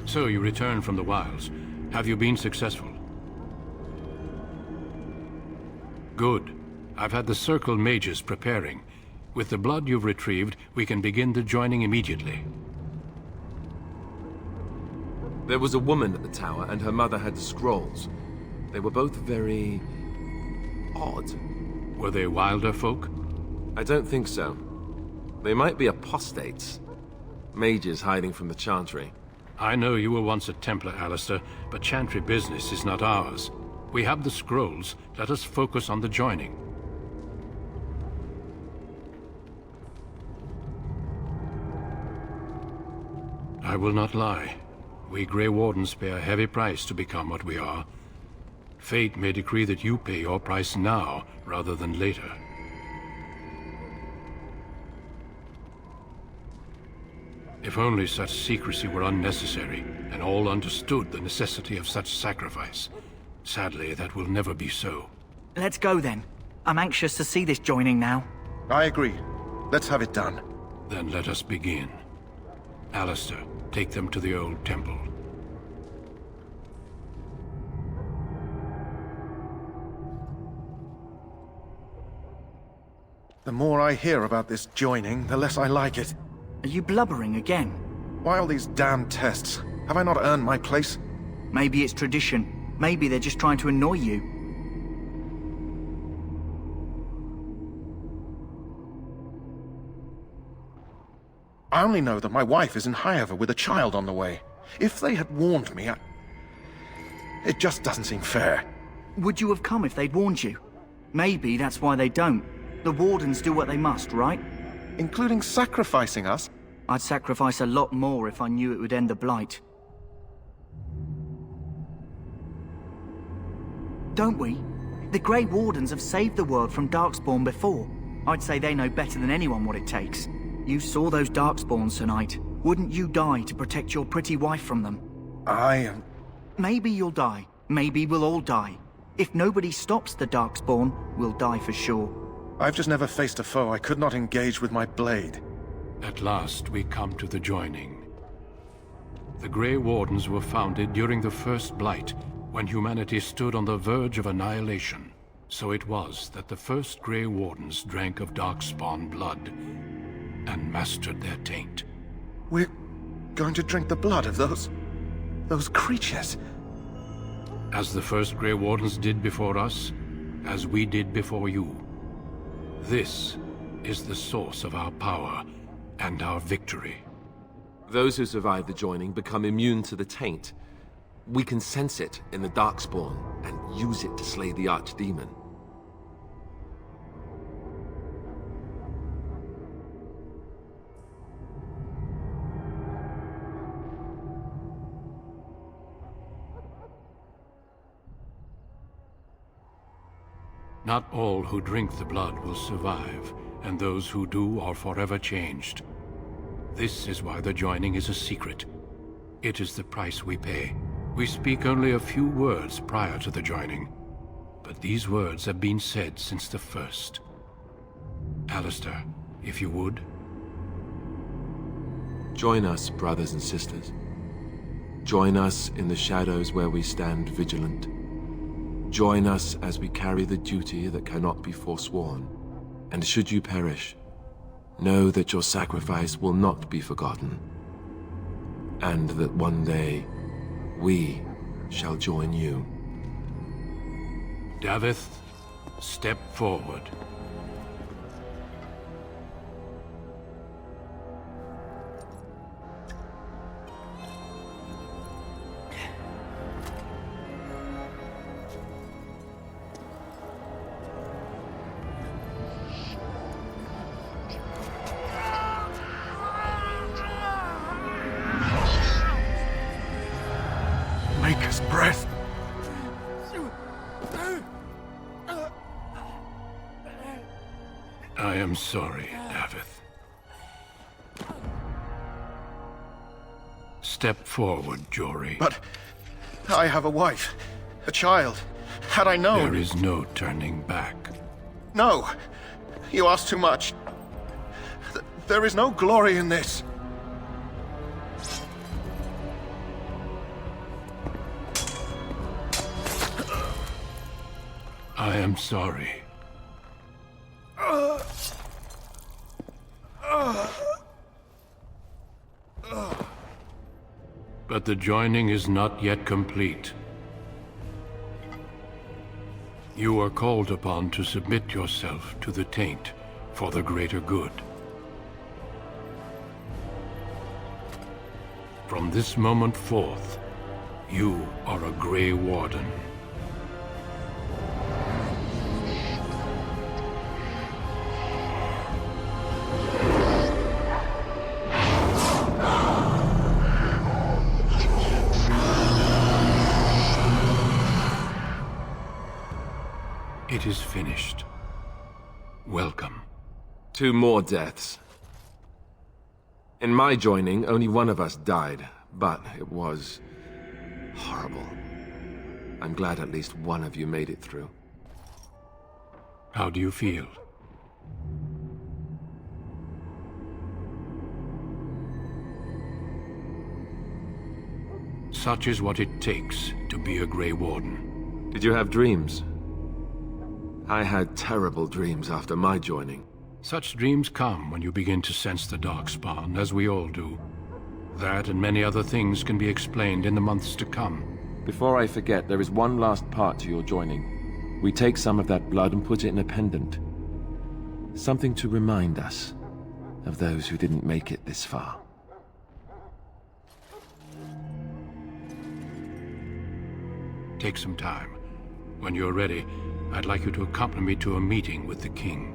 So you returned from the wilds. Have you been successful? Good. I've had the Circle mages preparing. With the blood you've retrieved, we can begin the joining immediately. There was a woman at the tower, and her mother had the scrolls. They were both very... odd. Were they wilder folk? I don't think so. They might be apostates. Mages hiding from the Chantry. I know you were once a Templar, Alistair, but Chantry business is not ours. We have the scrolls. Let us focus on the joining. I will not lie. We Grey Wardens pay a heavy price to become what we are. Fate may decree that you pay your price now, rather than later. If only such secrecy were unnecessary, and all understood the necessity of such sacrifice. Sadly, that will never be so. Let's go then. I'm anxious to see this joining now. I agree. Let's have it done. Then let us begin. Alistair, take them to the old temple. The more I hear about this joining, the less I like it. Are you blubbering again? Why all these damn tests? Have I not earned my place? Maybe it's tradition. Maybe they're just trying to annoy you. I only know that my wife is in Highever with a child on the way. If they had warned me, it just doesn't seem fair. Would you have come if they'd warned you? Maybe that's why they don't. The Wardens do what they must, right? Including sacrificing us? I'd sacrifice a lot more if I knew it would end the Blight. Don't we? The Grey Wardens have saved the world from Darkspawn before. I'd say they know better than anyone what it takes. You saw those Darkspawns tonight. Wouldn't you die to protect your pretty wife from them? Maybe you'll die. Maybe we'll all die. If nobody stops the Darkspawn, we'll die for sure. I've just never faced a foe I could not engage with my blade. At last, we come to the joining. The Grey Wardens were founded during the First Blight, when humanity stood on the verge of annihilation. So it was that the first Grey Wardens drank of Darkspawn blood, and mastered their taint. We're going to drink the blood of those creatures? As the first Grey Wardens did before us, as we did before you. This is the source of our power and our victory. Those who survive the joining become immune to the taint. We can sense it in the Darkspawn and use it to slay the Archdemon. Not all who drink the blood will survive, and those who do are forever changed. This is why the joining is a secret. It is the price we pay. We speak only a few words prior to the joining, but these words have been said since the first. Alistair, if you would. Join us, brothers and sisters. Join us in the shadows where we stand vigilant. Join us as we carry the duty that cannot be forsworn. And should you perish, know that your sacrifice will not be forgotten. And that one day, we shall join you. Davith, step forward. Maker's breath. I am sorry, Davith. Step forward, Jory. But I have a wife, a child. Had I known... There is no turning back. No! You ask too much. There is no glory in this. I am sorry. But the joining is not yet complete. You are called upon to submit yourself to the taint for the greater good. From this moment forth, you are a Grey Warden. It is finished. Welcome. 2 more deaths. In my joining, only one of us died, but it was horrible. I'm glad at least one of you made it through. How do you feel? Such is what it takes to be a Grey Warden. Did you have dreams? I had terrible dreams after my joining. Such dreams come when you begin to sense the Darkspawn, as we all do. That and many other things can be explained in the months to come. Before I forget, there is one last part to your joining. We take some of that blood and put it in a pendant. Something to remind us of those who didn't make it this far. Take some time. When you're ready, I'd like you to accompany me to a meeting with the king.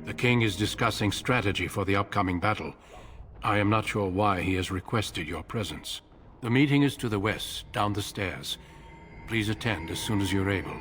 The king is discussing strategy for the upcoming battle. I am not sure why he has requested your presence. The meeting is to the west, down the stairs. Please attend as soon as you're able.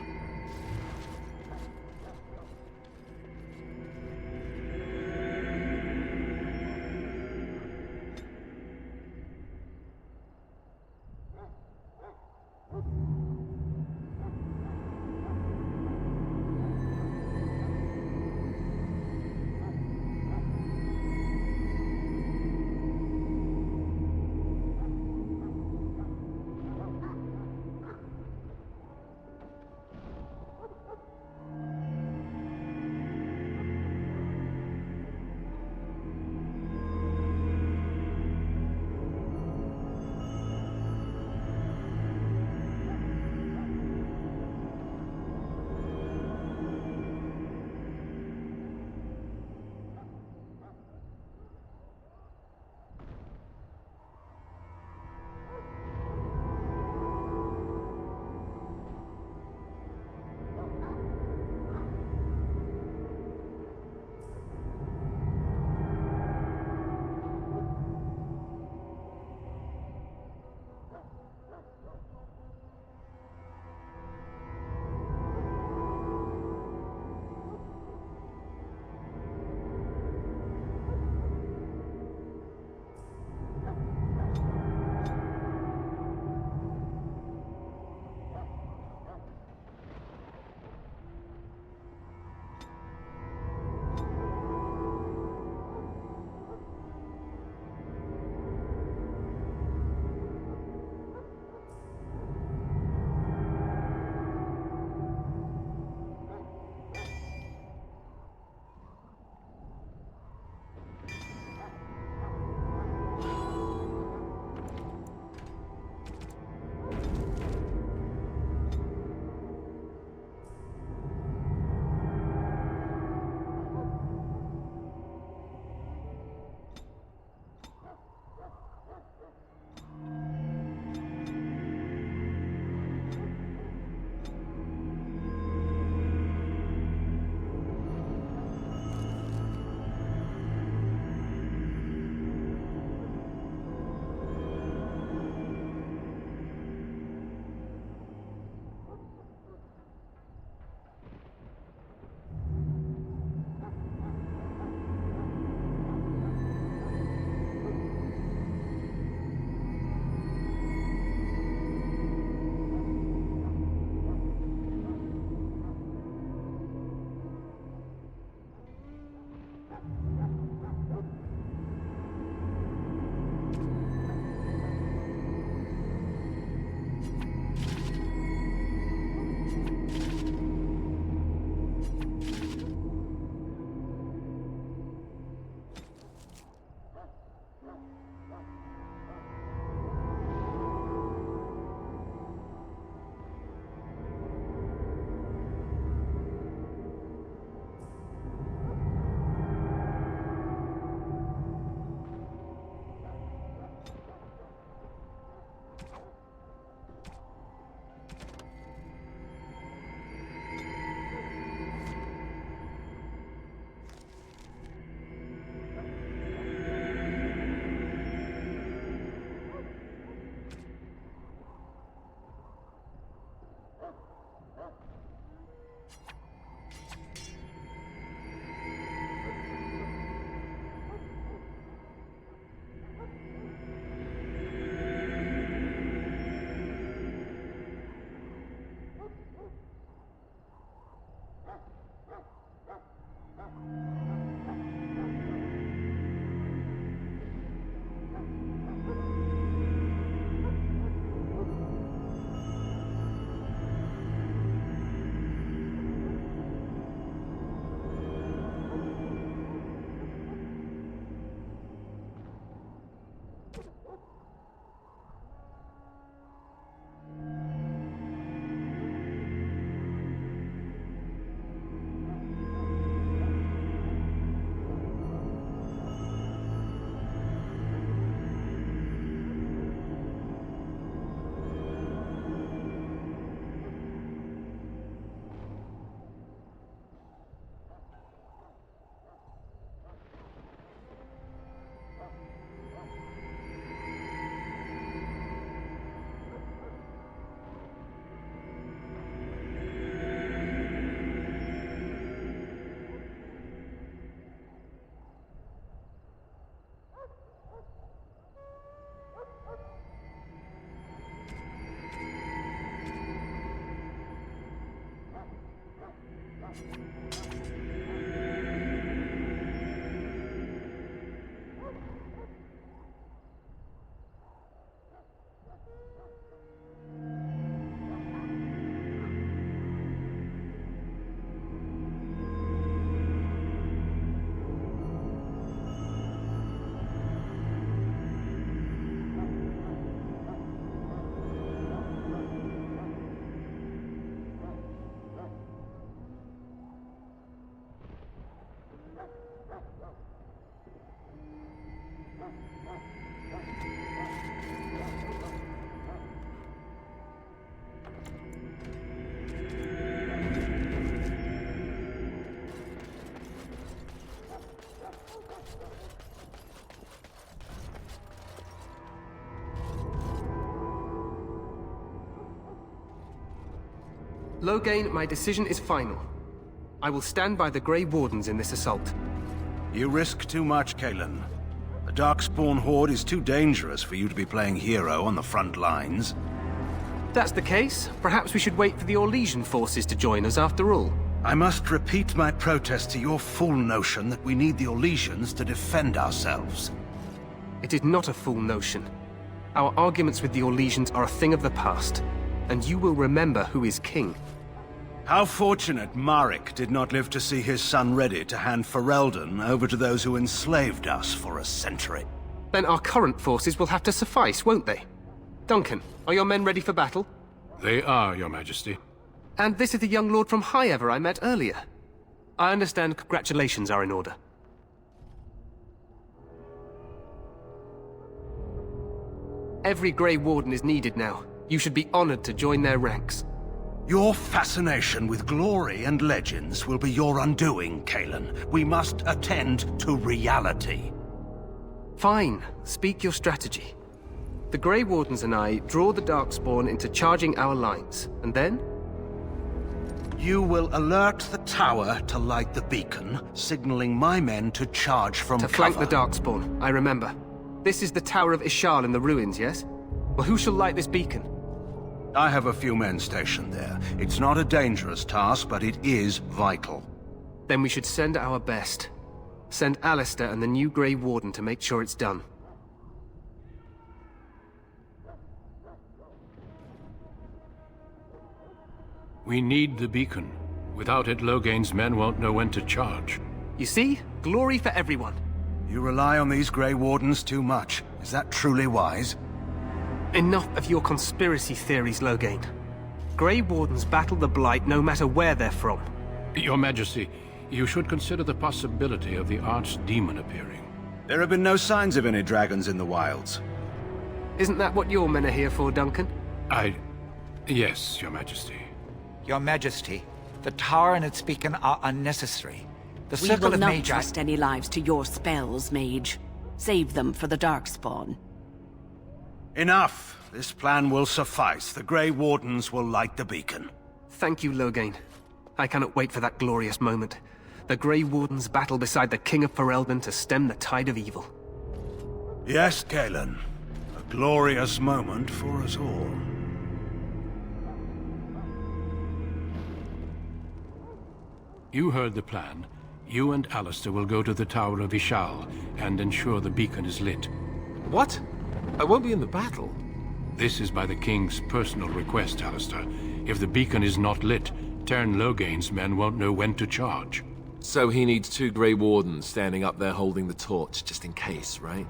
Loghain, my decision is final. I will stand by the Grey Wardens in this assault. You risk too much, Caelan. The Darkspawn Horde is too dangerous for you to be playing hero on the front lines. If that's the case, perhaps we should wait for the Orlesian forces to join us after all. I must repeat my protest to your fool notion that we need the Orlesians to defend ourselves. It is not a fool notion. Our arguments with the Orlesians are a thing of the past, and you will remember who is king. How fortunate Marek did not live to see his son ready to hand Ferelden over to those who enslaved us for a century. Then our current forces will have to suffice, won't they? Duncan, are your men ready for battle? They are, Your Majesty. And this is the young lord from Highever I met earlier. I understand congratulations are in order. Every Grey Warden is needed now. You should be honored to join their ranks. Your fascination with glory and legends will be your undoing, Caelan. We must attend to reality. Fine. Speak your strategy. The Grey Wardens and I draw the Darkspawn into charging our lines, and then? You will alert the tower to light the beacon, signaling my men to charge from cover. To flank the Darkspawn, I remember. This is the Tower of Ishal in the ruins, yes? Well, who shall light this beacon? I have a few men stationed there. It's not a dangerous task, but it is vital. Then we should send our best. Send Alistair and the new Grey Warden to make sure it's done. We need the beacon. Without it, Loghain's men won't know when to charge. You see? Glory for everyone. You rely on these Grey Wardens too much. Is that truly wise? Enough of your conspiracy theories, Loghain. Grey Wardens battle the Blight no matter where they're from. Your Majesty, you should consider the possibility of the Archdemon appearing. There have been no signs of any dragons in the wilds. Isn't that what your men are here for, Duncan? Yes, Your Majesty. Your Majesty, the tower and its beacon are unnecessary. The We circle will of not Magi... trust any lives to your spells, Mage. Save them for the Darkspawn. Enough! This plan will suffice. The Grey Wardens will light the beacon. Thank you, Loghain. I cannot wait for that glorious moment. The Grey Wardens battle beside the King of Ferelden to stem the tide of evil. Yes, Caelan. A glorious moment for us all. You heard the plan. You and Alistair will go to the Tower of Ishal and ensure the beacon is lit. What? I won't be in the battle. This is by the King's personal request, Alistair. If the beacon is not lit, Tern Loghain's men won't know when to charge. So he needs 2 Grey Wardens standing up there holding the torch, just in case, right?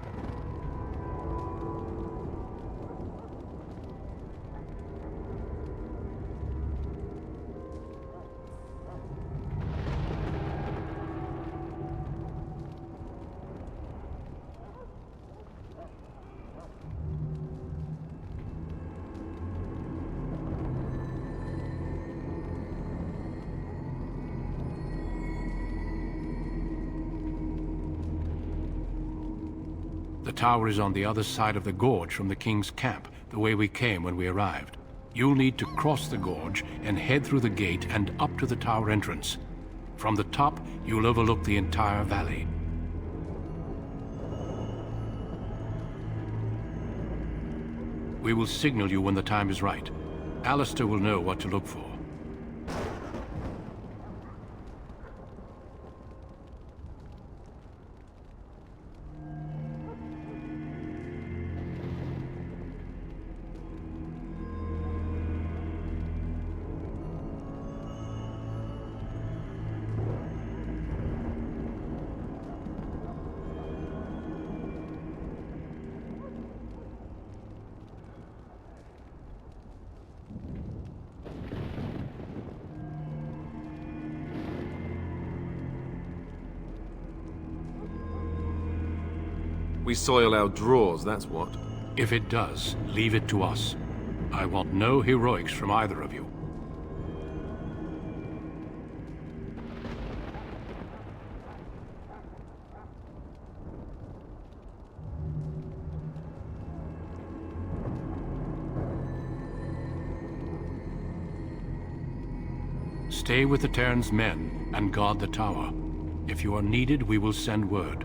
The tower is on the other side of the gorge from the King's camp, the way we came when we arrived. You'll need to cross the gorge and head through the gate and up to the tower entrance. From the top, you'll overlook the entire valley. We will signal you when the time is right. Alistair will know what to look for. We soil our drawers, that's what. If it does, leave it to us. I want no heroics from either of you. Stay with the Terran's men and guard the tower. If you are needed, we will send word.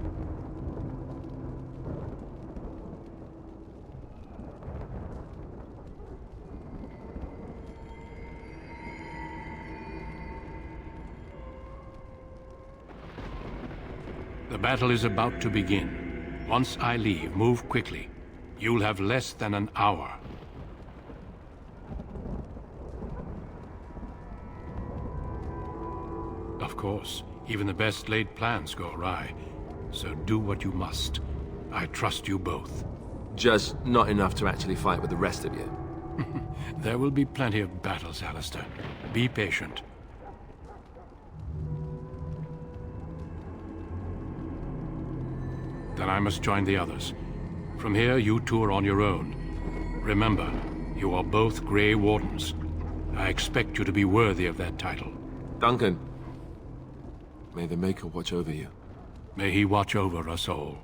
The battle is about to begin. Once I leave, move quickly. You'll have less than an hour. Of course, even the best laid plans go awry. So do what you must. I trust you both. Just not enough to actually fight with the rest of you. There will be plenty of battles, Alistair. Be patient. Then I must join the others. From here, you two are on your own. Remember, you are both Grey Wardens. I expect you to be worthy of that title. Duncan, may the Maker watch over you. May he watch over us all.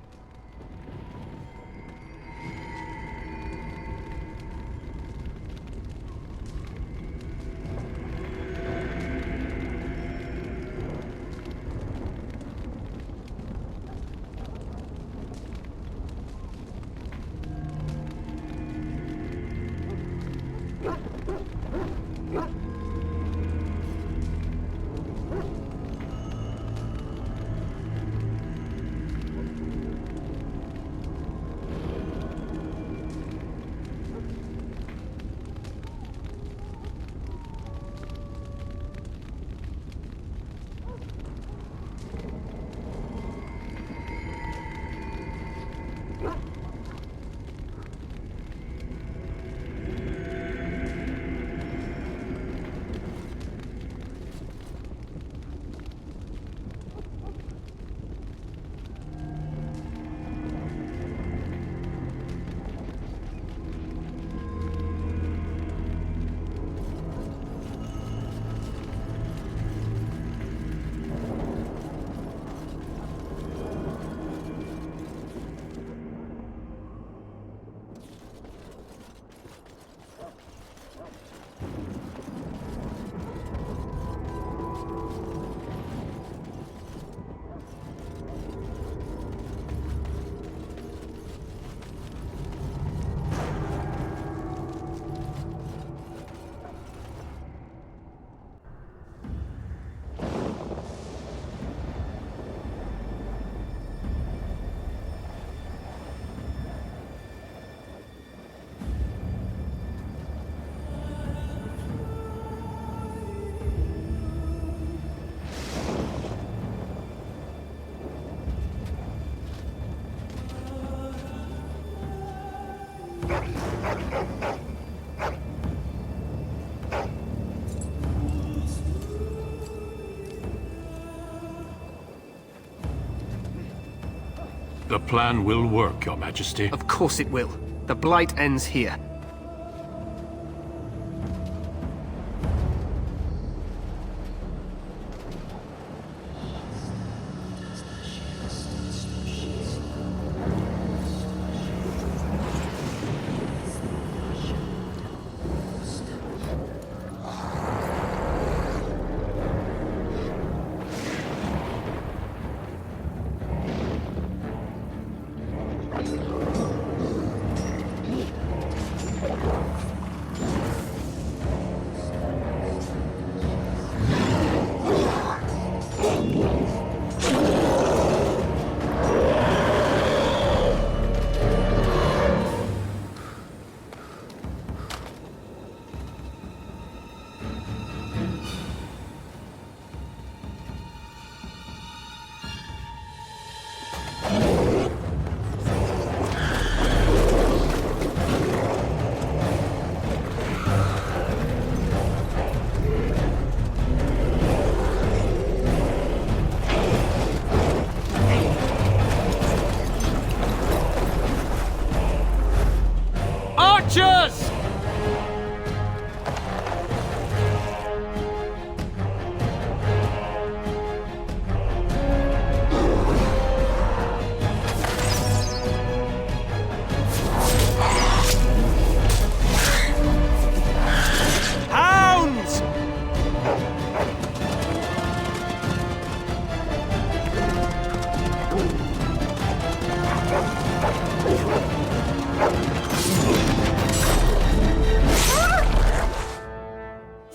The plan will work, Your Majesty. Of course it will. The Blight ends here.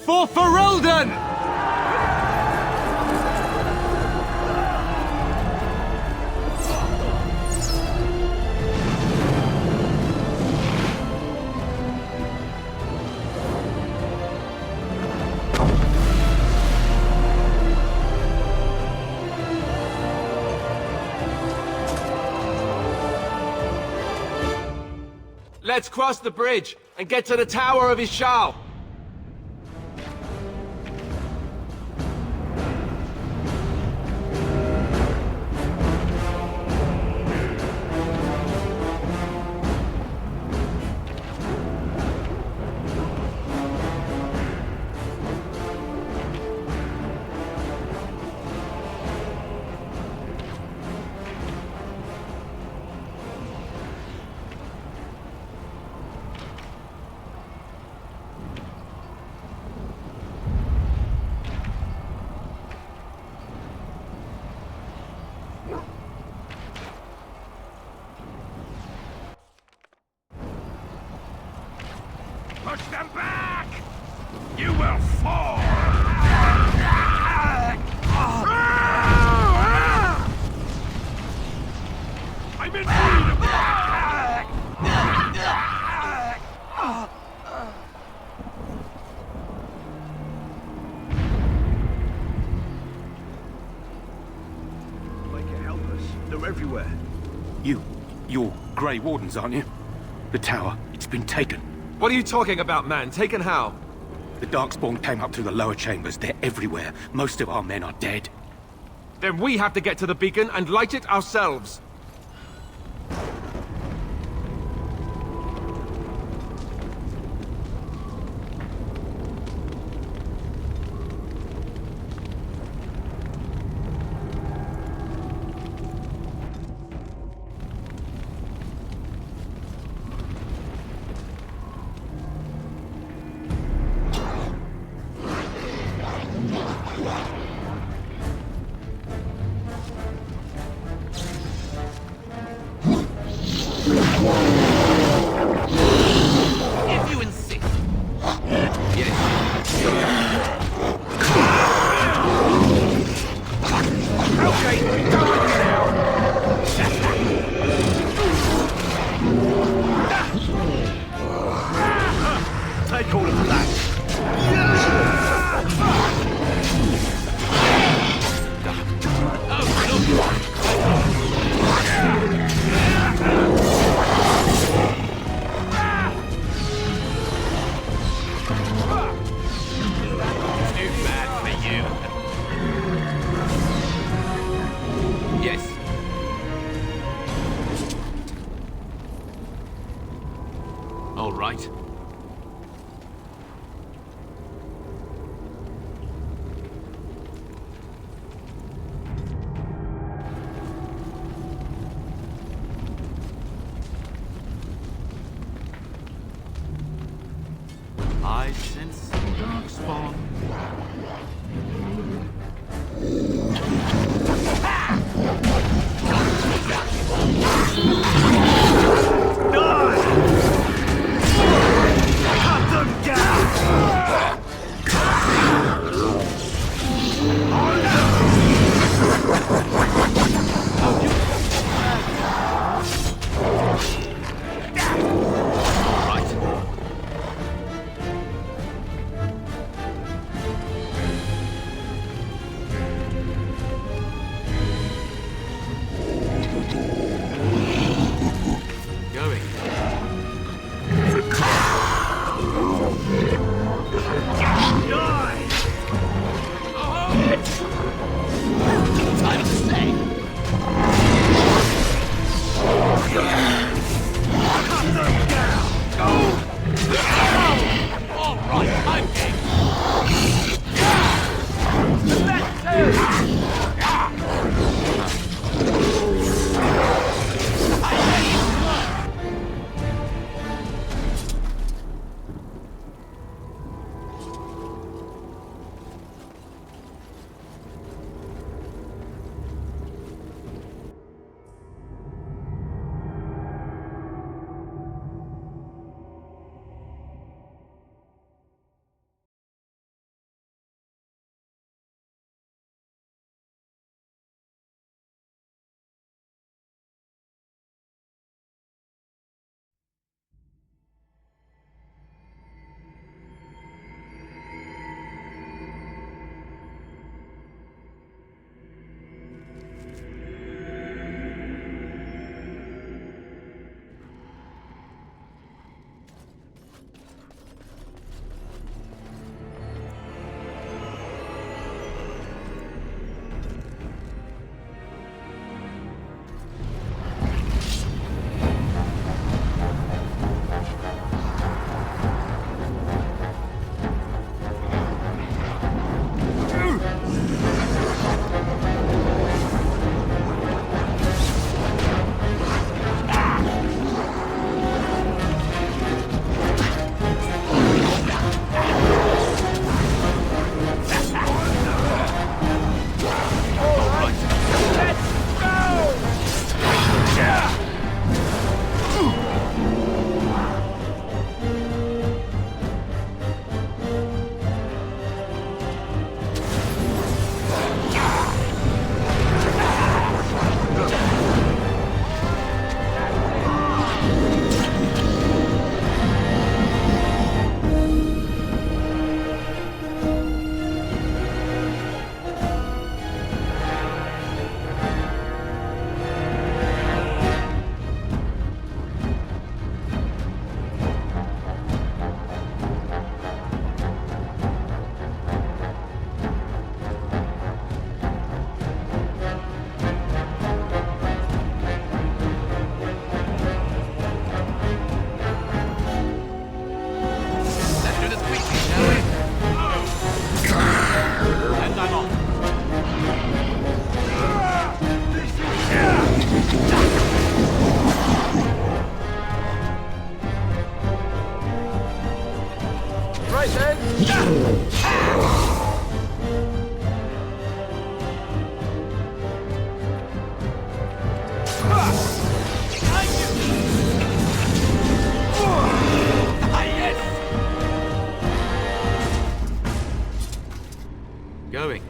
For Ferelden! Let's cross the bridge and get to the Tower of Ishal. Push them back! You will fall! I'm in need of They can help us. They're everywhere. You're Grey Wardens, aren't you? The tower, it's been taken. What are you talking about, man? Taken how? The Darkspawn came up through the lower chambers. They're everywhere. Most of our men are dead. Then we have to get to the beacon and light it ourselves. If you insist. Okay, go with me now! Take all of that. Too bad for you. Yes. All right. I sense darkspawn. Cut them down! Going.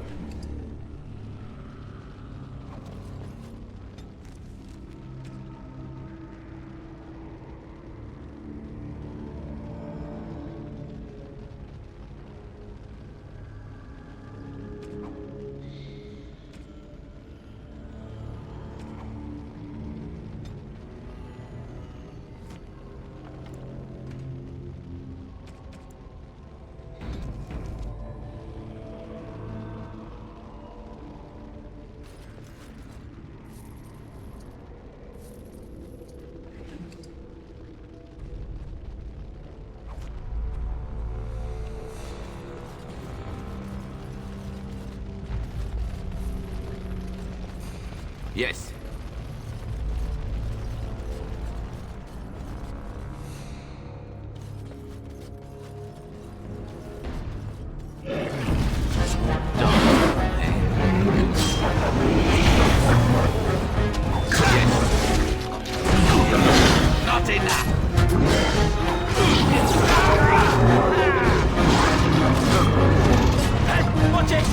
Yes. Not enough. Hey, watch it!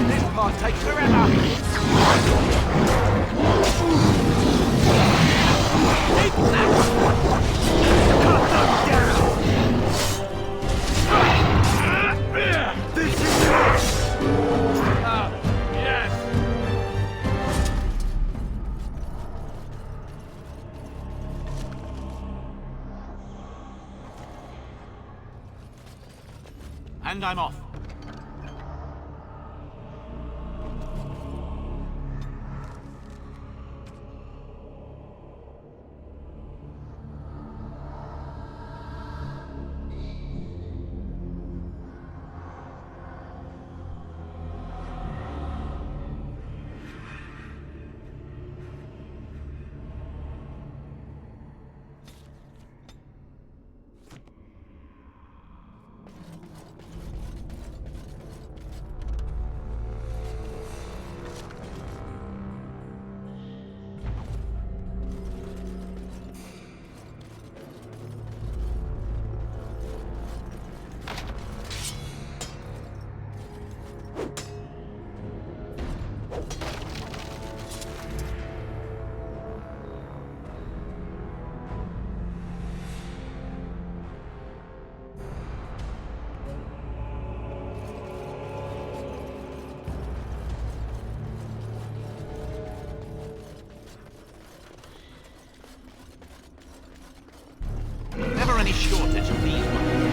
This part takes forever! Take that! Cut them down! This is it! Yes! And I'm off. Never any shortage of these ones.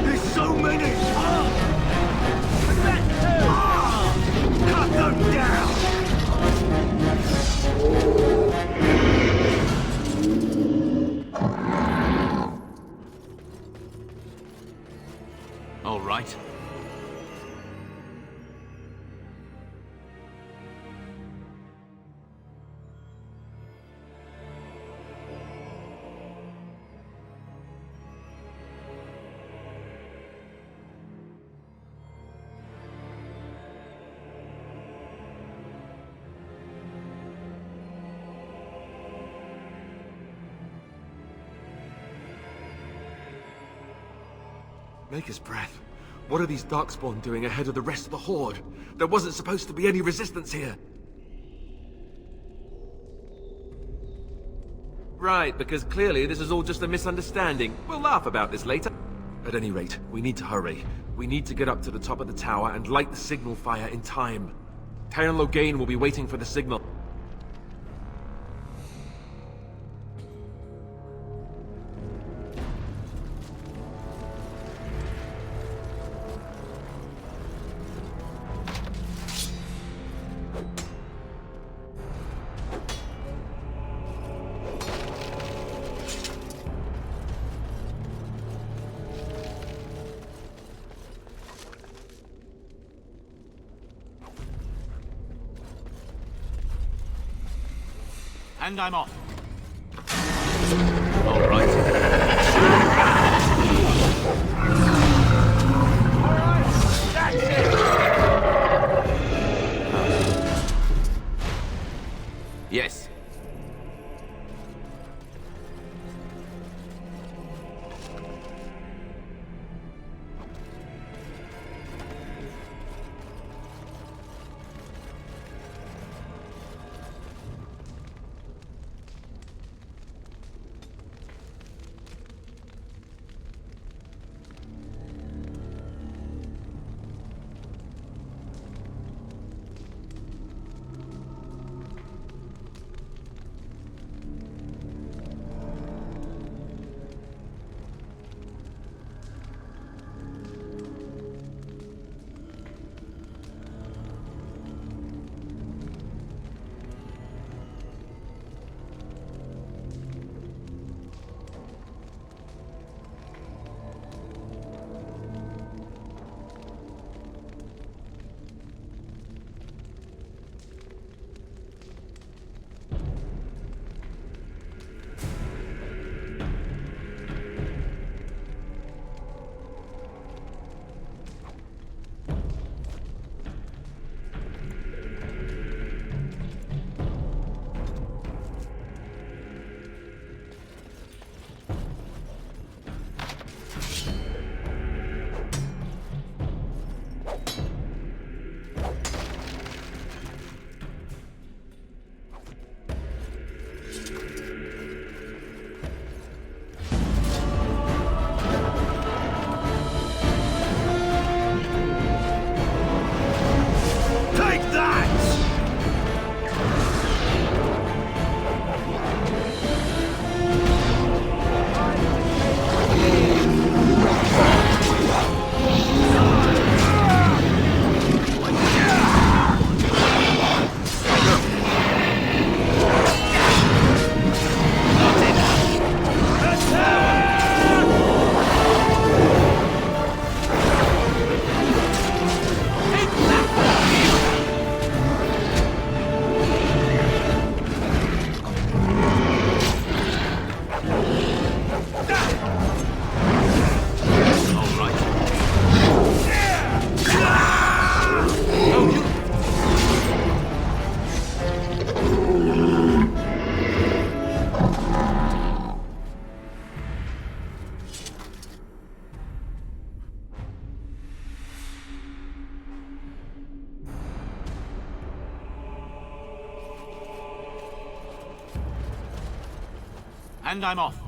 There's so many! Cut them down! All right. Maker's breath. What are these Darkspawn doing ahead of the rest of the Horde? There wasn't supposed to be any resistance here. Right, because clearly this is all just a misunderstanding. We'll laugh about this later. At any rate, we need to hurry. We need to get up to the top of the tower and light the signal fire in time. Tyron Loghain will be waiting for the signal. And I'm off. All right. That's it! Yes. And I'm off.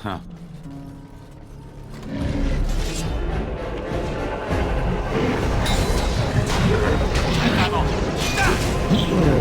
Huh. So many!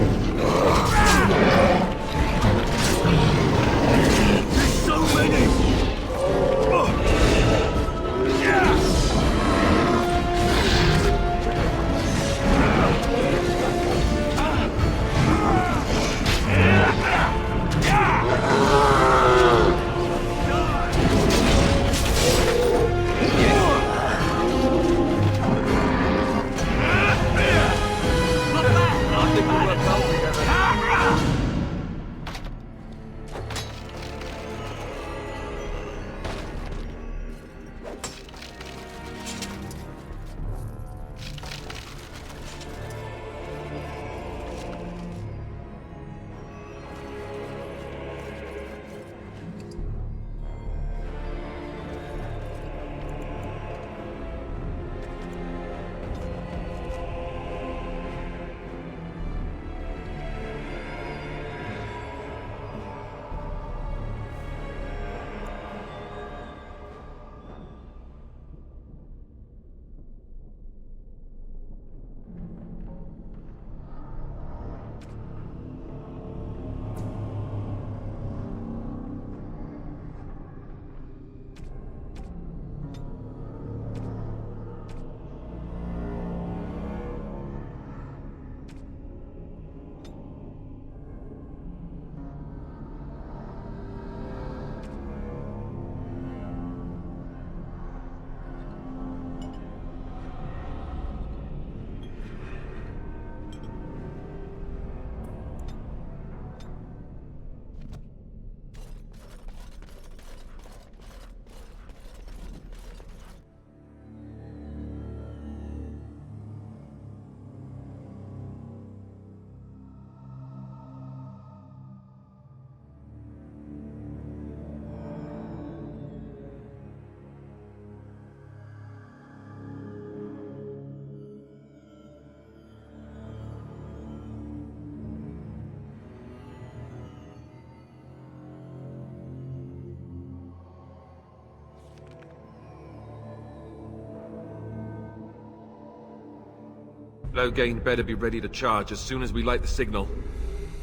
Loghain better be ready to charge as soon as we light the signal.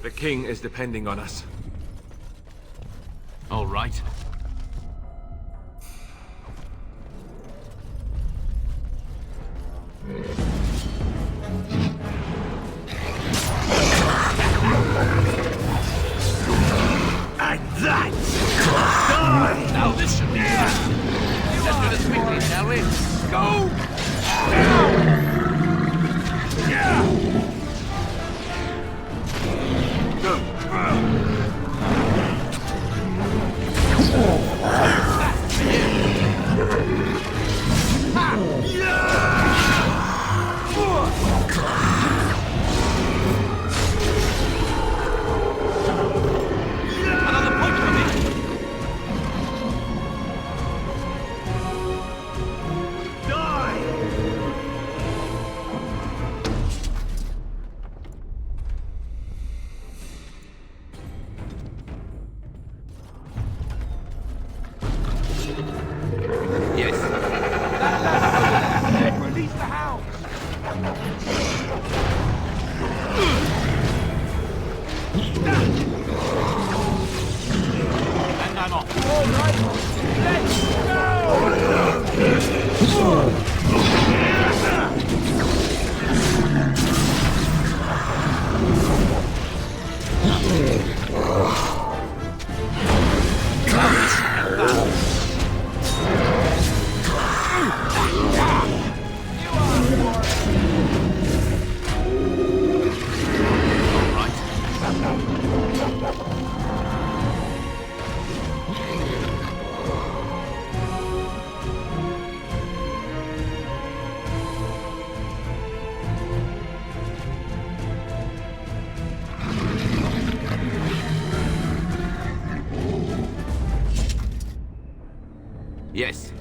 The king is depending on us. All right. And that's die! Now this should be fun. Let's do this quickly, shall we? Go! Another point for me! Die! Release the hounds! And I'm off. All right, let's Yes.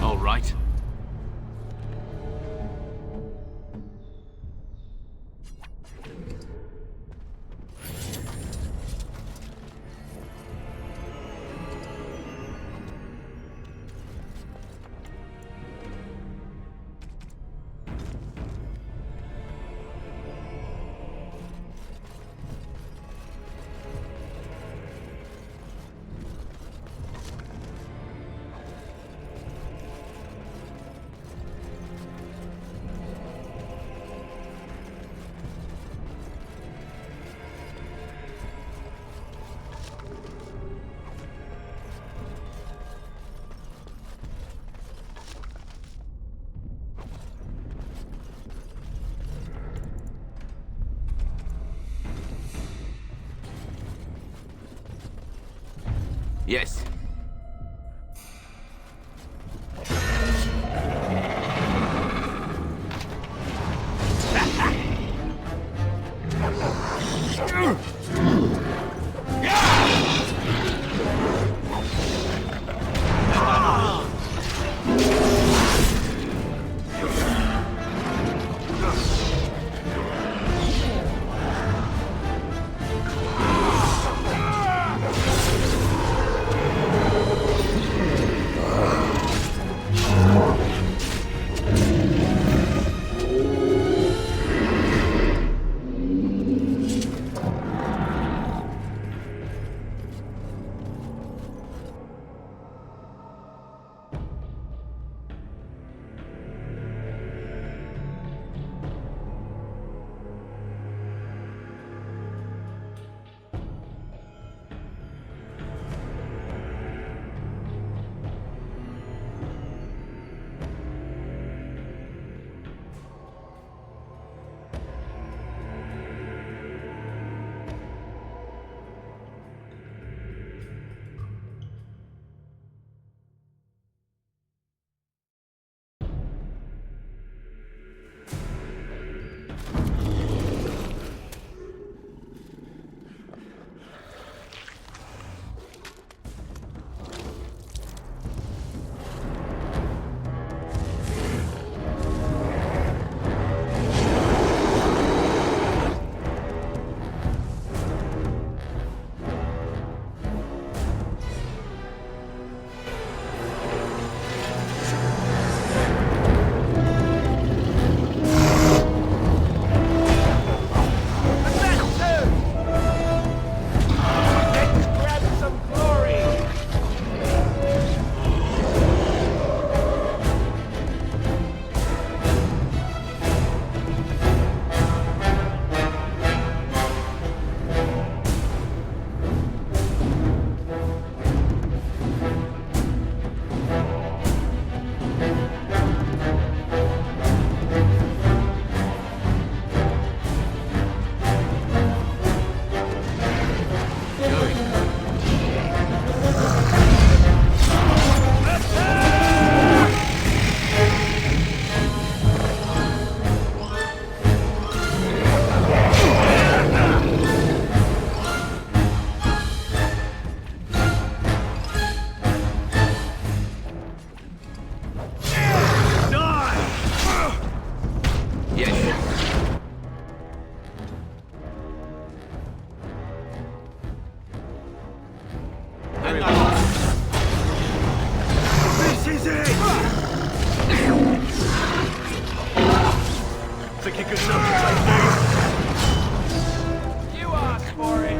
All right. Yes. Think you could not like this? You asked for it.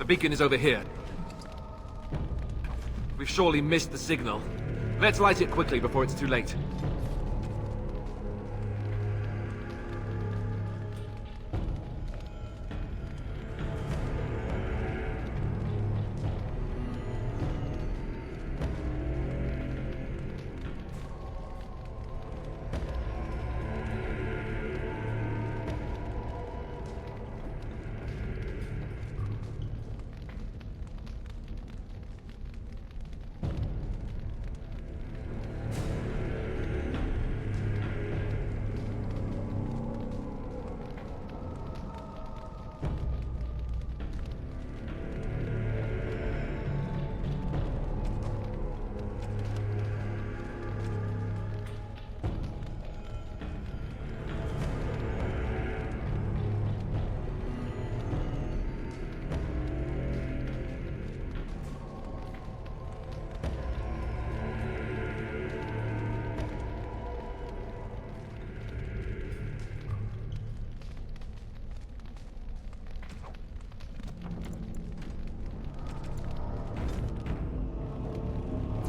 The beacon is over here. We've surely missed the signal. Let's light it quickly before it's too late.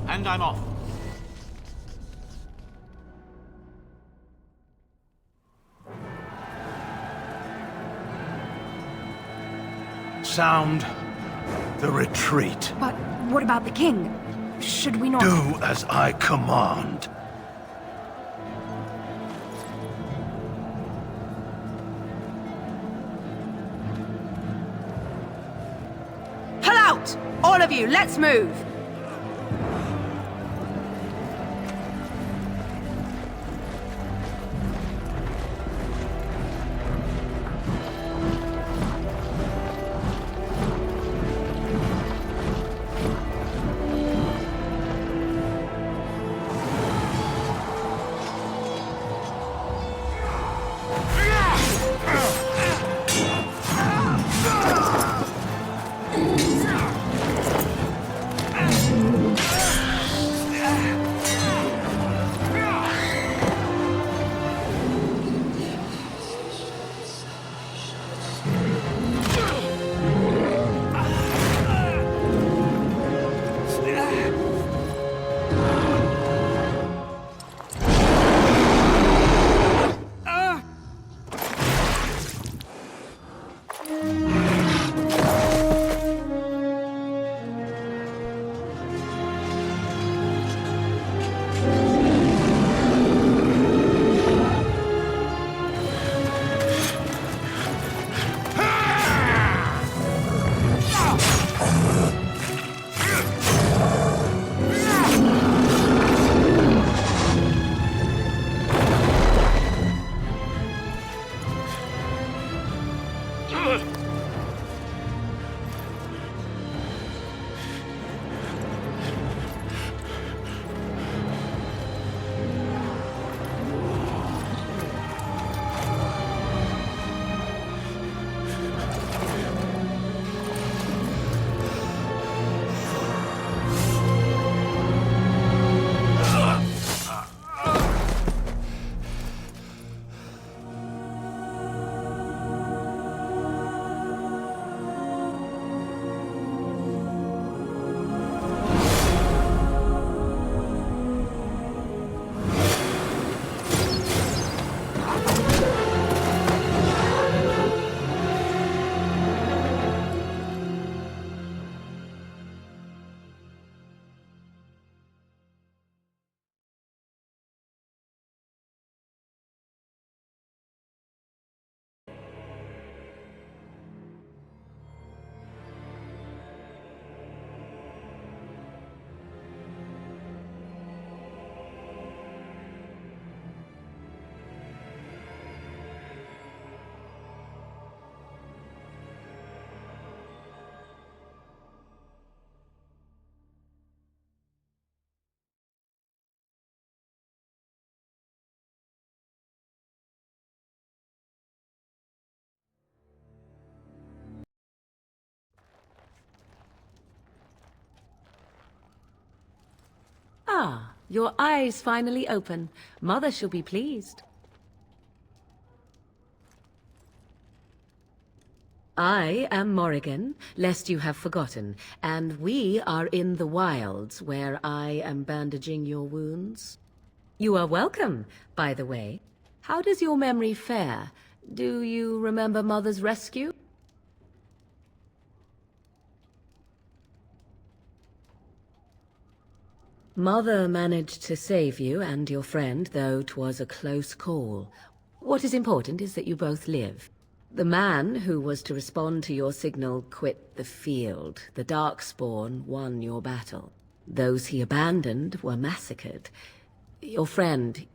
And I'm off. Sound the retreat. But what about the king? Should we not... Do as I command. Pull out! All of you, let's move! Ah, your eyes finally open. Mother shall be pleased. I am Morrigan, lest you have forgotten, and we are in the wilds where I am bandaging your wounds. You are welcome, by the way. How does your memory fare? Do you remember Mother's rescue? Mother managed to save you and your friend, though 'twas a close call. What is important is that you both live. The man who was to respond to your signal quit the field. The Darkspawn won your battle. Those he abandoned were massacred. Your friend,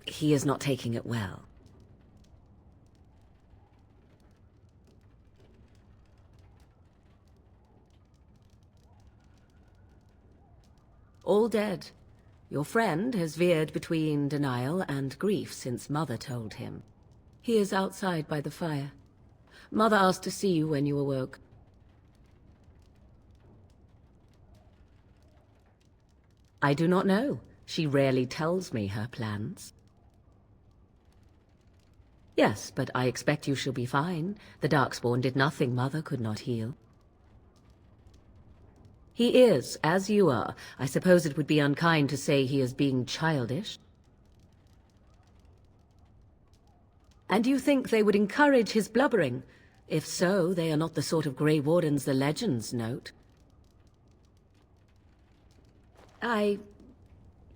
he is not taking it well. All dead. Your friend has veered between denial and grief since Mother told him. He is outside by the fire. Mother asked to see you when you awoke. I do not know. She rarely tells me her plans. Yes, but I expect you shall be fine. The Darkspawn did nothing Mother could not heal. He is, as you are. I suppose it would be unkind to say he is being childish. And you think they would encourage his blubbering? If so, they are not the sort of Grey Wardens the legends note.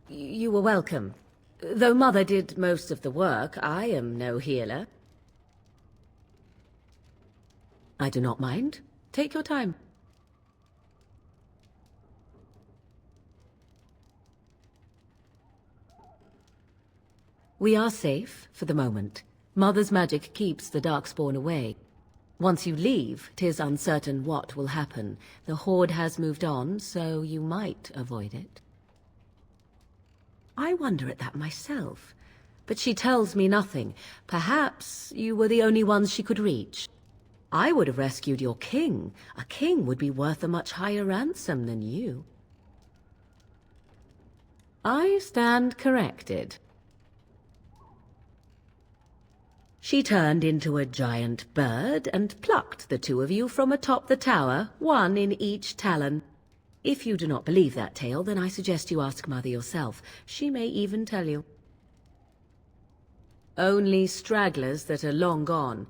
You were welcome. Though Mother did most of the work, I am no healer. I do not mind. Take your time. We are safe, for the moment. Mother's magic keeps the Darkspawn away. Once you leave, 'tis uncertain what will happen. The Horde has moved on, so you might avoid it. I wonder at that myself, but she tells me nothing. Perhaps you were the only ones she could reach. I would have rescued your king. A king would be worth a much higher ransom than you. I stand corrected. She turned into a giant bird and plucked the two of you from atop the tower, one in each talon. If you do not believe that tale, then I suggest you ask Mother yourself. She may even tell you. Only stragglers that are long gone.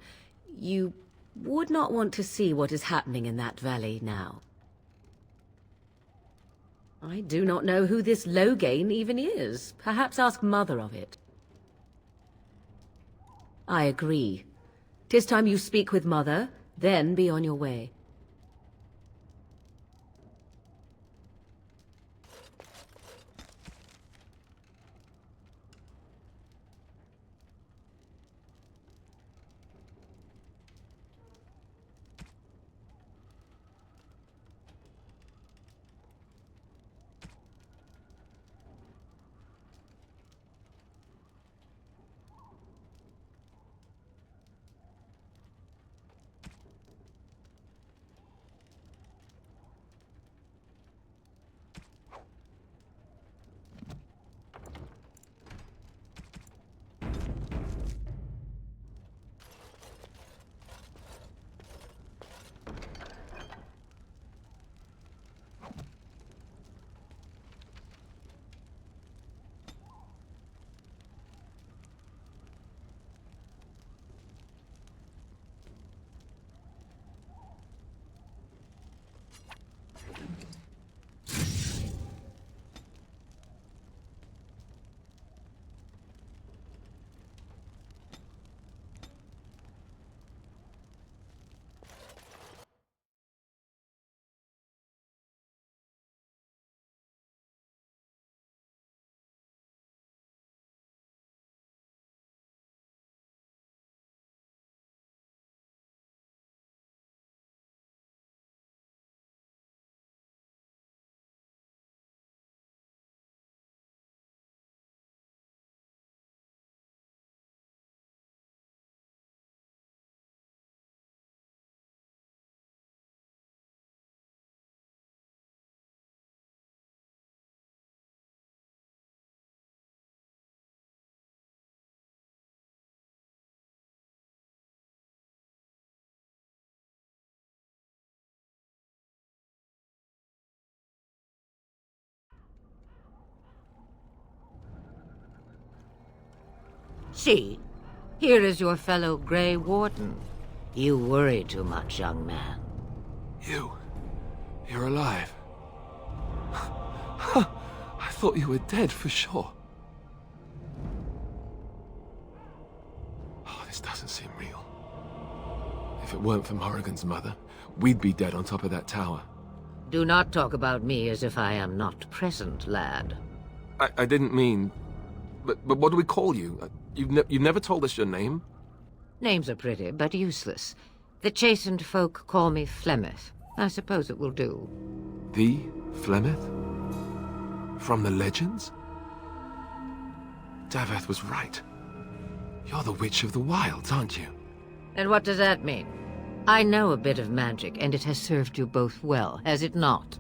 You would not want to see what is happening in that valley now. I do not know who this Loghain even is. Perhaps ask Mother of it. I agree. 'Tis time you speak with Mother, then be on your way. See, here is your fellow Grey Warden. You worry too much, young man. You're alive. I thought you were dead for sure. Oh, this doesn't seem real. If it weren't for Morrigan's mother, we'd be dead on top of that tower. Do not talk about me as if I am not present, lad. I didn't mean... But what do we call you? You've never told us your name? Names are pretty, but useless. The chastened folk call me Flemeth. I suppose it will do. The Flemeth? From the legends? Daveth was right. You're the Witch of the Wilds, aren't you? And what does that mean? I know a bit of magic, and it has served you both well, has it not?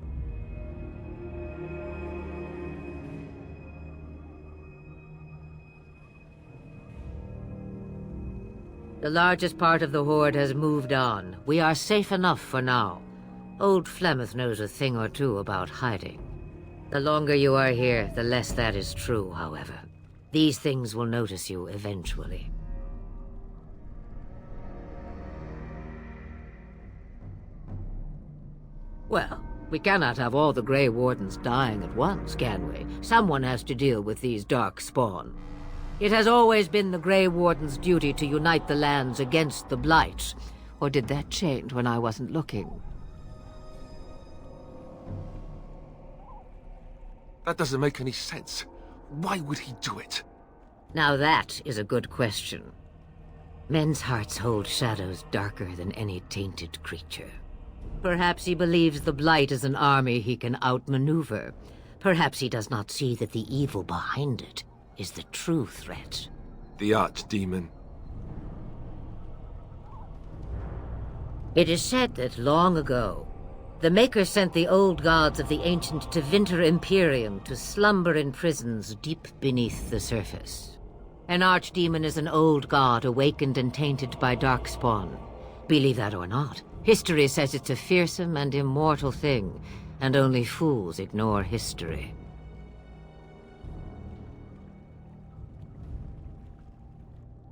The largest part of the Horde has moved on. We are safe enough for now. Old Flemeth knows a thing or two about hiding. The longer you are here, the less that is true, however. These things will notice you eventually. Well, we cannot have all the Grey Wardens dying at once, can we? Someone has to deal with these dark spawn. It has always been the Grey Warden's duty to unite the lands against the Blight. Or did that change when I wasn't looking? That doesn't make any sense. Why would he do it? Now that is a good question. Men's hearts hold shadows darker than any tainted creature. Perhaps he believes the Blight is an army he can outmaneuver. Perhaps he does not see that the evil behind it is the true threat. The Archdemon. It is said that long ago, the Maker sent the old gods of the ancient Tevinter Imperium to slumber in prisons deep beneath the surface. An archdemon is an old god awakened and tainted by darkspawn. Believe that or not, history says it's a fearsome and immortal thing, and only fools ignore history.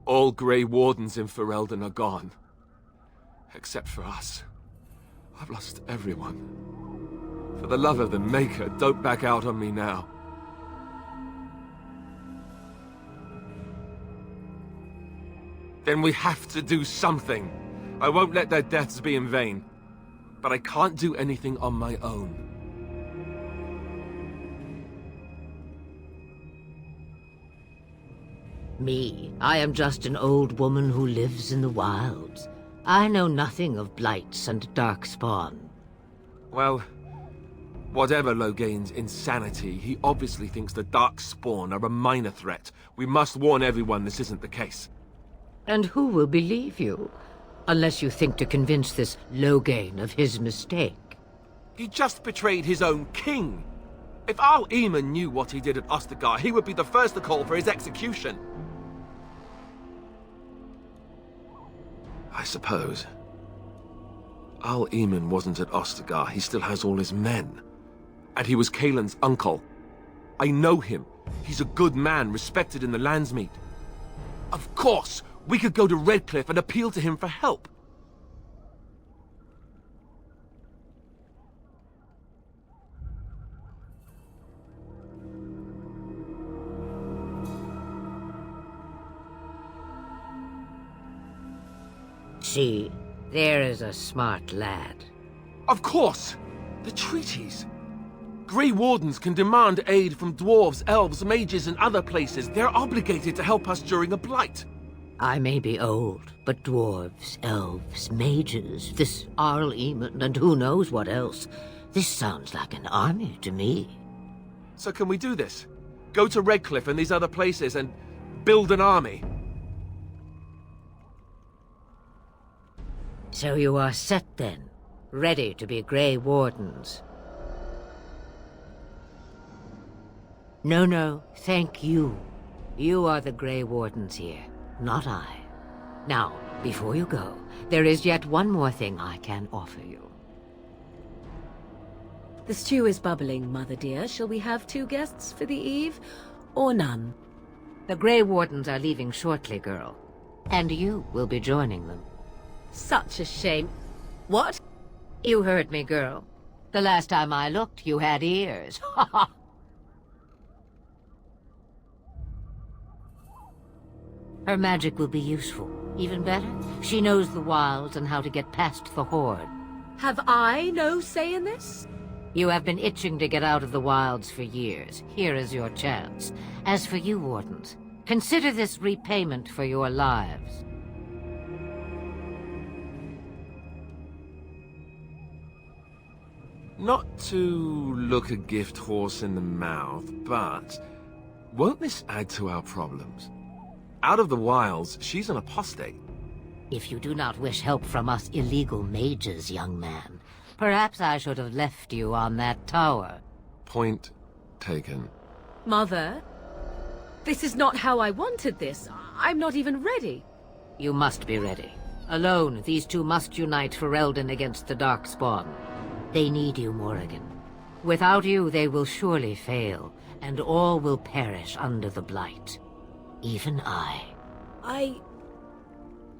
All Grey Wardens in Ferelden are gone. Except for us. I've lost everyone. For the love of the Maker, don't back out on me now. Then we have to do something. I won't let their deaths be in vain. But I can't do anything on my own. Me? I am just an old woman who lives in the wilds. I know nothing of blights and darkspawn. Well, whatever Loghain's insanity, he obviously thinks the Darkspawn are a minor threat. We must warn everyone this isn't the case. And who will believe you? Unless you think to convince this Loghain of his mistake. He just betrayed his own king. If Al Eamon knew what he did at Ostagar, he would be the first to call for his execution. I suppose. Al Eamon wasn't at Ostagar. He still has all his men. And he was Kaelin's uncle. I know him. He's a good man, respected in the Landsmeet. Of course, we could go to Redcliffe and appeal to him for help. See, there is a smart lad. Of course! The treaties! Grey Wardens can demand aid from dwarves, elves, mages, and other places. They're obligated to help us during a blight. I may be old, but dwarves, elves, mages, this Arl Eamon, and who knows what else. This sounds like an army to me. So can we do this? Go to Redcliffe and these other places and build an army? So you are set then, ready to be Grey Wardens. No, thank you. You are the Grey Wardens here, not I. Now, before you go, there is yet one more thing I can offer you. The stew is bubbling, Mother dear. Shall we have 2 guests for the eve, or none? The Grey Wardens are leaving shortly, girl. And you will be joining them. Such a shame. What? You heard me, girl. The last time I looked, you had ears. Ha ha! Her magic will be useful. Even better, she knows the wilds and how to get past the Horde. Have I no say in this? You have been itching to get out of the wilds for years. Here is your chance. As for you, Wardens, consider this repayment for your lives. Not to look a gift horse in the mouth, but won't this add to our problems? Out of the wilds, she's an apostate. If you do not wish help from us illegal mages, young man, perhaps I should have left you on that tower. Point taken. Mother, this is not how I wanted this. I'm not even ready. You must be ready. Alone, these two must unite for Eldon against the Darkspawn. They need you, Morrigan. Without you, they will surely fail, and all will perish under the Blight. Even I. I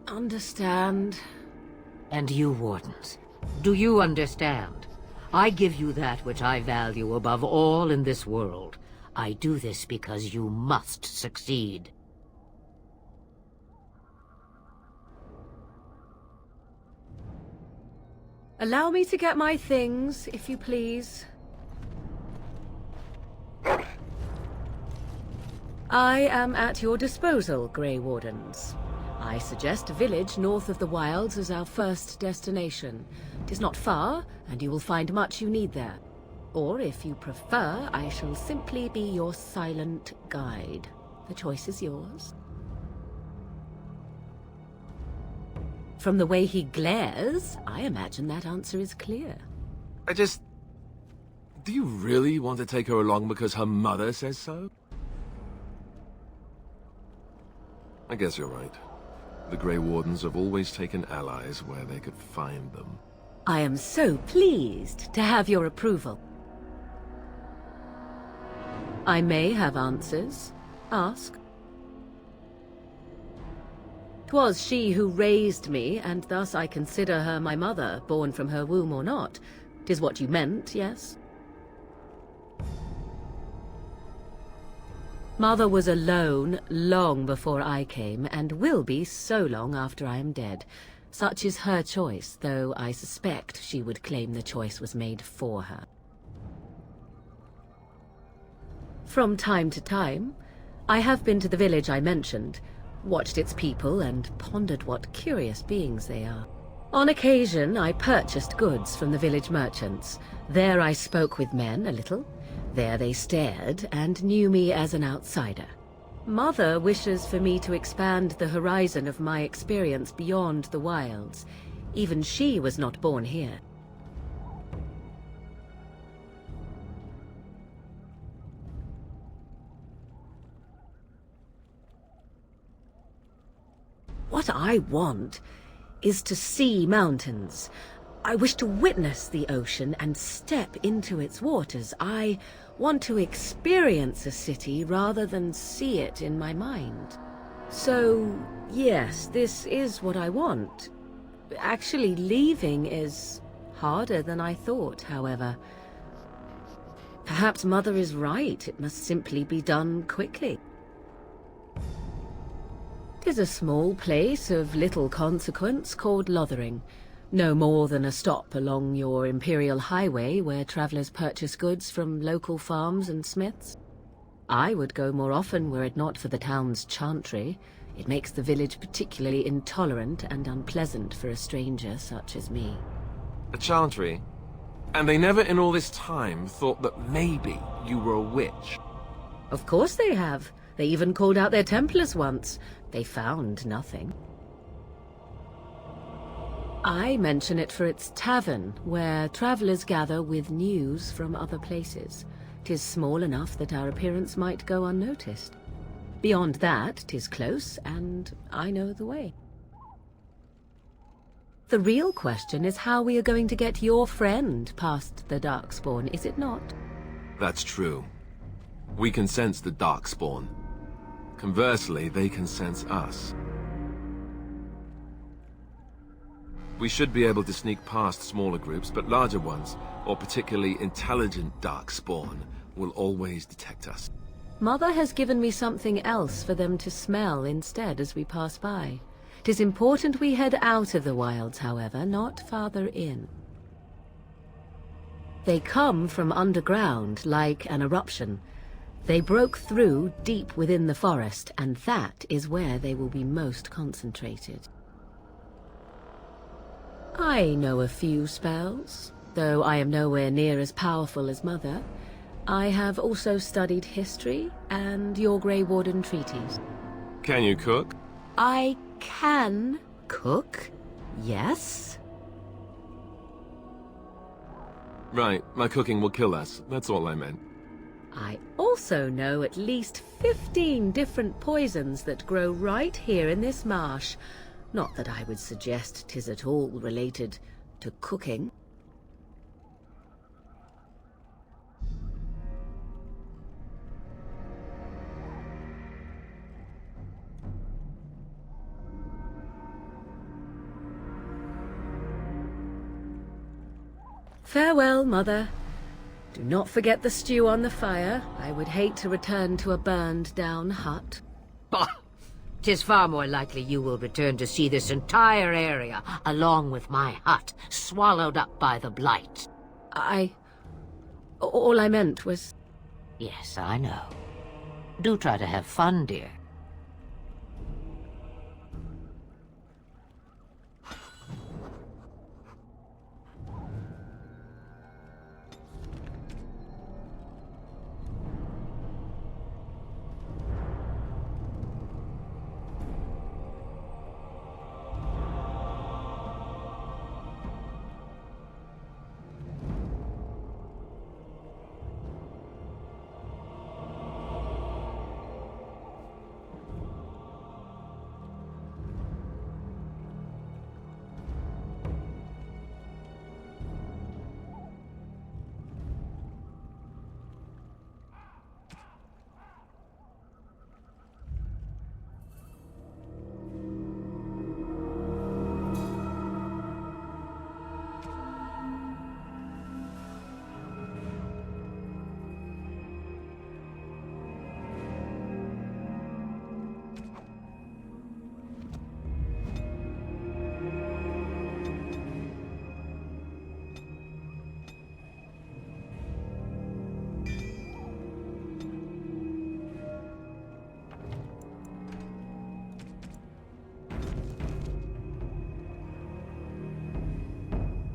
understand. And you, Wardens, do you understand? I give you that which I value above all in this world. I do this because you must succeed. Allow me to get my things, if you please. I am at your disposal, Grey Wardens. I suggest a village north of the wilds as our first destination. It is not far, and you will find much you need there. Or, if you prefer, I shall simply be your silent guide. The choice is yours. From the way he glares, I imagine that answer is clear. Do you really want to take her along because her mother says so? I guess you're right. The Grey Wardens have always taken allies where they could find them. I am so pleased to have your approval. I may have answers. Ask. 'Twas she who raised me, and thus I consider her my mother, born from her womb or not. 'Tis what you meant, yes? Mother was alone long before I came, and will be so long after I am dead. Such is her choice, though I suspect she would claim the choice was made for her. From time to time, I have been to the village I mentioned, watched its people, and pondered what curious beings they are. On occasion, I purchased goods from the village merchants. There I spoke with men a little. There they stared and knew me as an outsider. Mother wishes for me to expand the horizon of my experience beyond the wilds. Even she was not born here. What I want is to see mountains. I wish to witness the ocean and step into its waters. I want to experience a city rather than see it in my mind. So, yes, this is what I want. Actually, leaving is harder than I thought, however. Perhaps Mother is right. It must simply be done quickly. 'Tis a small place of little consequence called Lothering. No more than a stop along your Imperial Highway where travelers purchase goods from local farms and smiths. I would go more often were it not for the town's chantry. It makes the village particularly intolerant and unpleasant for a stranger such as me. A chantry? And they never in all this time thought that maybe you were a witch? Of course they have. They even called out their Templars once. They found nothing. I mention it for its tavern, where travelers gather with news from other places. 'Tis small enough that our appearance might go unnoticed. Beyond that, 'tis close, and I know the way. The real question is how we are going to get your friend past the Darkspawn, is it not? That's true. We can sense the Darkspawn. Conversely, they can sense us. We should be able to sneak past smaller groups, but larger ones, or particularly intelligent darkspawn, will always detect us. Mother has given me something else for them to smell instead as we pass by. 'Tis important we head out of the wilds, however, not farther in. They come from underground, like an eruption. They broke through deep within the forest, and that is where they will be most concentrated. I know a few spells, though I am nowhere near as powerful as Mother. I have also studied history and your Grey Warden treaties. Can you cook? I can cook, yes. Right, my cooking will kill us. That's all I meant. I also know at least 15 different poisons that grow right here in this marsh. Not that I would suggest 'tis at all related to cooking. Farewell, Mother. Do not forget the stew on the fire. I would hate to return to a burned-down hut. Bah! 'Tis far more likely you will return to see this entire area, along with my hut, swallowed up by the blight. All I meant was... Yes, I know. Do try to have fun, dear.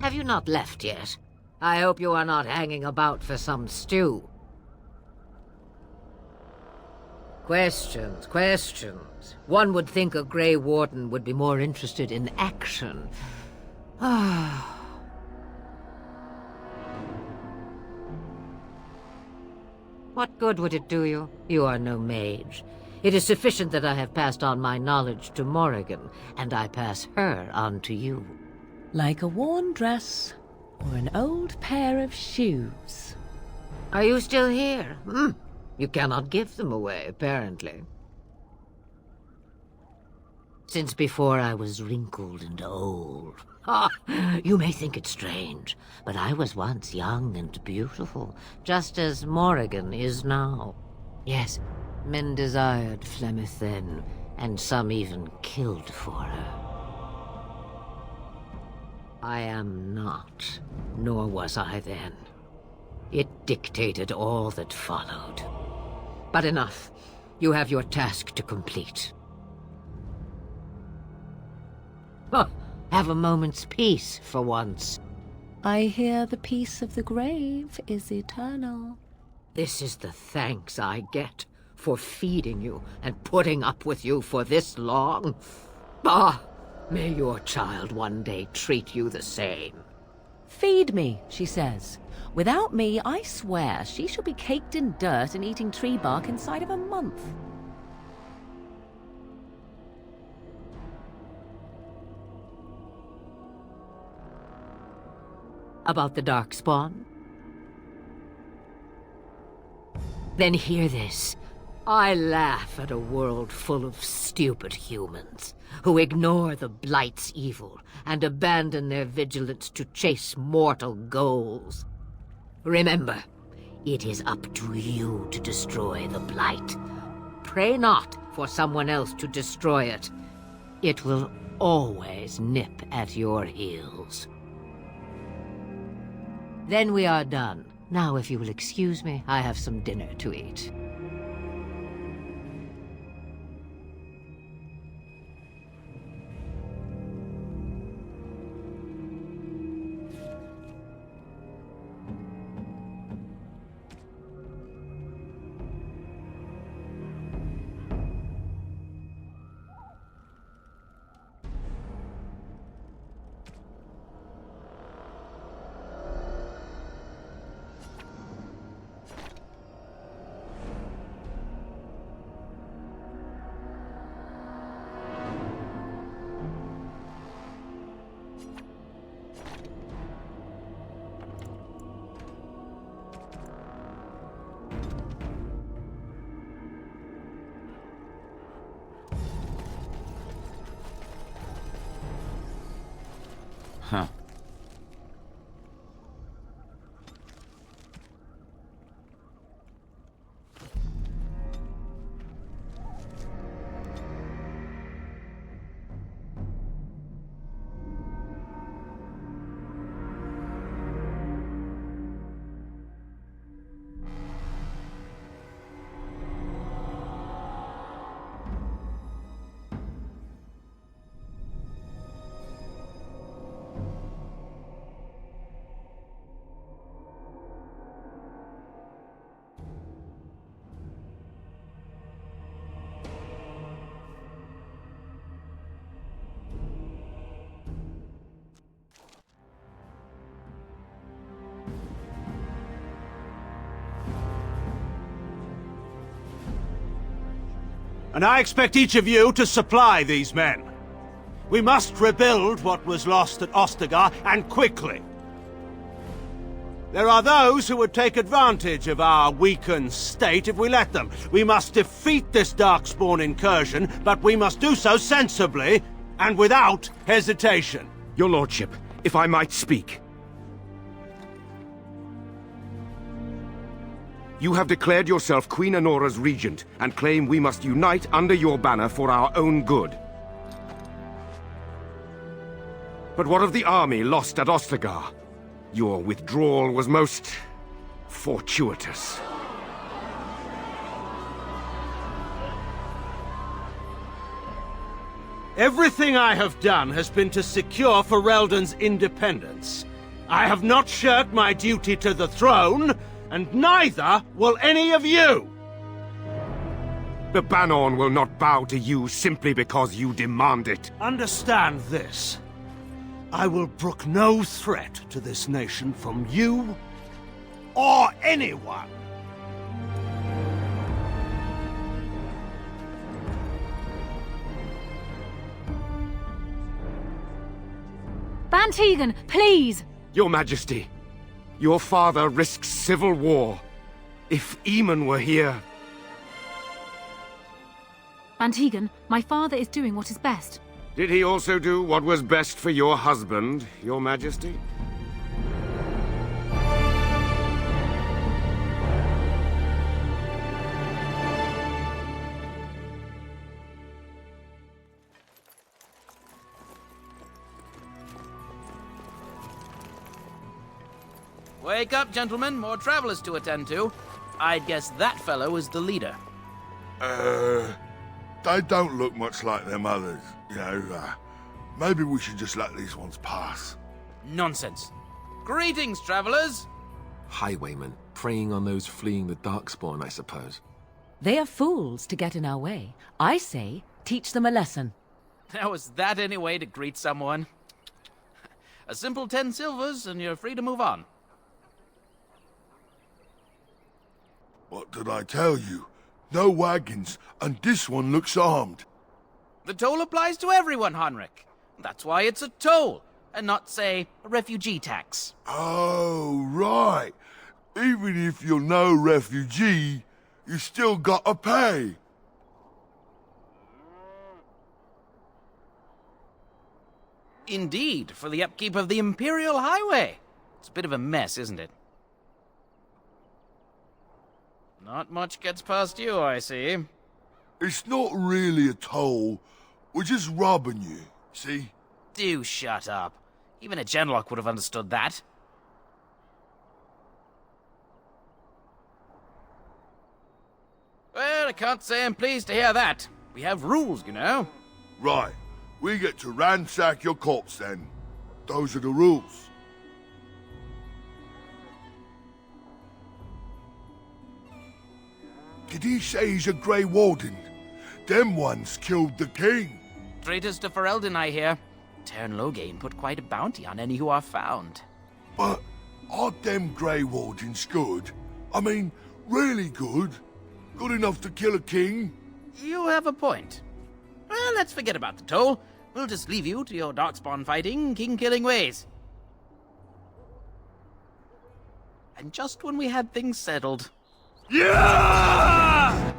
Have you not left yet? I hope you are not hanging about for some stew. Questions, questions. One would think a Grey Warden would be more interested in action. Ah. What good would it do you? You are no mage. It is sufficient that I have passed on my knowledge to Morrigan, and I pass her on to you. Like a worn dress or an old pair of shoes. Are you still here? You cannot give them away, apparently. Since before I was wrinkled and old. You may think it strange, but I was once young and beautiful, just as Morrigan is now. Yes, men desired Flemeth then, and some even killed for her. I am not, nor was I then. It dictated all that followed. But enough. You have your task to complete. Have a moment's peace for once. I hear the peace of the grave is eternal. This is the thanks I get for feeding you and putting up with you for this long. Bah! May your child one day treat you the same. Feed me, she says. Without me, I swear, she shall be caked in dirt and eating tree bark inside of a month. About the Darkspawn? Then hear this. I laugh at a world full of stupid humans who ignore the Blight's evil and abandon their vigilance to chase mortal goals. Remember, it is up to you to destroy the Blight. Pray not for someone else to destroy it. It will always nip at your heels. Then we are done. Now, if you will excuse me, I have some dinner to eat. Huh. And I expect each of you to supply these men. We must rebuild what was lost at Ostagar, and quickly. There are those who would take advantage of our weakened state if we let them. We must defeat this Darkspawn incursion, but we must do so sensibly and without hesitation. Your lordship, if I might speak. You have declared yourself Queen Anora's regent, and claim we must unite under your banner for our own good. But what of the army lost at Ostagar? Your withdrawal was most fortuitous. Everything I have done has been to secure Ferelden's independence. I have not shirked my duty to the throne, and neither will any of you! The Banorn will not bow to you simply because you demand it. Understand this. I will brook no threat to this nation from you or anyone. Bantegan, please! Your Majesty, your father risks civil war. If Eamon were here... Bantegan, my father is doing what is best. Did he also do what was best for your husband, your Majesty? Wake up, gentlemen. More travelers to attend to. I'd guess that fellow is the leader. They don't look much like them others, you know. Maybe we should just let these ones pass. Nonsense. Greetings, travelers. Highwaymen, preying on those fleeing the Darkspawn, I suppose. They are fools to get in our way. I say, teach them a lesson. Now, is that any way to greet someone? A simple 10 silvers, and you're free to move on. What did I tell you? No wagons, and this one looks armed. The toll applies to everyone, Henrik. That's why it's a toll, and not, say, a refugee tax. Oh, right. Even if you're no refugee, You still gotta pay. Indeed, for the upkeep of the Imperial Highway. It's a bit of a mess, isn't it? Not much gets past you, I see. It's not really a toll. We're just robbing you, see? Do shut up. Even a Genlock would have understood that. Well, I can't say I'm pleased to hear that. We have rules, you know. Right. We get to ransack your corpse then. Those are the rules. Did he say he's a Grey Warden? Them ones killed the king. Traitors to Ferelden, I hear. Teyrn Loghain put quite a bounty on any who are found. But aren't them Grey Wardens good? I mean, really good? Good enough to kill a king? You have a point. Well, let's forget about the toll. We'll just leave you to your darkspawn fighting, king-killing ways. And just when we had things settled... Yeah!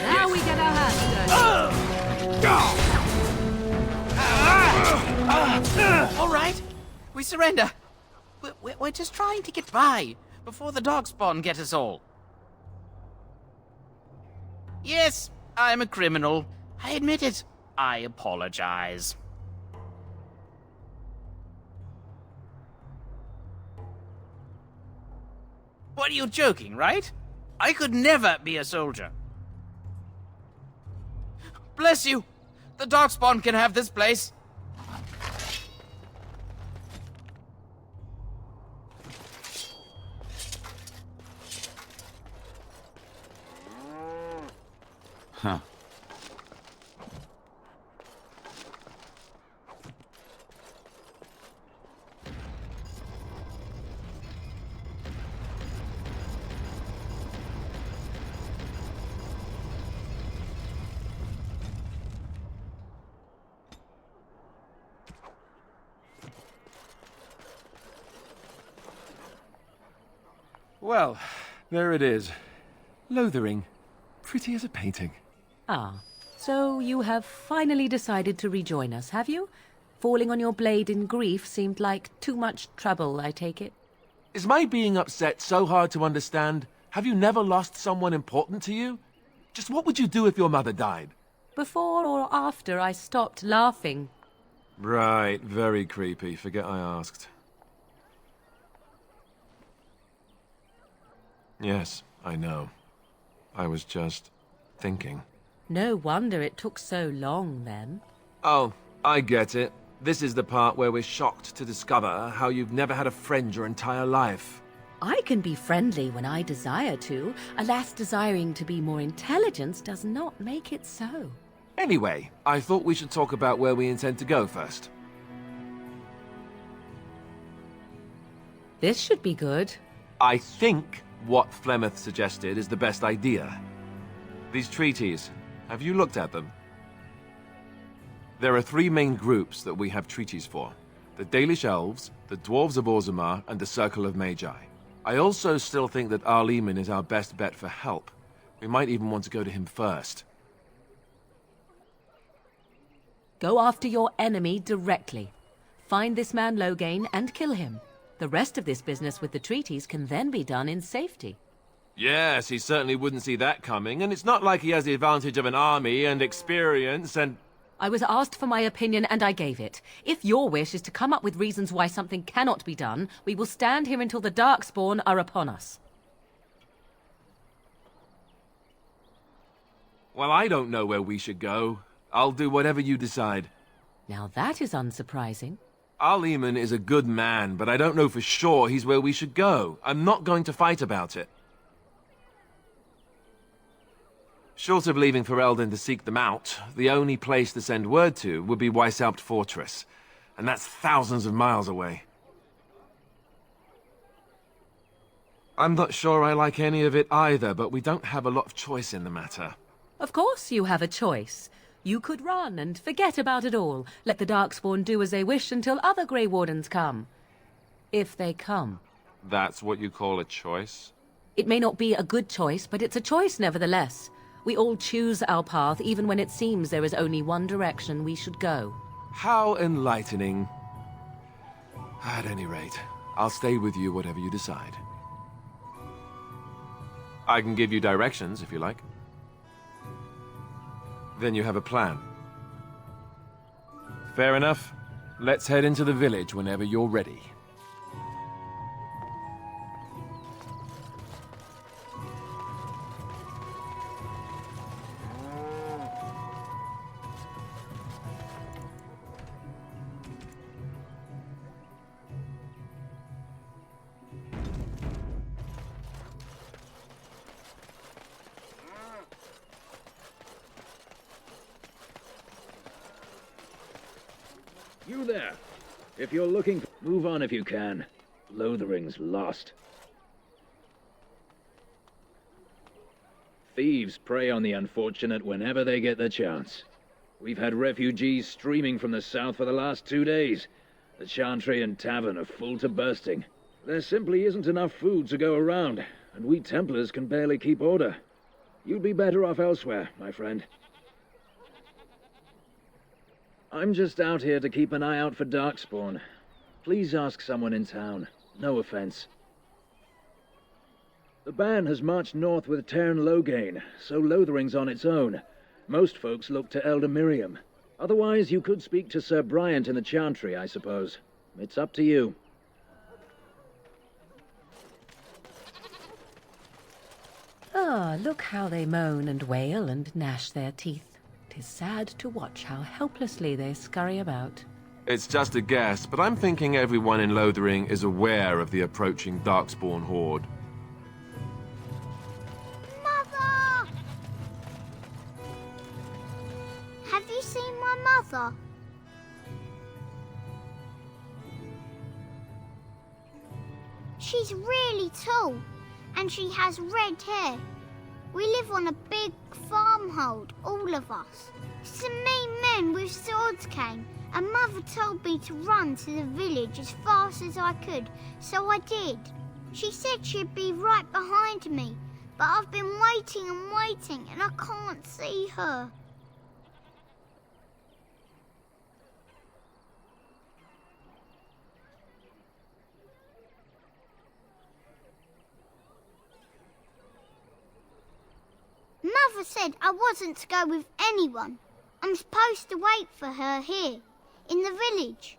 Now we get our hands dirty. All right, we surrender. We're just trying to get by before the Darkspawn get us all. Yes, I'm a criminal. I admit it. I apologize. What, are you joking, right? I could never be a soldier. Bless you! The Darkspawn can have this place. Huh. Well, there it is. Lothering. Pretty as a painting. Ah, so you have finally decided to rejoin us, have you? Falling on your blade in grief seemed like too much trouble, I take it. Is my being upset so hard to understand? Have you never lost someone important to you? Just what would you do if your mother died? Before or after I stopped laughing? Right, very creepy. Forget I asked. Yes, I know. I was just thinking. No wonder it took so long, then. Oh, I get it. This is the part where we're shocked to discover how you've never had a friend your entire life. I can be friendly when I desire to. Alas, desiring to be more intelligent does not make it so. Anyway, I thought we should talk about where we intend to go first. This should be good. I think what Flemeth suggested is the best idea. These treaties, have you looked at them? There are three main groups that we have treaties for. The Dalish Elves, the Dwarves of Orzammar, and the Circle of Magi. I also still think that Arleman is our best bet for help. We might even want to go to him first. Go after your enemy directly. Find this man Loghain and kill him. The rest of this business with the treaties can then be done in safety. Yes, he certainly wouldn't see that coming, and it's not like he has the advantage of an army and experience and... I was asked for my opinion and I gave it. If your wish is to come up with reasons why something cannot be done, we will stand here until the Darkspawn are upon us. Well, I don't know where we should go. I'll do whatever you decide. Now that is unsurprising. Arleman is a good man, but I don't know for sure he's where we should go. I'm not going to fight about it. Short of leaving Ferelden to seek them out, the only place to send word to would be Weishaupt Fortress. And that's thousands of miles away. I'm not sure I like any of it either, but we don't have a lot of choice in the matter. Of course you have a choice. You could run and forget about it all. Let the Darkspawn do as they wish until other Grey Wardens come. If they come. That's what you call a choice? It may not be a good choice, but it's a choice nevertheless. We all choose our path, even when it seems there is only one direction we should go. How enlightening. At any rate, I'll stay with you whatever you decide. I can give you directions, if you like. Then you have a plan. Fair enough. Let's head into the village whenever you're ready. You there. If you're looking, move on if you can. Lothering's lost. Thieves prey on the unfortunate whenever they get the chance. We've had refugees streaming from the south for the last 2 days. The Chantry and Tavern are full to bursting. There simply isn't enough food to go around, and we Templars can barely keep order. You'd be better off elsewhere, my friend. I'm just out here to keep an eye out for Darkspawn. Please ask someone in town. No offense. The band has marched north with Teyrn Loghain, so Lothering's on its own. Most folks look to Elder Miriam. Otherwise, you could speak to Sir Bryant in the Chantry, I suppose. It's up to you. Ah, look how they moan and wail and gnash their teeth. 'Tis sad to watch how helplessly they scurry about. It's just a guess, but I'm thinking everyone in Lothering is aware of the approaching Darkspawn horde. Mother! Have you seen my mother? She's really tall, and she has red hair. We live on a big farmhold, all of us. Some mean men with swords came, and Mother told me to run to the village as fast as I could, so I did. She said she'd be right behind me, but I've been waiting and waiting, and I can't see her. Mother said I wasn't to go with anyone. I'm supposed to wait for her here, in the village.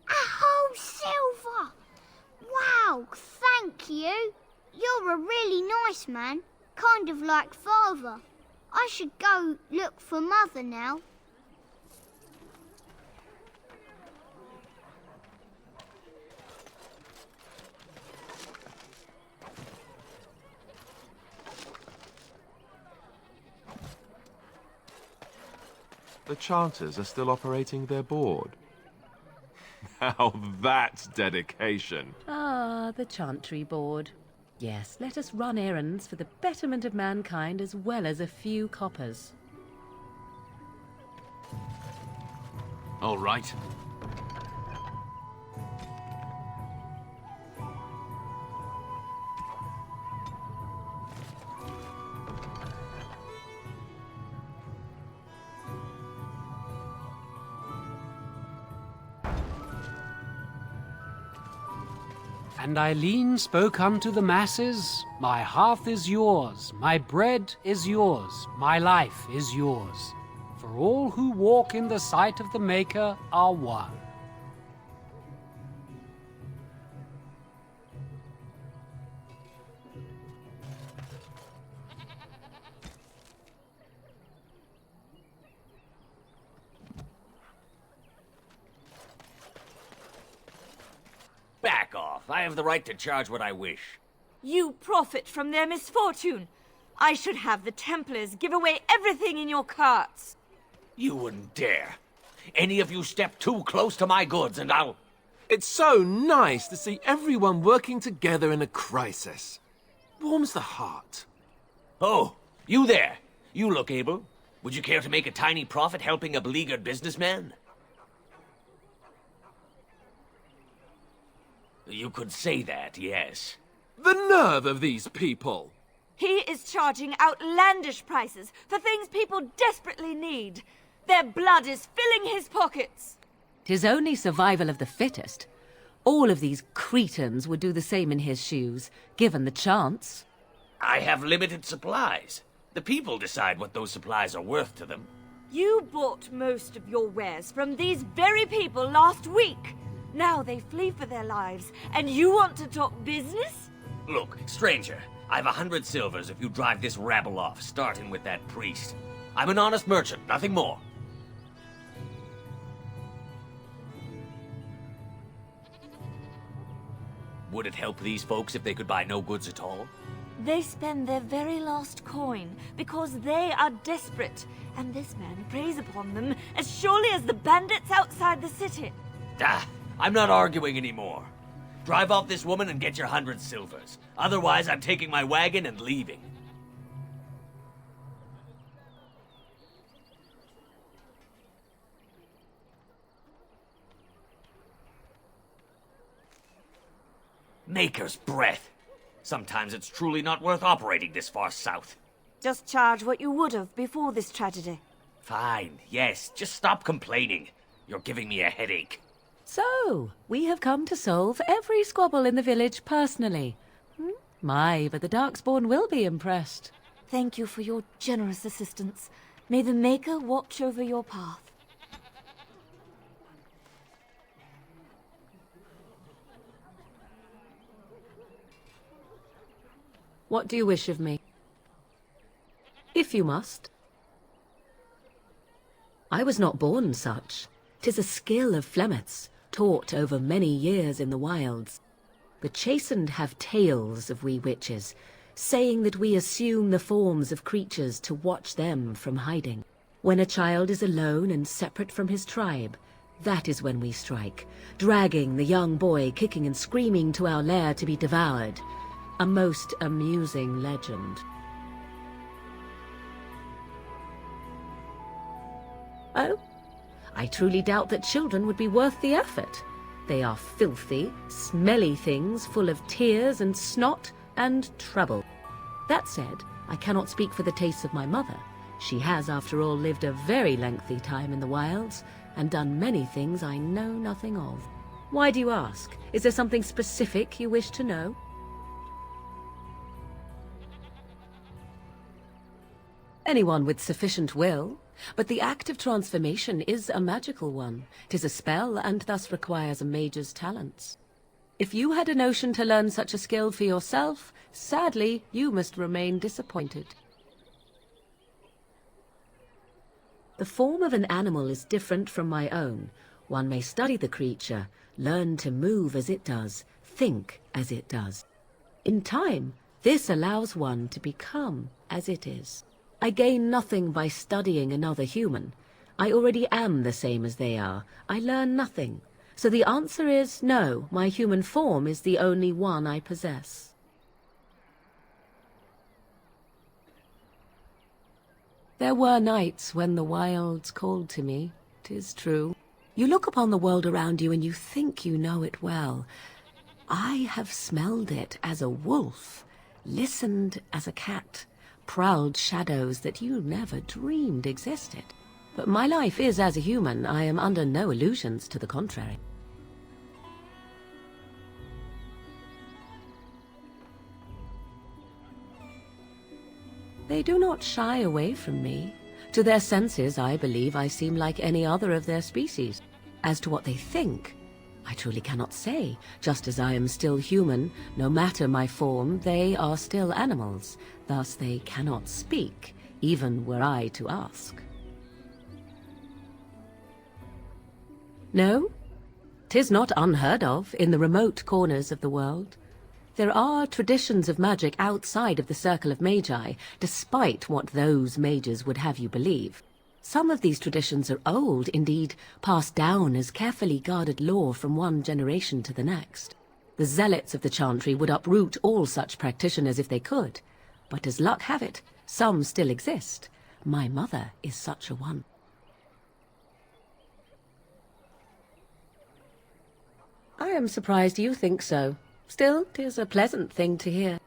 Oh, Silver! Wow, thank you. You're a really nice man, kind of like Father. I should go look for Mother now. The Chanters are still operating their board. Now that's dedication. Ah, the Chantry Board. Yes, let us run errands for the betterment of mankind as well as a few coppers. All right. And Eileen spoke unto the masses, My hearth is yours, my bread is yours, my life is yours. For all who walk in the sight of the Maker are one. Back off. I have the right to charge what I wish. You profit from their misfortune. I should have the Templars give away everything in your carts. You wouldn't dare. Any of you step too close to my goods and I'll... It's so nice to see everyone working together in a crisis. Warms the heart. Oh, you there. You look able. Would you care to make a tiny profit helping a beleaguered businessman? You could say that, yes. The nerve of these people! He is charging outlandish prices for things people desperately need. Their blood is filling his pockets. 'Tis only survival of the fittest. All of these cretins would do the same in his shoes, given the chance. I have limited supplies. The people decide what those supplies are worth to them. You bought most of your wares from these very people last week. Now they flee for their lives, and you want to talk business? Look, stranger, I've 100 silvers if you drive this rabble off, starting with that priest. I'm an honest merchant, nothing more. Would it help these folks if they could buy no goods at all? They spend their very last coin because they are desperate, and this man preys upon them as surely as the bandits outside the city. Ah, I'm not arguing anymore. Drive off this woman and get your 100 silvers. Otherwise, I'm taking my wagon and leaving. Maker's breath. Sometimes it's truly not worth operating this far south. Just charge what you would have before this tragedy. Fine, yes, just stop complaining. You're giving me a headache. So, we have come to solve every squabble in the village personally. My, but the Darkspawn will be impressed. Thank you for your generous assistance. May the Maker watch over your path. What do you wish of me? If you must. I was not born such. 'Tis a skill of Flemeth's, taught over many years in the wilds. The chastened have tales of we witches, saying that we assume the forms of creatures to watch them from hiding. When a child is alone and separate from his tribe, that is when we strike, dragging the young boy kicking and screaming to our lair to be devoured. A most amusing legend. Oh? I truly doubt that children would be worth the effort. They are filthy, smelly things full of tears and snot and trouble. That said, I cannot speak for the tastes of my mother. She has, after all, lived a very lengthy time in the wilds and done many things I know nothing of. Why do you ask? Is there something specific you wish to know? Anyone with sufficient will. But the act of transformation is a magical one. 'Tis a spell, and thus requires a mage's talents. If you had a notion to learn such a skill for yourself, sadly, you must remain disappointed. The form of an animal is different from my own. One may study the creature, learn to move as it does, think as it does. In time, this allows one to become as it is. I gain nothing by studying another human. I already am the same as they are. I learn nothing. So the answer is no, my human form is the only one I possess. There were nights when the wilds called to me, 'tis true. You look upon the world around you and you think you know it well. I have smelled it as a wolf, listened as a cat, prowled shadows that you never dreamed existed. But my life is as a human. I am under no illusions to the contrary. They do not shy away from me. To their senses, I believe I seem like any other of their species. As to what they think, I truly cannot say. Just as I am still human, no matter my form, they are still animals. Thus they cannot speak, even were I to ask. No, 'tis not unheard of in the remote corners of the world. There are traditions of magic outside of the circle of magi, despite what those mages would have you believe. Some of these traditions are old, indeed, passed down as carefully guarded lore from one generation to the next. The zealots of the Chantry would uproot all such practitioners if they could. But as luck have it, some still exist. My mother is such a one. I am surprised you think so. Still, 'tis a pleasant thing to hear.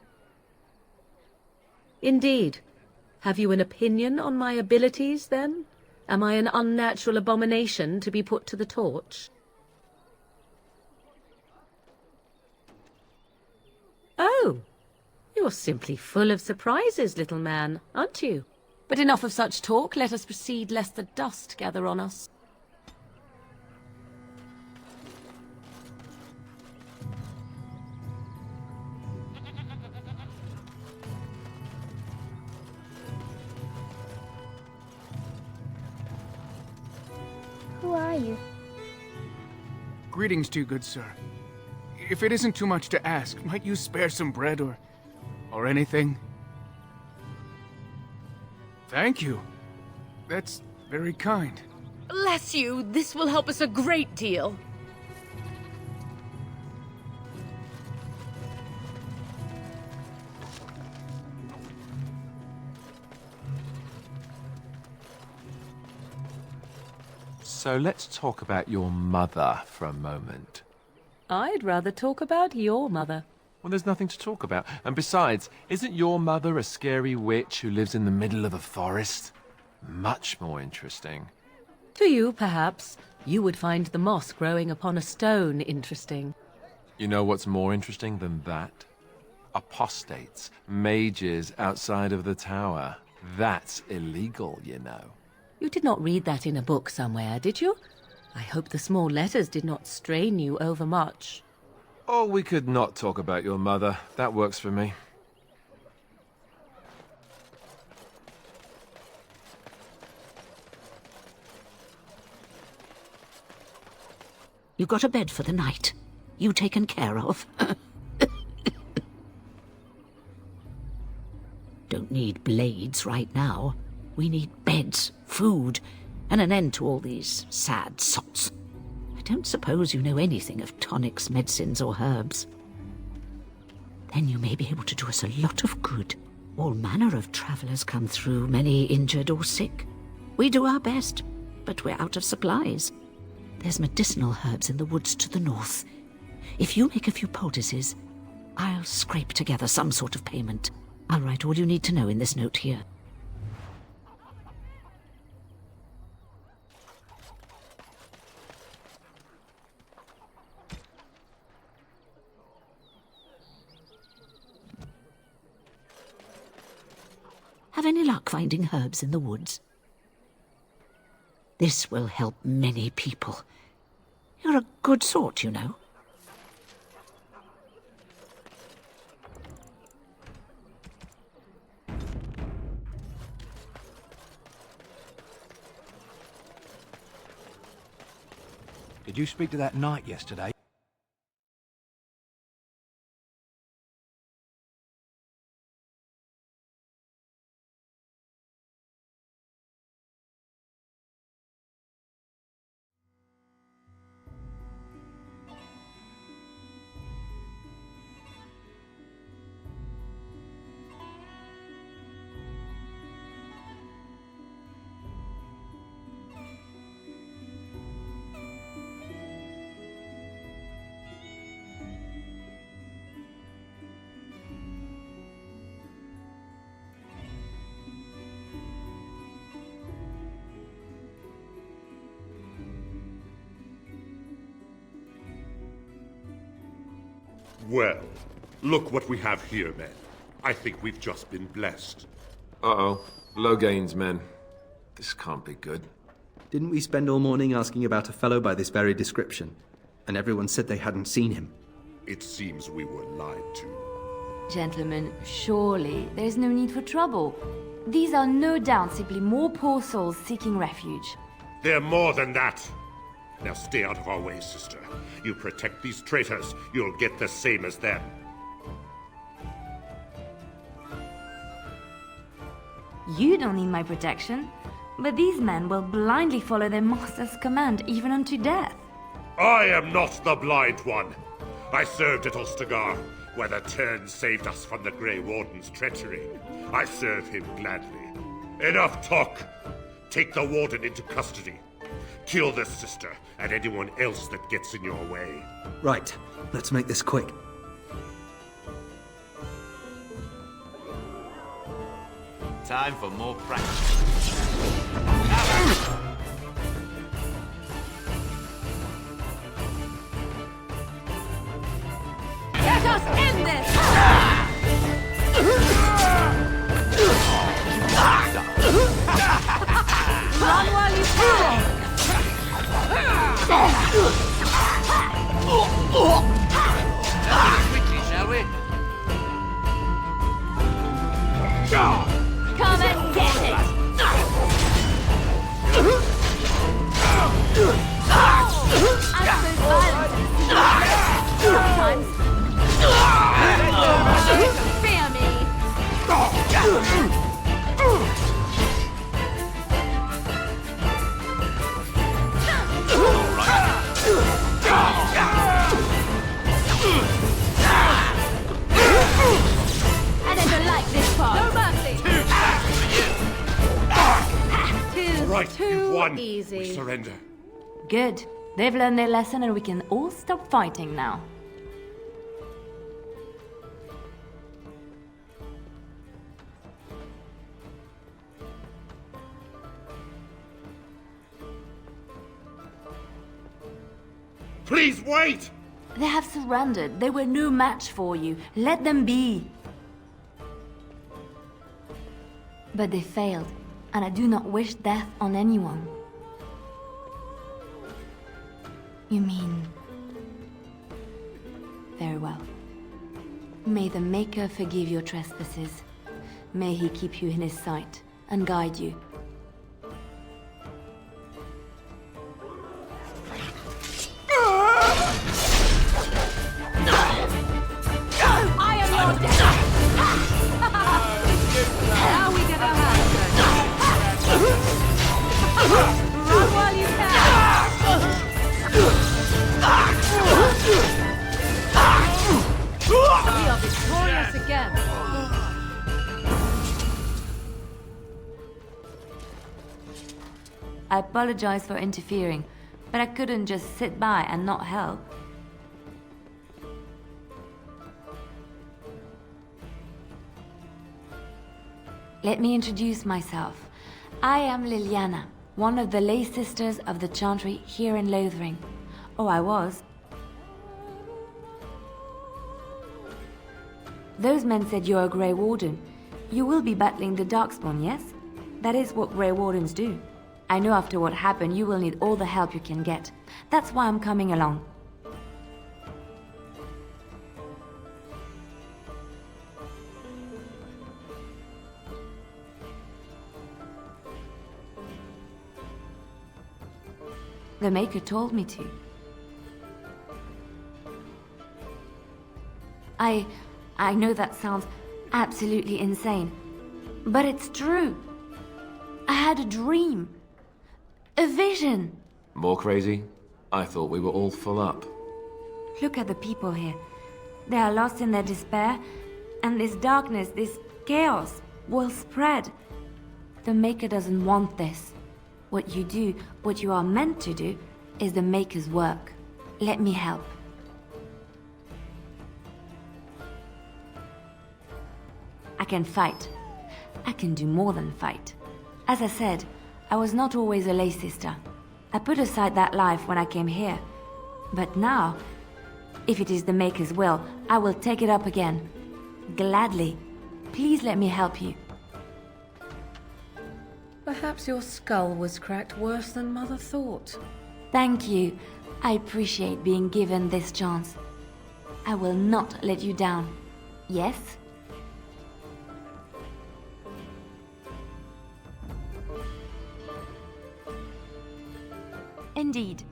Indeed. Have you an opinion on my abilities, then? Am I an unnatural abomination to be put to the torch? Oh, you're simply full of surprises, little man, aren't you? But enough of such talk. Let us proceed, lest the dust gather on us. Who are you? Greetings to you, good sir. If it isn't too much to ask, might you spare some bread or anything? Thank you. That's very kind. Bless you, this will help us a great deal. So let's talk about your mother for a moment. I'd rather talk about your mother. Well, there's nothing to talk about. And besides, isn't your mother a scary witch who lives in the middle of a forest? Much more interesting. To you, perhaps. You would find the moss growing upon a stone interesting. You know what's more interesting than that? Apostates, mages outside of the tower. That's illegal, you know. You did not read that in a book somewhere, did you? I hope the small letters did not strain you overmuch. Oh, we could not talk about your mother. That works for me. You got a bed for the night? You taken care of? Don't need blades right now. We need beds, food, and an end to all these sad sots. I don't suppose you know anything of tonics, medicines, or herbs. Then you may be able to do us a lot of good. All manner of travelers come through, many injured or sick. We do our best, but we're out of supplies. There's medicinal herbs in the woods to the north. If you make a few poultices, I'll scrape together some sort of payment. I'll write all you need to know in this note here. Have any luck finding herbs in the woods? This will help many people. You're a good sort, you know. Did you speak to that knight yesterday? Well, look what we have here, men. I think we've just been blessed. Uh-oh. Low gains, men. This can't be good. Didn't we spend all morning asking about a fellow by this very description? And everyone said they hadn't seen him. It seems we were lied to. Gentlemen, surely there's no need for trouble. These are no doubt simply more poor souls seeking refuge. They're more than that. Now stay out of our way, sister. You protect these traitors, you'll get the same as them. You don't need my protection, but these men will blindly follow their master's command even unto death. I am not the blind one. I served at Ostagar, where the Turn saved us from the Grey Warden's treachery. I serve him gladly. Enough talk! Take the Warden into custody. Kill this sister and anyone else that gets in your way. Right. Let's make this quick. Time for more practice. Let us end this! Run while you can! Quickly, shall we? Come and get it! I'm so violent. Sometimes. Fear me. I never liked this part. No mercy. Right, you've won. Easy. We surrender. Good. They've learned their lesson and we can all stop fighting now. Please wait! They have surrendered. They were no match for you. Let them be. But they failed, and I do not wish death on anyone. You mean... Very well. May the Maker forgive your trespasses. May he keep you in his sight and guide you. I am your death! Now we get our hands dirty. Run while you can! We are victorious again! I apologize for interfering, but I couldn't just sit by and not help. Let me introduce myself. I am Liliana, one of the lay sisters of the Chantry here in Lothering. Oh, I was. Those men said you're a Grey Warden. You will be battling the Darkspawn, yes? That is what Grey Wardens do. I know after what happened, you will need all the help you can get. That's why I'm coming along. The Maker told me to. I know that sounds absolutely insane, but it's true. I had a dream. A vision. More crazy? I thought we were all full up. Look at the people here. They are lost in their despair, and this darkness, this chaos, will spread. The Maker doesn't want this. What you do, what you are meant to do, is the Maker's work. Let me help. I can fight. I can do more than fight. As I said, I was not always a lay sister. I put aside that life when I came here. But now, If it is the Maker's will, I will take it up again. Gladly. Please let me help you. Perhaps your skull was cracked worse than Mother thought. Thank you. I appreciate being given this chance. I will not let you down. Yes? Indeed.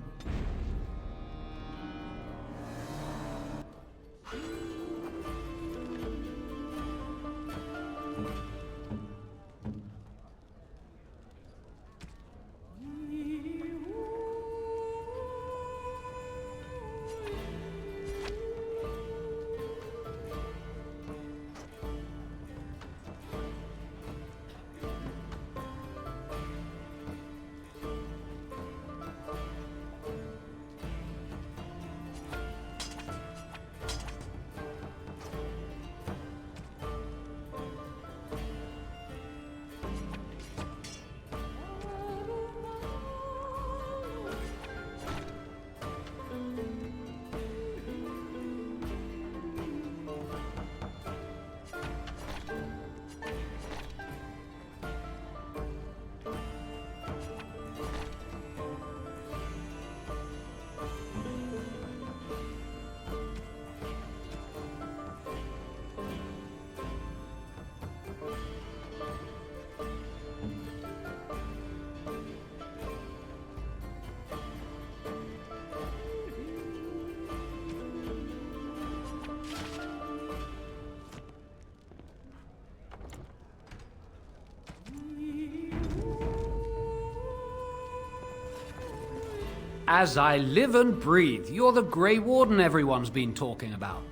As I live and breathe, you're the Grey Warden everyone's been talking about.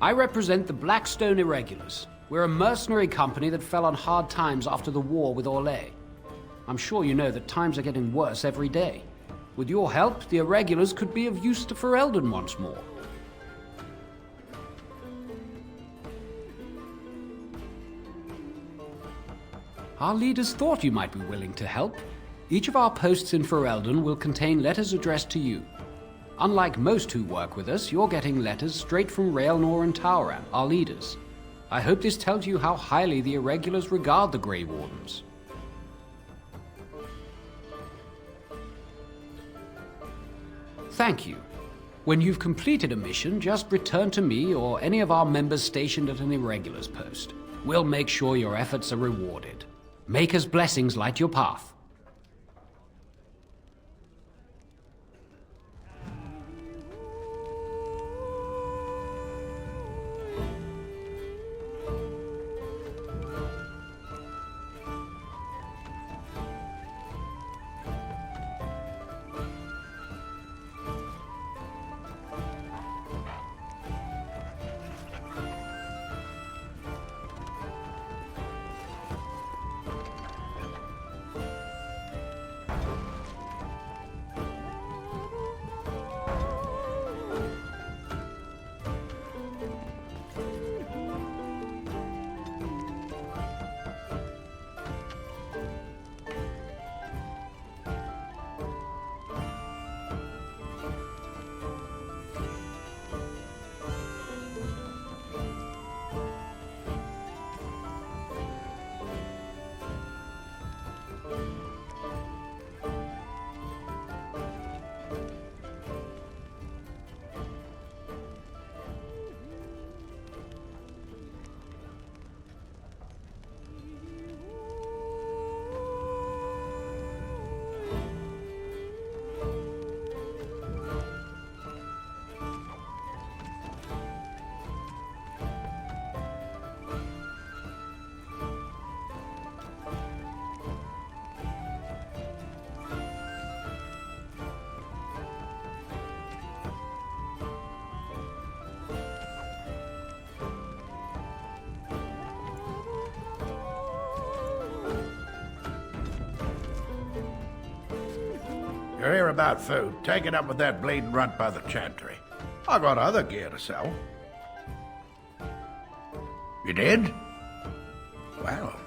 I represent the Blackstone Irregulars. We're a mercenary company that fell on hard times after the war with Orlais. I'm sure you know that times are getting worse every day. With your help, the Irregulars could be of use to Ferelden once more. Our leaders thought you might be willing to help. Each of our posts in Ferelden will contain letters addressed to you. Unlike most who work with us, you're getting letters straight from Raelnor and Tauran, our leaders. I hope this tells you how highly the Irregulars regard the Grey Wardens. Thank you. When you've completed a mission, just return to me or any of our members stationed at an Irregulars post. We'll make sure your efforts are rewarded. Maker's blessings light your path. You're here about food. Take it up with that bleeding runt by the chantry. I got other gear to sell. You did? Well,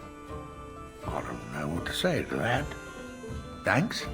to say to that. Thanks.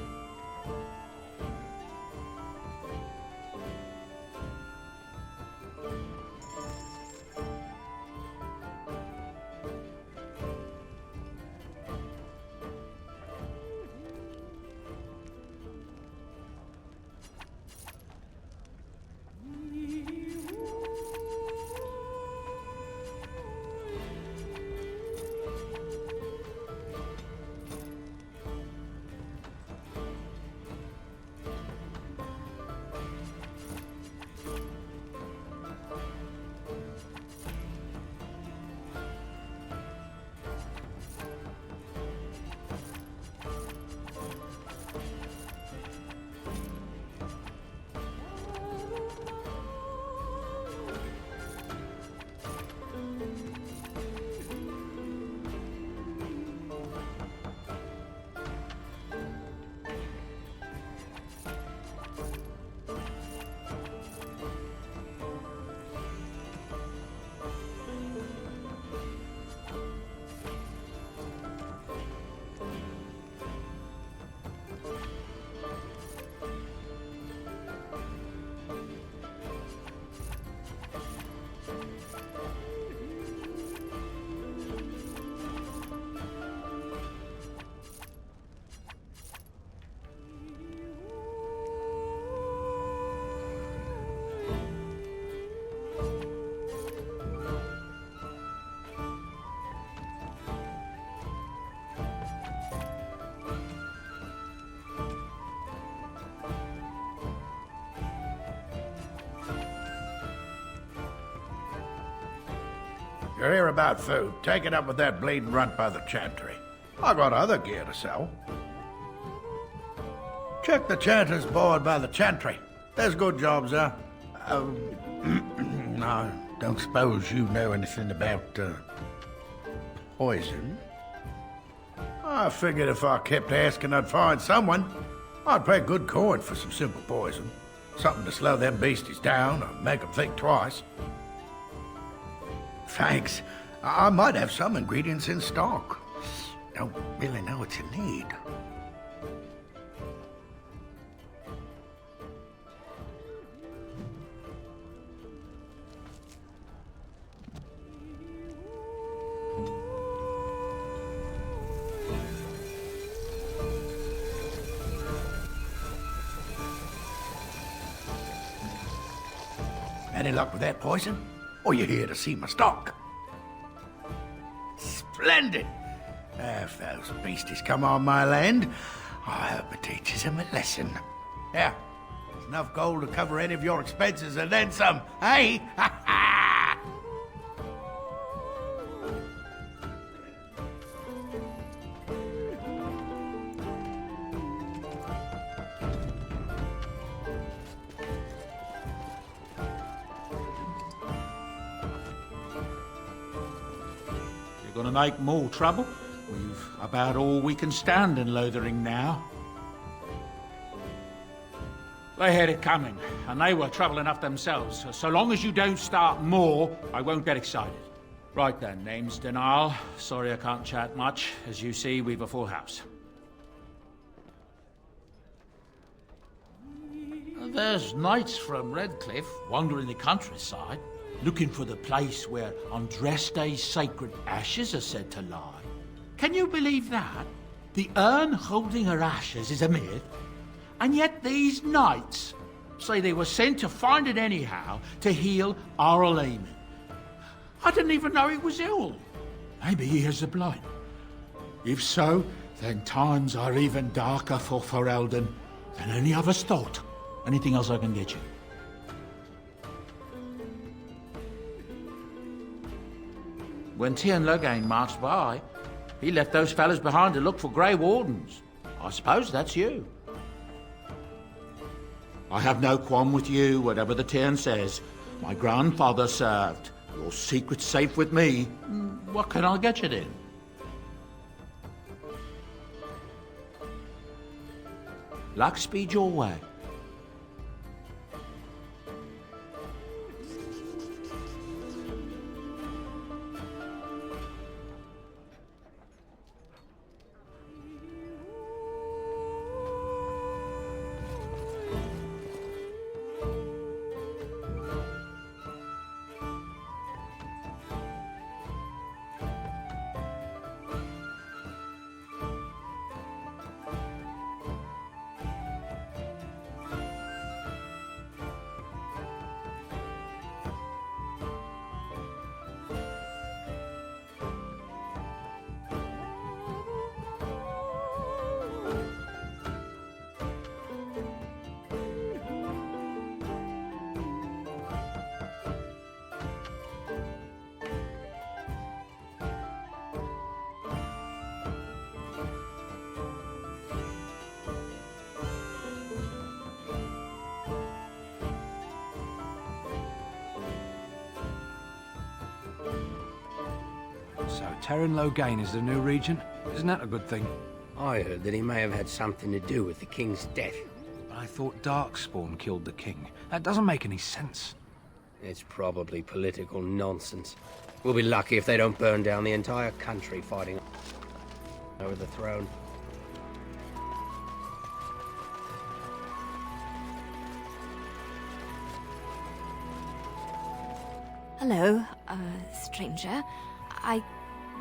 You're here about food. Take it up with that bleeding runt by the chantry. I got other gear to sell. Check the chanter's board by the chantry. There's good jobs there. I don't suppose you know anything about poison? I figured if I kept asking, I'd find someone. I'd pay good coin for some simple poison. Something to slow them beasties down or make them think twice. Thanks. I might have some ingredients in stock. Don't really know what you need. Any luck with that poison? Or you here to see my stock? Splendid! If those beasties come on my land, I hope it teaches them a lesson. Yeah, there's enough gold to cover any of your expenses and then some, hey? Gonna make more trouble? We've about all we can stand in Lothering now. They had it coming, and they were trouble enough themselves. So long as you don't start more, I won't get excited. Right then, name's Denal. Sorry I can't chat much. As you see, we've a full house. There's knights from Redcliffe wandering the countryside, looking for the place where Andraste's sacred ashes are said to lie. Can you believe that? The urn holding her ashes is a myth, and yet these knights say they were sent to find it anyhow to heal Arl Eamon. I didn't even know he was ill. Maybe he has the blight. If so, then times are even darker for Ferelden than any of us thought. Anything else I can get you? When Tiernan Logain marched by, he left those fellas behind to look for Grey Wardens. I suppose that's you. I have no qualm with you, whatever the Tiernan says. My grandfather served. Your secret's safe with me. What can I get you then? Luck speed your way. Herein Loghain is the new regent. Isn't that a good thing? I heard that he may have had something to do with the king's death. But I thought Darkspawn killed the king. That doesn't make any sense. It's probably political nonsense. We'll be lucky if they don't burn down the entire country fighting over the throne. Hello, stranger. I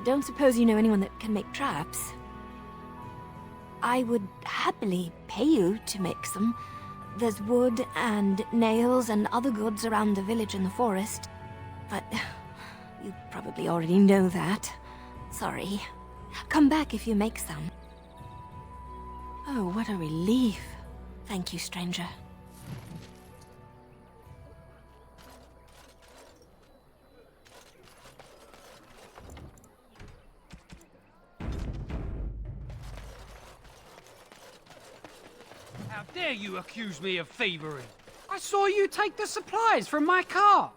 don't suppose you know anyone that can make traps. I would happily pay you to make some. There's wood and nails and other goods around the village and the forest. But you probably already know that. Sorry. Come back if you make some. Oh, what a relief. Thank you, stranger. How dare you accuse me of thievery? I saw you take the supplies from my car.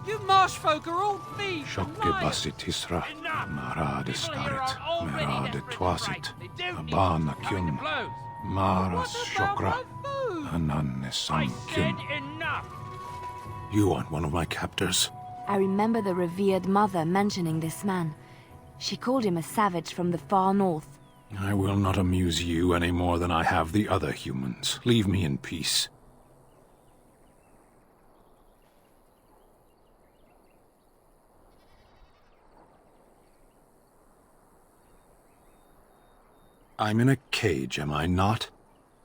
You marsh folk are all thieves. Shokke basit tisra, marade starit, merade twasit, abana kyun, maras shokra, ananne samkyun. You aren't one of my captors. I remember the revered mother mentioning this man. She called him a savage from the far north. I will not amuse you any more than I have the other humans. Leave me in peace. I'm in a cage, am I not?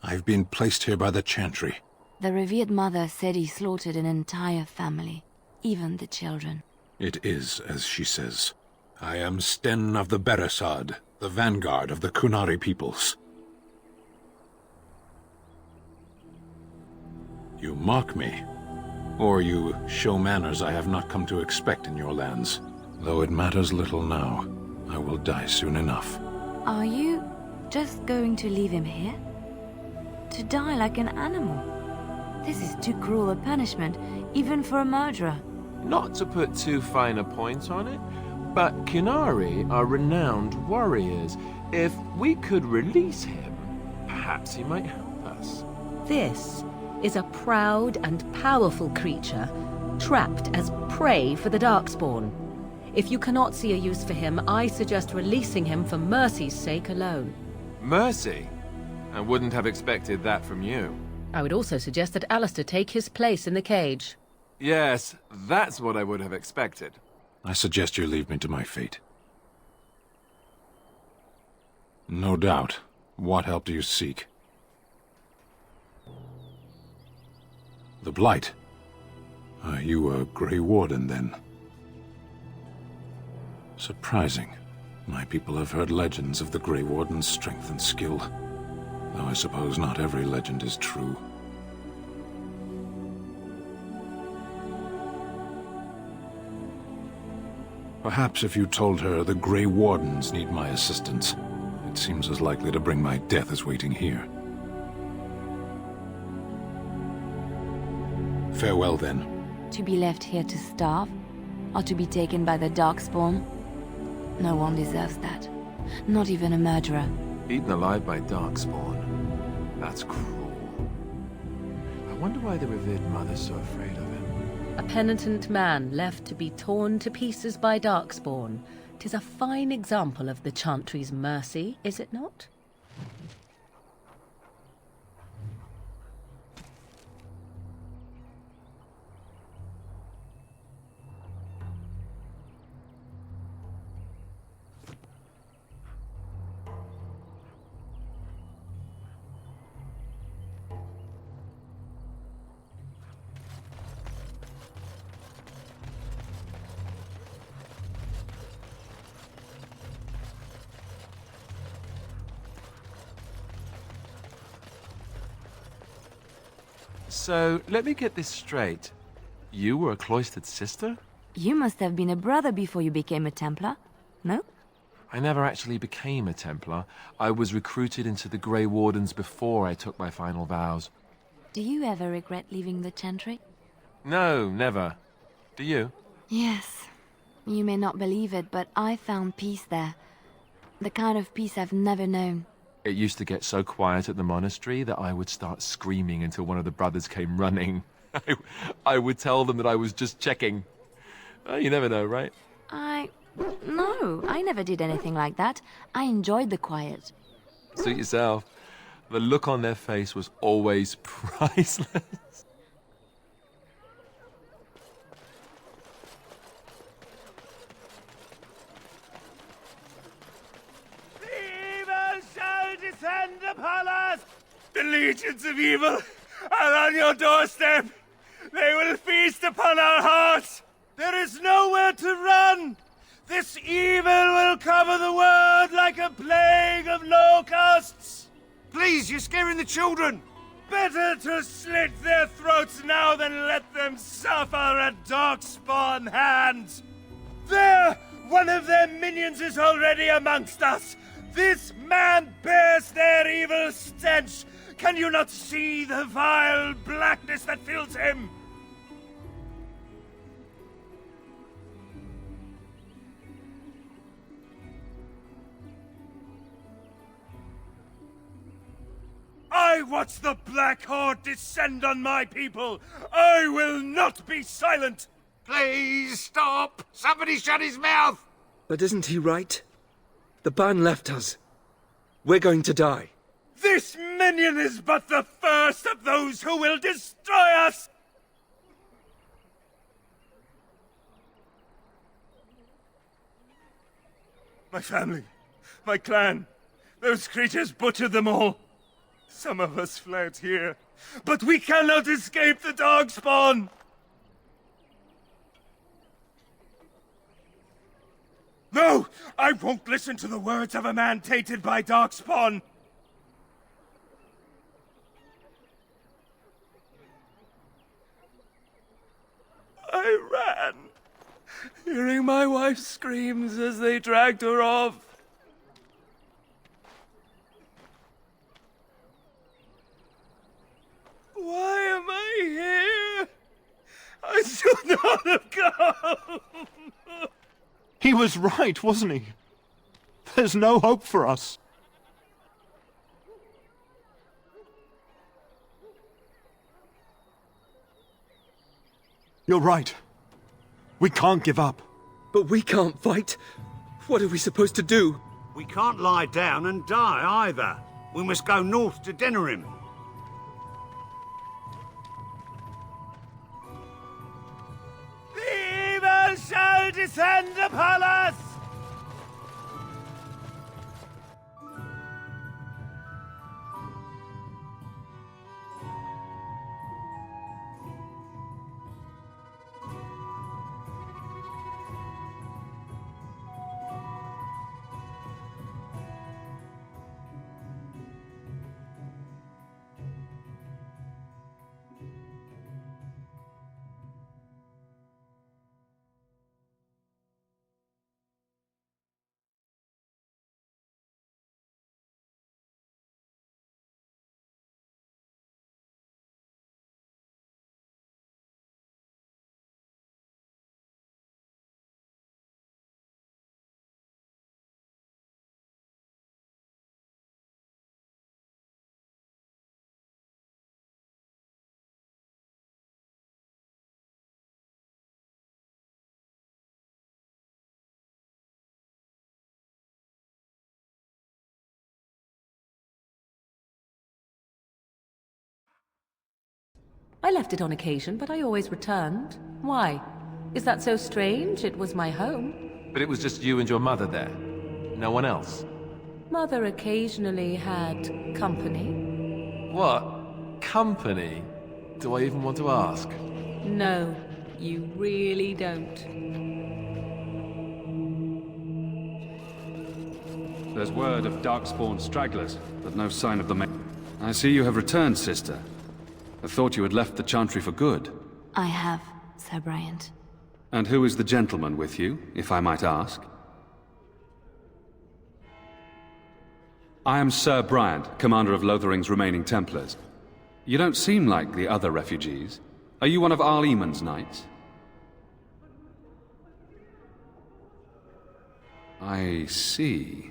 I've been placed here by the Chantry. The revered mother said he slaughtered an entire family, even the children. It is as she says. I am Sten of the Beresad, the vanguard of the Kunari peoples. You mock me, or you show manners I have not come to expect in your lands. Though it matters little now, I will die soon enough. Are you just going to leave him here? To die like an animal? This is too cruel a punishment, even for a murderer. Not to put too fine a point on it, but Kunari are renowned warriors. If we could release him, perhaps he might help us. This is a proud and powerful creature, trapped as prey for the Darkspawn. If you cannot see a use for him, I suggest releasing him for mercy's sake alone. Mercy? I wouldn't have expected that from you. I would also suggest that Alistair take his place in the cage. Yes, that's what I would have expected. I suggest you leave me to my fate. No doubt. What help do you seek? The Blight. Are you a Grey Warden, then? Surprising. My people have heard legends of the Grey Warden's strength and skill. Though I suppose not every legend is true. Perhaps if you told her the Grey Wardens need my assistance, it seems as likely to bring my death as waiting here. Farewell, then. To be left here to starve? Or to be taken by the Darkspawn? No one deserves that. Not even a murderer. Eaten alive by Darkspawn. That's cruel. I wonder why the revered mother's so afraid of him. A penitent man left to be torn to pieces by Darkspawn. 'Tis a fine example of the Chantry's mercy, is it not? So, let me get this straight. You were a cloistered sister? You must have been a brother before you became a Templar, no? I never actually became a Templar. I was recruited into the Grey Wardens before I took my final vows. Do you ever regret leaving the Chantry? No, never. Do you? Yes. You may not believe it, but I found peace there. The kind of peace I've never known. It used to get so quiet at the monastery that I would start screaming until one of the brothers came running. I would tell them that I was just checking. You never know, right? No, I never did anything like that. I enjoyed the quiet. Suit yourself. The look on their face was always priceless. Evil shall descend upon us! The legions of evil are on your doorstep! They will feast upon our hearts! There is nowhere to run! This evil will cover the world like a plague of locusts! Please, you're scaring the children! Better to slit their throats now than let them suffer at Darkspawn hands! There! One of their minions is already amongst us! This man bears their evil stench! Can you not see the vile blackness that fills him? I watch the Black Horde descend on my people! I will not be silent! Please stop! Somebody shut his mouth! But isn't he right? The ban left us. We're going to die. This minion is but the first of those who will destroy us! My family, my clan, those creatures butchered them all. Some of us fled here, but we cannot escape the Darkspawn! No! I won't listen to the words of a man tainted by Darkspawn! I ran, hearing my wife's screams as they dragged her off. Why am I here? I should not have come! He was right, wasn't he? There's no hope for us. You're right. We can't give up. But we can't fight. What are we supposed to do? We can't lie down and die either. We must go north to Denerim. The evil shall descend upon us! I left it on occasion, but I always returned. Why? Is that so strange? It was my home. But it was just you and your mother there. No one else. Mother occasionally had company. What? Company? Do I even want to ask? No, you really don't. There's word of Darkspawn stragglers, but no sign of the men. I see you have returned, sister. I thought you had left the Chantry for good. I have, Sir Bryant. And who is the gentleman with you, if I might ask? I am Sir Bryant, commander of Lothering's remaining Templars. You don't seem like the other refugees. Are you one of Arl Eamon's knights? I see.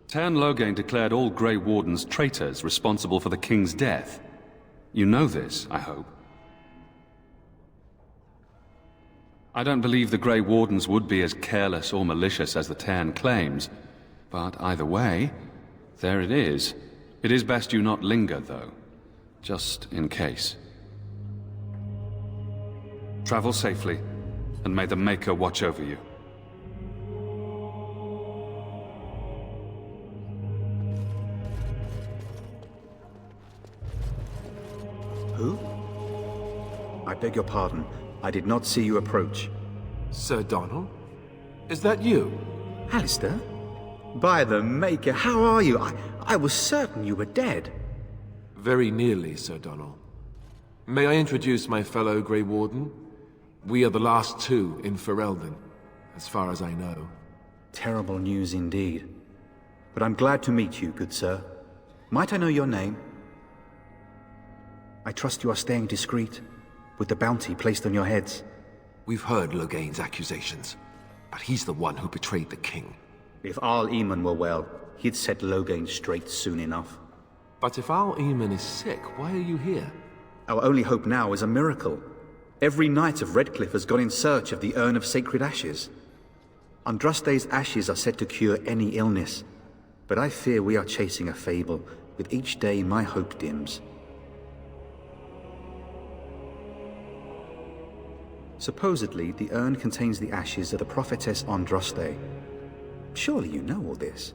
Tern Loghain declared all Grey Wardens traitors responsible for the King's death. You know this, I hope. I don't believe the Grey Wardens would be as careless or malicious as the Tern claims, but either way, there it is. It is best you not linger, though, just in case. Travel safely, and may the Maker watch over you. Who? I beg your pardon. I did not see you approach. Sir Donald? Is that you? Alistair? By the Maker, how are you? I was certain you were dead. Very nearly, Sir Donald. May I introduce my fellow Grey Warden? We are the last two in Ferelden, as far as I know. Terrible news indeed. But I'm glad to meet you, good sir. Might I know your name? I trust you are staying discreet, with the bounty placed on your heads. We've heard Loghain's accusations, but he's the one who betrayed the king. If Arl Eamon were well, he'd set Loghain straight soon enough. But if Arl Eamon is sick, why are you here? Our only hope now is a miracle. Every knight of Redcliffe has gone in search of the Urn of Sacred Ashes. Andraste's ashes are said to cure any illness, but I fear we are chasing a fable. With each day, my hope dims. Supposedly, the urn contains the ashes of the prophetess Andraste. Surely you know all this.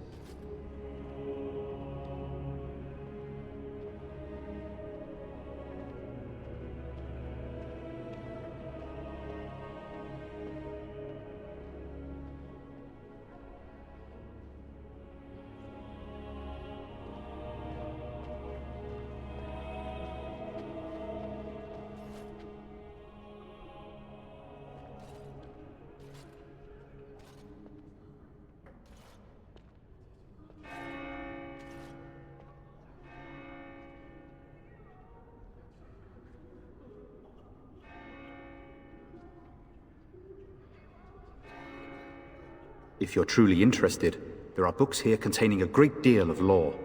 If you're truly interested, there are books here containing a great deal of lore.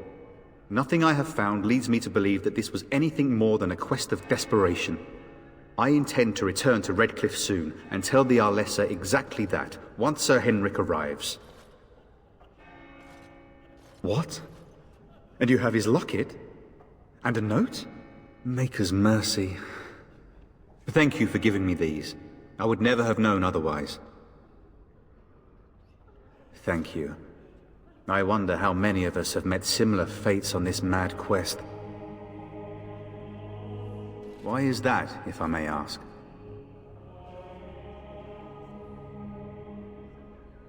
Nothing I have found leads me to believe that this was anything more than a quest of desperation. I intend to return to Redcliffe soon and tell the Arlessa exactly that, once Sir Henrik arrives. What? And you have his locket? And a note? Maker's mercy. Thank you for giving me these. I would never have known otherwise. Thank you. I wonder how many of us have met similar fates on this mad quest. Why is that, if I may ask?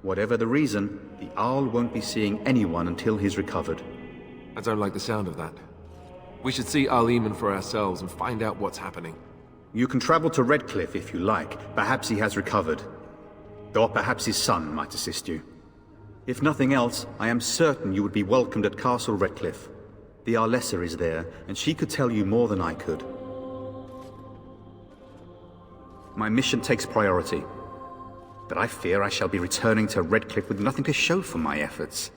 Whatever the reason, the Arl won't be seeing anyone until he's recovered. I don't like the sound of that. We should see Arl Eamon for ourselves and find out what's happening. You can travel to Redcliffe if you like. Perhaps he has recovered. Or perhaps his son might assist you. If nothing else, I am certain you would be welcomed at Castle Redcliffe. The Arlessa is there, and she could tell you more than I could. My mission takes priority, but I fear I shall be returning to Redcliffe with nothing to show for my efforts.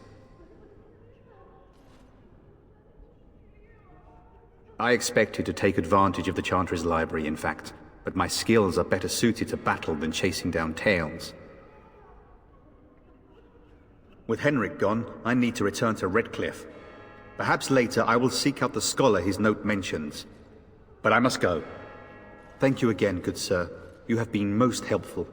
I expected to take advantage of the Chantry's library, in fact, but my skills are better suited to battle than chasing down tales. With Henrik gone, I need to return to Redcliffe. Perhaps later I will seek out the scholar his note mentions. But I must go. Thank you again, good sir. You have been most helpful.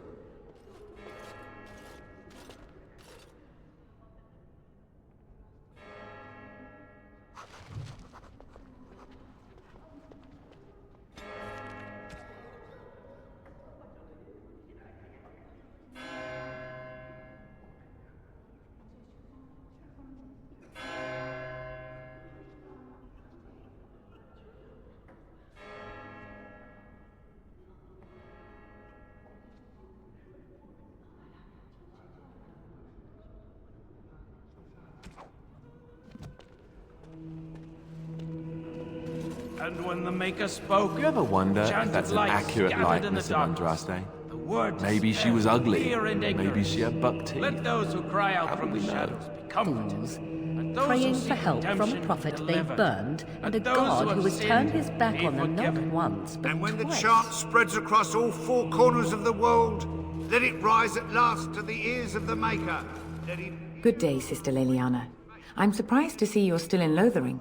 And when the Maker spoke, You ever wonder if chanted that's an lights accurate scattered in the likeness of darkness. Andraste? The word Maybe she was dispelled ugly. fear and Maybe ignorance. she had buck teeth. Let those who cry out How from do the we know? shadows be comforted. And those who Praying seek for help from a redemption prophet they delivered. burned, and a those god have who has sinned turned his back be on them not forgiven. once, but And when twice. the chant spreads across all four corners of the world, let it rise at last to the ears of the Maker. Let it... Good day, Sister Leliana. I'm surprised to see you're still in Lothering.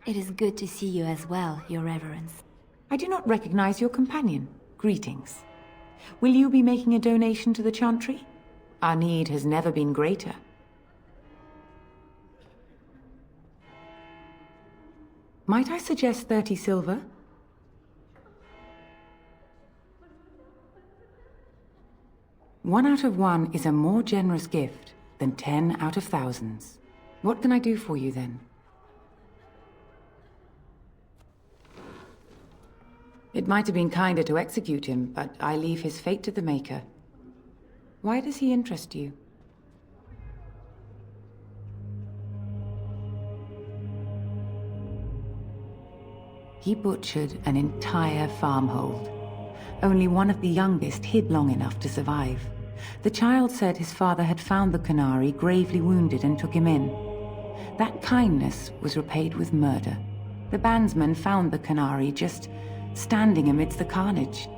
It is good to see you as well, Your Reverence. I do not recognize your companion. Greetings. Will you be making a donation to the Chantry? Our need has never been greater. Might I suggest 30 silver? One out of one is a more generous gift than 10 out of thousands. What can I do for you then? It might have been kinder to execute him, but I leave his fate to the Maker. Why does he interest you? He butchered an entire farmhold. Only one of the youngest hid long enough to survive. The child said his father had found the Canary gravely wounded and took him in. That kindness was repaid with murder. The bandsman found the Canary just standing amidst the carnage.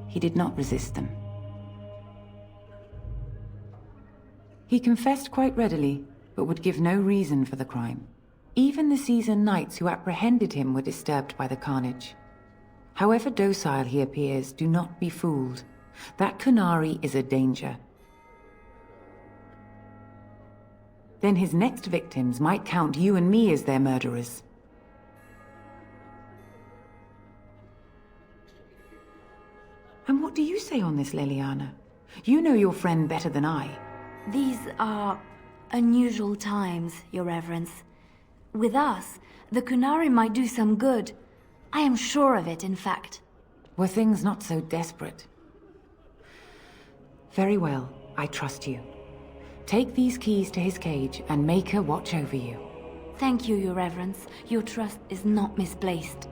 He did not resist them. He confessed quite readily, but would give no reason for the crime. Even the seasoned knights who apprehended him were disturbed by the carnage. However docile he appears, do not be fooled. That Canary is a danger. Then his next victims might count you and me as their murderers. And what do you say on this, Leliana? You know your friend better than I. These are unusual times, Your Reverence. With us, the Kunari might do some good. I am sure of it, in fact. Were things not so desperate? Very well, I trust you. Take these keys to his cage and make her watch over you. Thank you, Your Reverence. Your trust is not misplaced.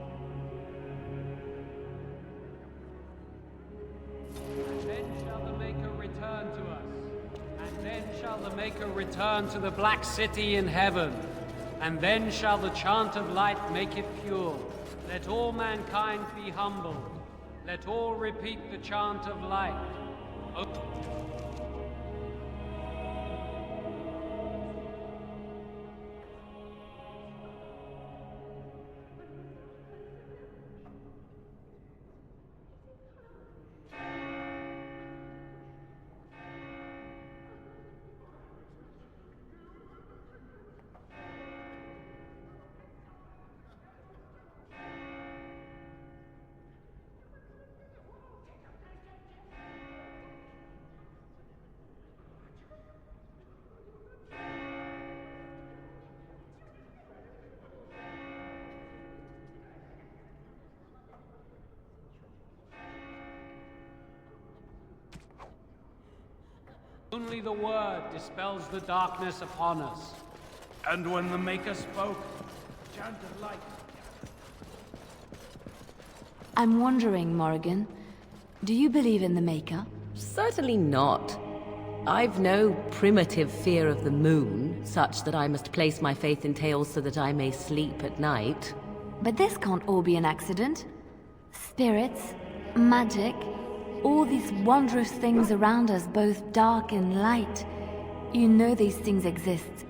Maker return to the Black City in heaven, and then shall the chant of light make it pure. Let all mankind be humbled. Let all repeat the chant of light. Only the word dispels the darkness upon us. And when the Maker spoke, chant of light. I'm wondering, Morrigan, do you believe in the Maker? Certainly not. I've no primitive fear of the moon, such that I must place my faith in tales so that I may sleep at night. But this can't all be an accident. Spirits, magic, all these wondrous things around us, both dark and light. You know these things exist.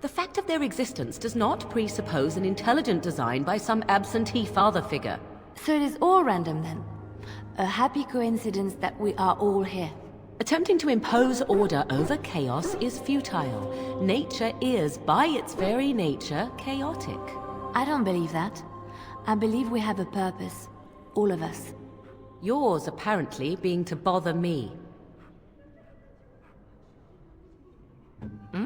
The fact of their existence does not presuppose an intelligent design by some absentee father figure. So it is all random then? A happy coincidence that we are all here. Attempting to impose order over chaos is futile. Nature is, by its very nature, chaotic. I don't believe that. I believe we have a purpose. All of us. Yours, apparently, being to bother me. Hmm?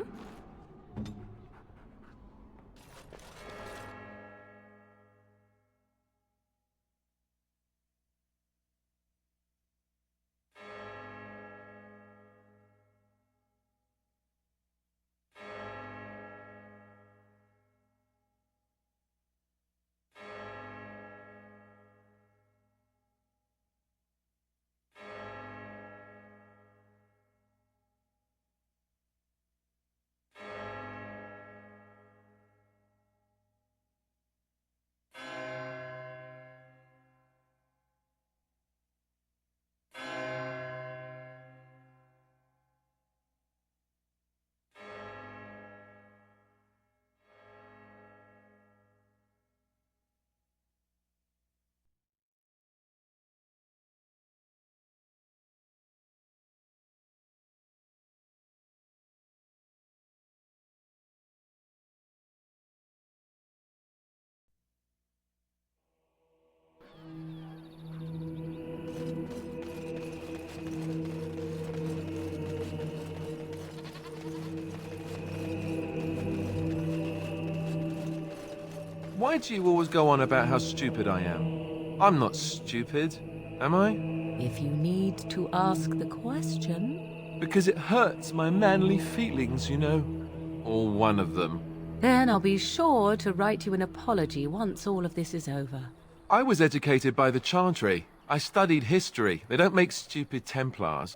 Why do you always go on about how stupid I am? I'm not stupid, am I? If you need to ask the question... Because it hurts my manly feelings, you know. Or one of them. Then I'll be sure to write you an apology once all of this is over. I was educated by the Chantry. I studied history. They don't make stupid Templars.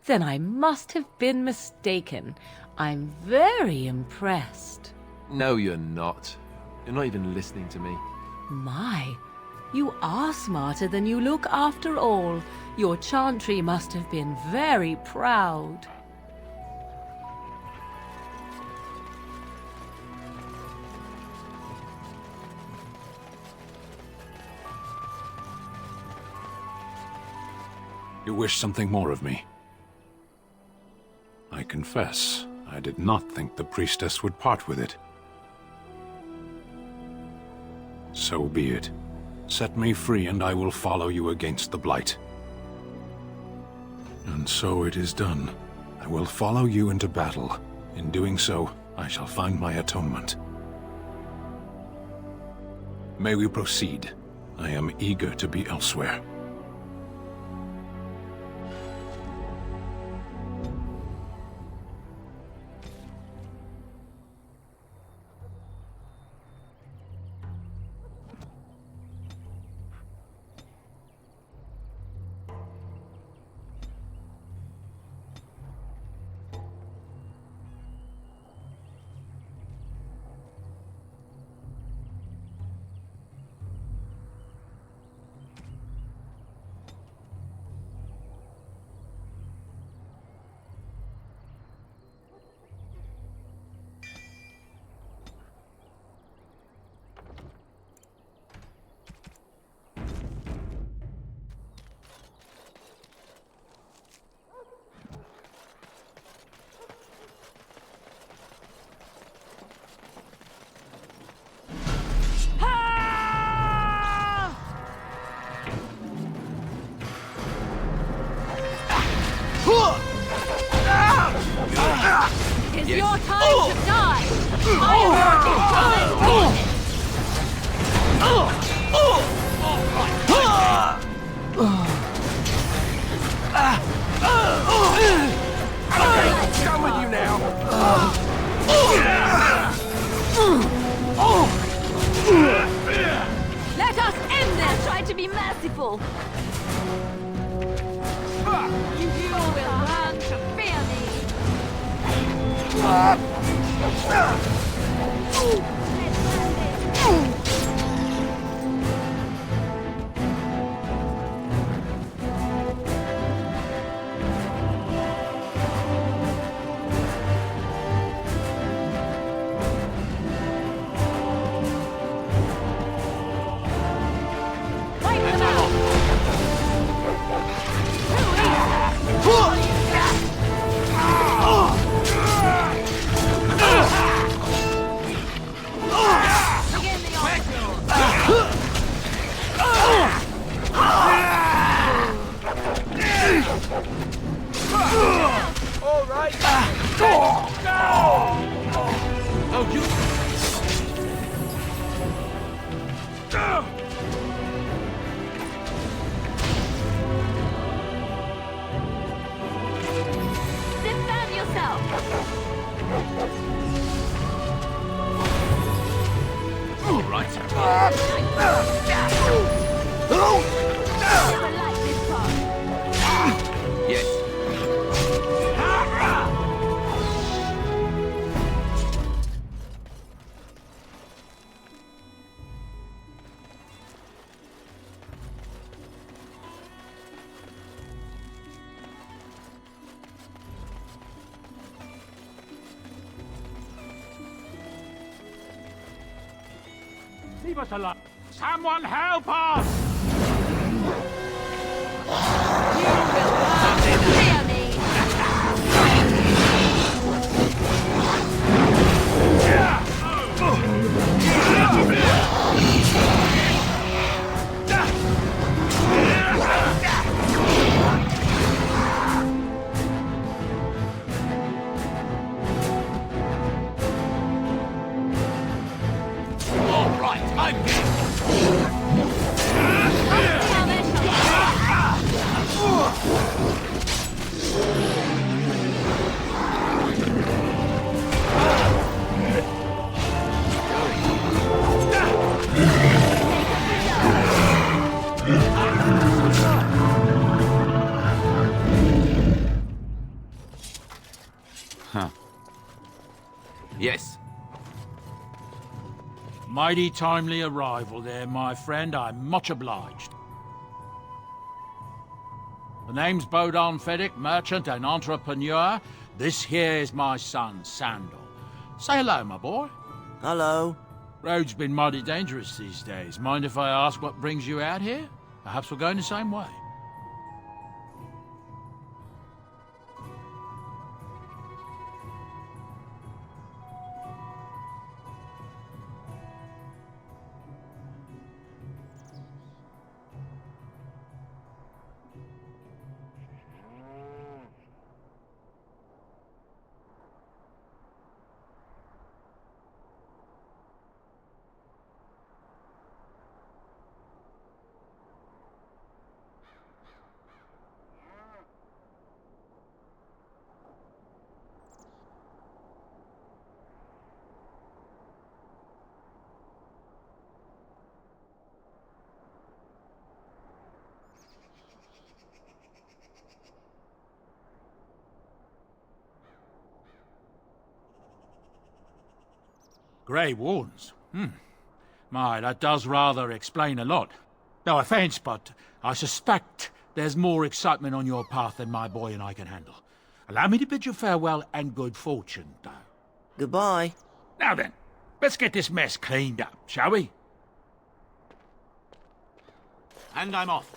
Then I must have been mistaken. I'm very impressed. No, you're not. You're not even listening to me. My, you are smarter than you look after all. Your Chantry must have been very proud. You wish something more of me? I confess, I did not think the priestess would part with it. So be it. Set me free and I will follow you against the Blight. And so it is done. I will follow you into battle. In doing so, I shall find my atonement. May we proceed? I am eager to be elsewhere. It's your time to die! I am working on it! Done with you now! Let us end this! Try to be merciful! You will learn to fear me! All right. Oh, you... Defend yourself! All right. Never like this part. Yes. Leave us alone. Someone help us! You will learn to fear me! Yes. Mighty timely arrival there, my friend. I'm much obliged. The name's Bodon Feddick, merchant and entrepreneur. This here is my son, Sandal. Say hello, my boy. Hello. Road's been mighty dangerous these days. Mind if I ask what brings you out here? Perhaps we're going the same way. Grey Wardens? My, that does rather explain a lot. No offence, but I suspect there's more excitement on your path than my boy and I can handle. Allow me to bid you farewell and good fortune, though. Goodbye. Now then, let's get this mess cleaned up, shall we? And I'm off.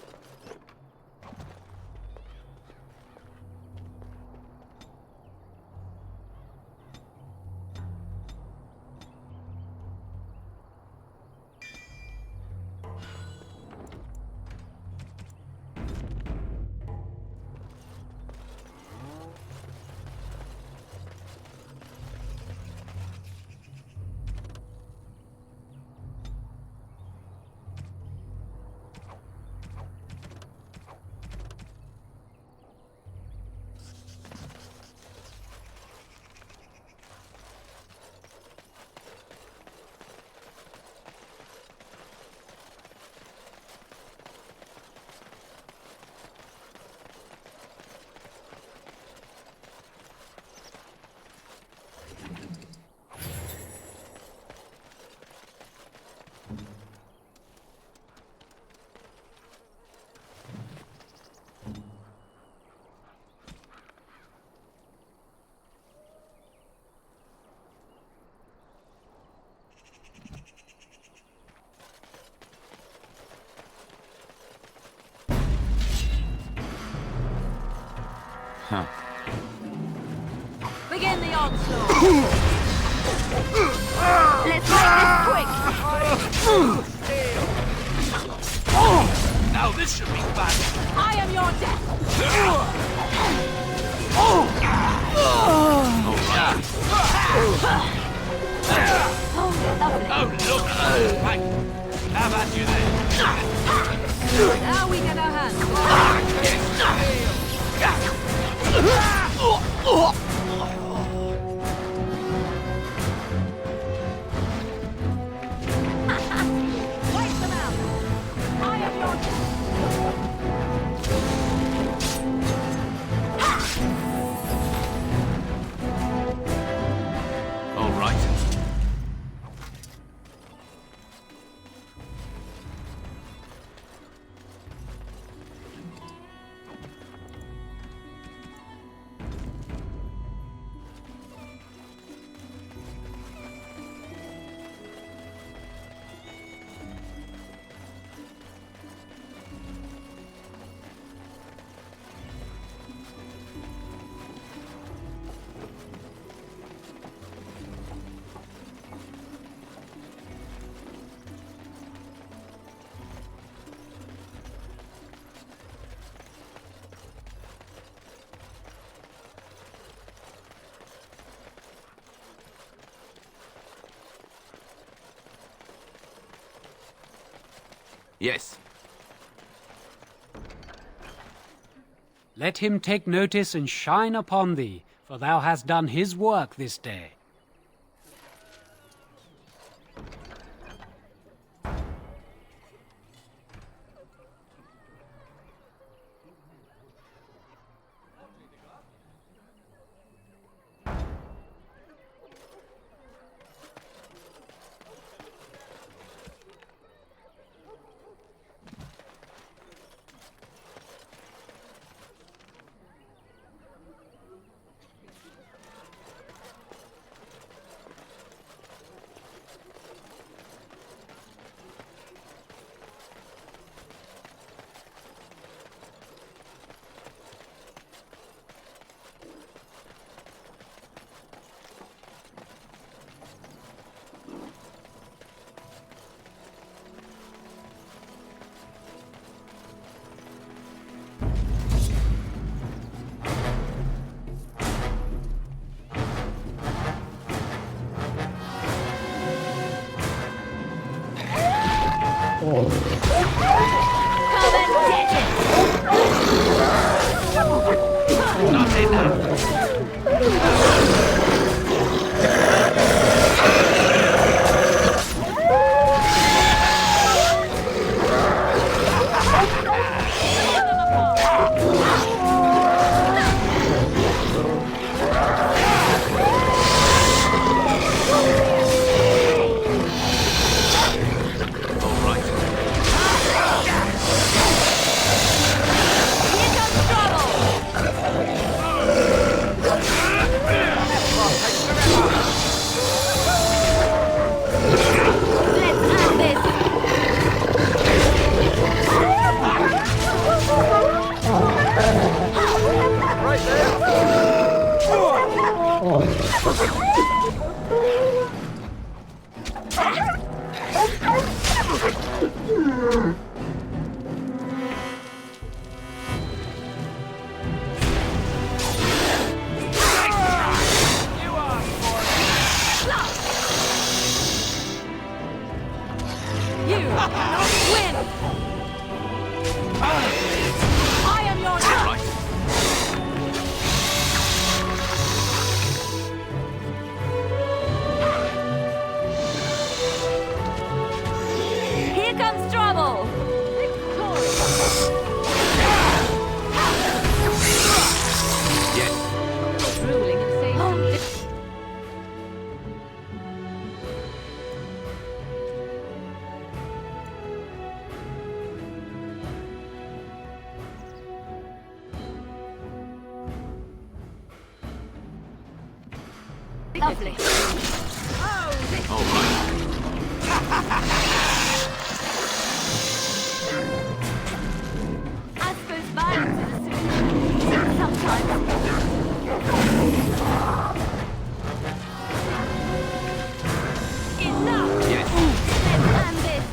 Huh. Begin the onslaught. Let's make this quick. Now this should be fun. I am your death. Oh, look! Right. How about you then? Now we get our hands on wipe them out. I am your death. All right. Yes. Let him take notice and shine upon thee, for thou hast done his work this day. Not enough. Lovely. I suppose violence is a solution. Sometimes. Enough! Yes. Let's end this.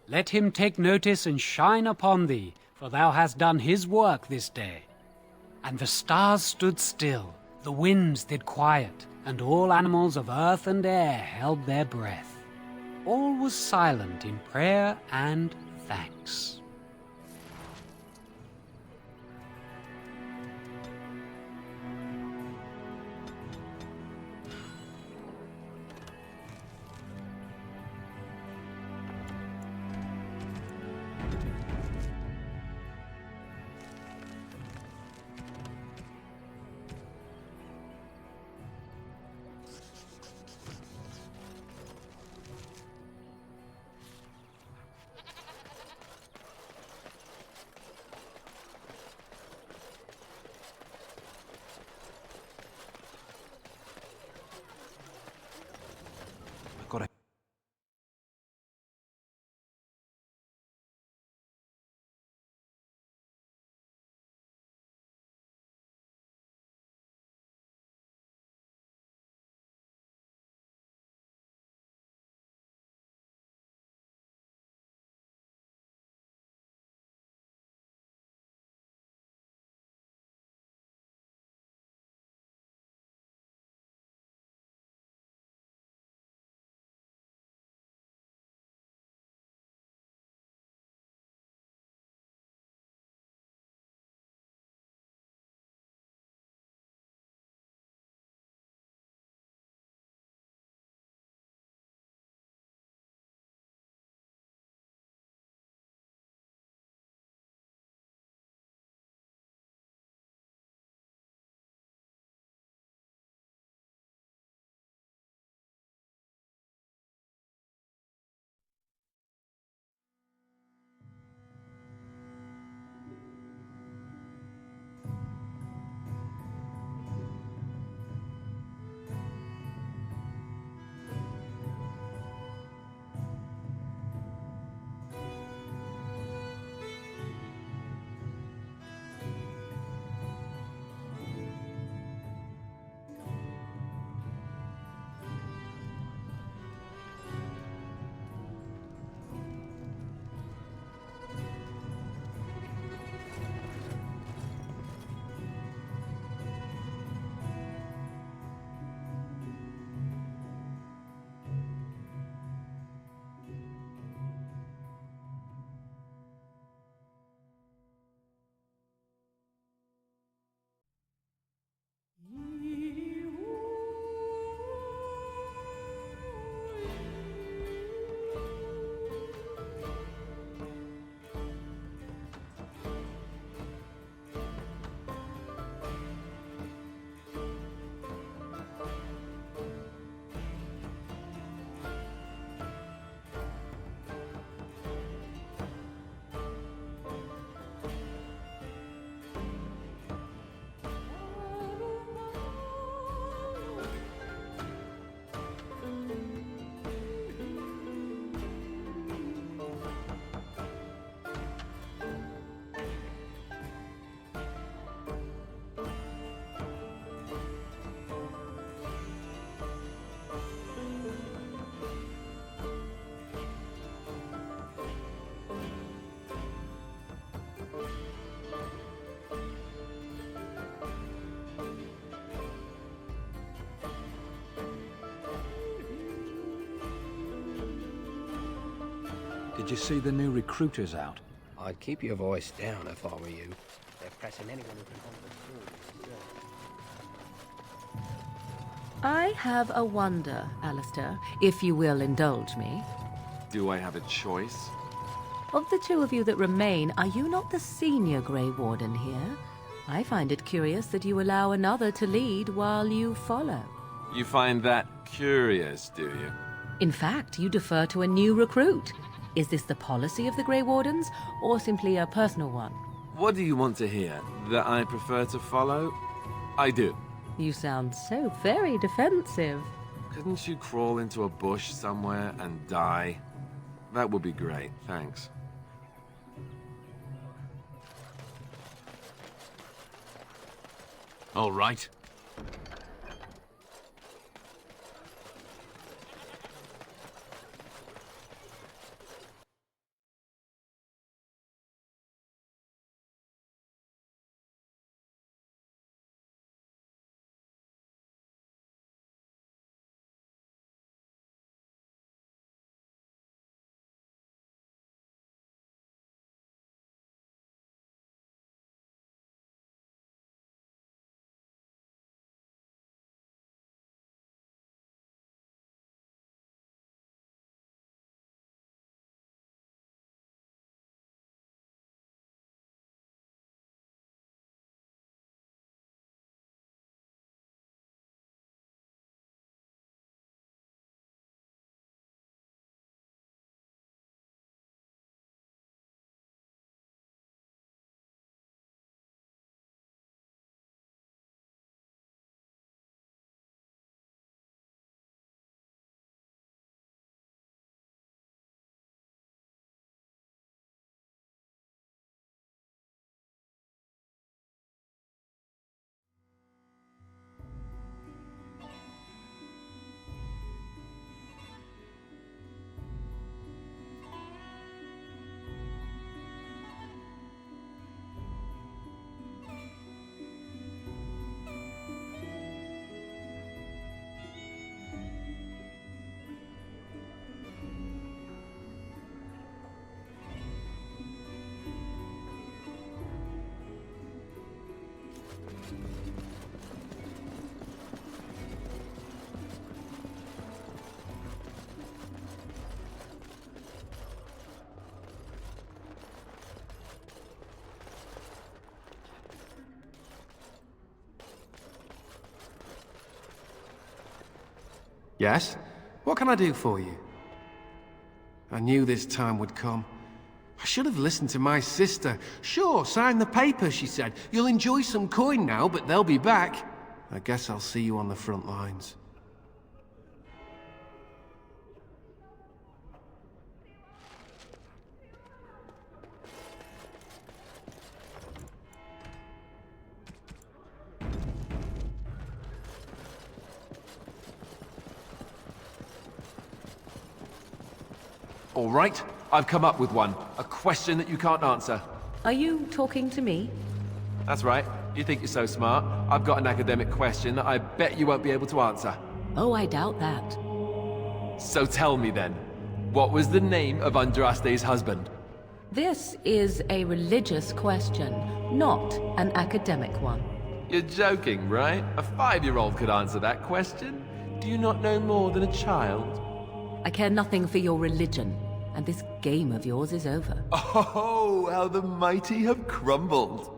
Let him take notice and shine upon thee, for thou hast done his work this day. And the stars stood still, the winds did quiet, and all animals of earth and air held their breath. All was silent in prayer and thanks. Did you see the new recruiters out? I'd keep your voice down if I were you. They're pressing anyone who can hold the sword. I have a wonder, Alistair, if you will indulge me. Do I have a choice? Of the two of you that remain, are you not the senior Grey Warden here? I find it curious that you allow another to lead while you follow. You find that curious, do you? In fact, you defer to a new recruit. Is this the policy of the Grey Wardens, or simply a personal one? What do you want to hear? That I prefer to follow? I do. You sound so very defensive. Couldn't you crawl into a bush somewhere and die? That would be great, thanks. All right. Yes? What can I do for you? I knew this time would come. I should have listened to my sister. Sure, sign the paper, she said. You'll enjoy some coin now, but they'll be back. I guess I'll see you on the front lines. All right, I've come up with one. A question that you can't answer. Are you talking to me? That's right. You think you're so smart. I've got an academic question that I bet you won't be able to answer. Oh, I doubt that. So tell me then, what was the name of Andraste's husband? This is a religious question, not an academic one. You're joking, right? A 5-year-old could answer that question. Do you not know more than a child? I care nothing for your religion, and this game of yours is over. Oh, how the mighty have crumbled.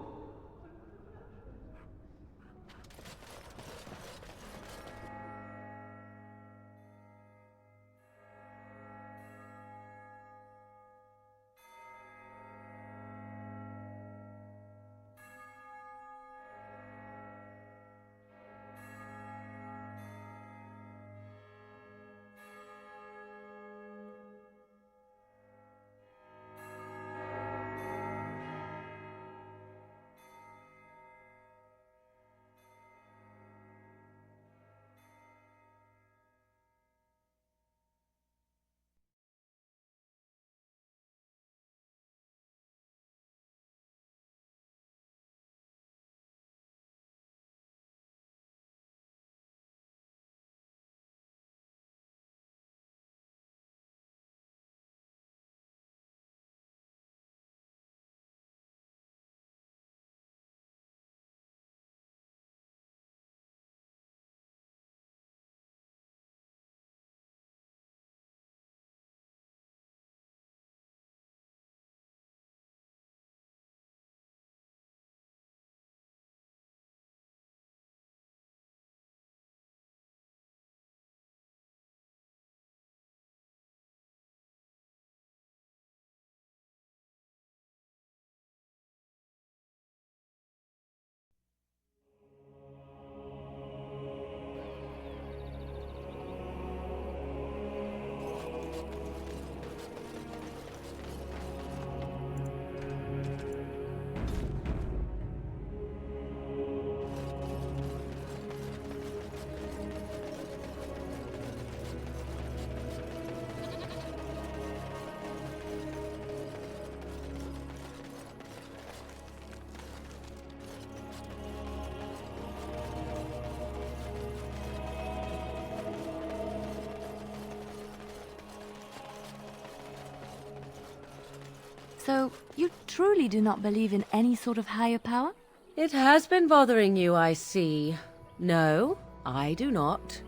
So, you truly do not believe in any sort of higher power? It has been bothering you, I see. No, I do not.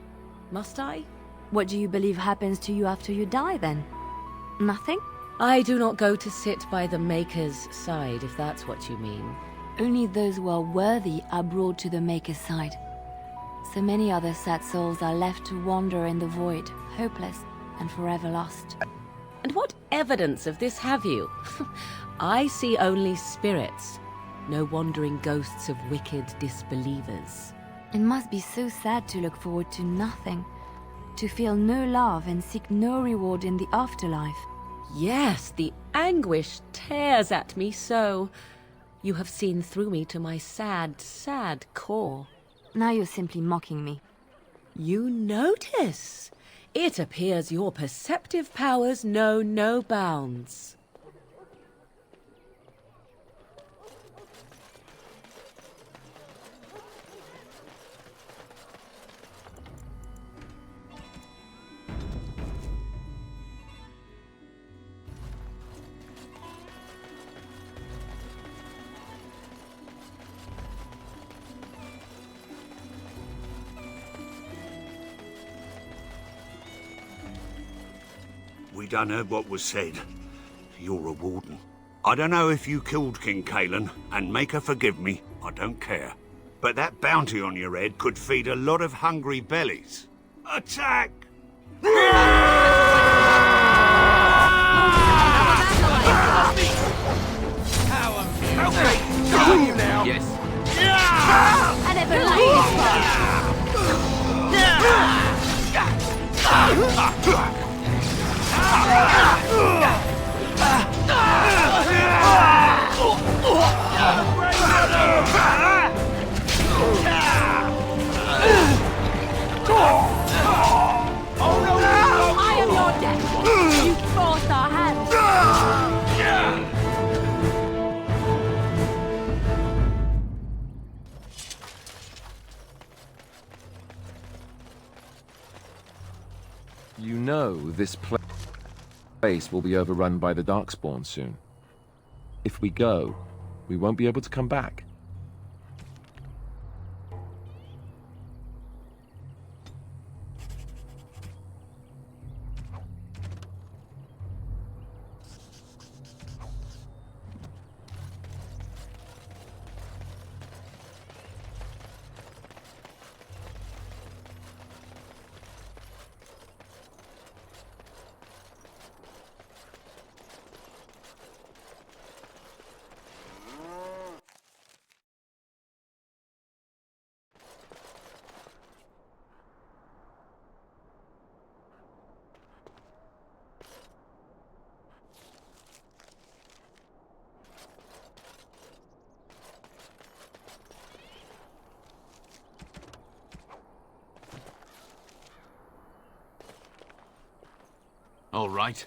Must I? What do you believe happens to you after you die, then? Nothing? I do not go to sit by the Maker's side, if that's what you mean. Only those who are worthy are brought to the Maker's side. So many other sad souls are left to wander in the void, hopeless and forever lost. And what evidence of this have you? I see only spirits, no wandering ghosts of wicked disbelievers. It must be so sad to look forward to nothing, to feel no love and seek no reward in the afterlife. Yes, the anguish tears at me so. You have seen through me to my sad, sad core. Now you're simply mocking me. You notice? It appears your perceptive powers know no bounds. We done heard what was said. You're a warden. I don't know if you killed King Caelan, and make her forgive me, I don't care. But that bounty on your head could feed a lot of hungry bellies. Attack! Yes. I never liked this part. I am your death. You forced our hands. You know this place will be overrun by the Darkspawn soon. If we go, we won't be able to come back. All right.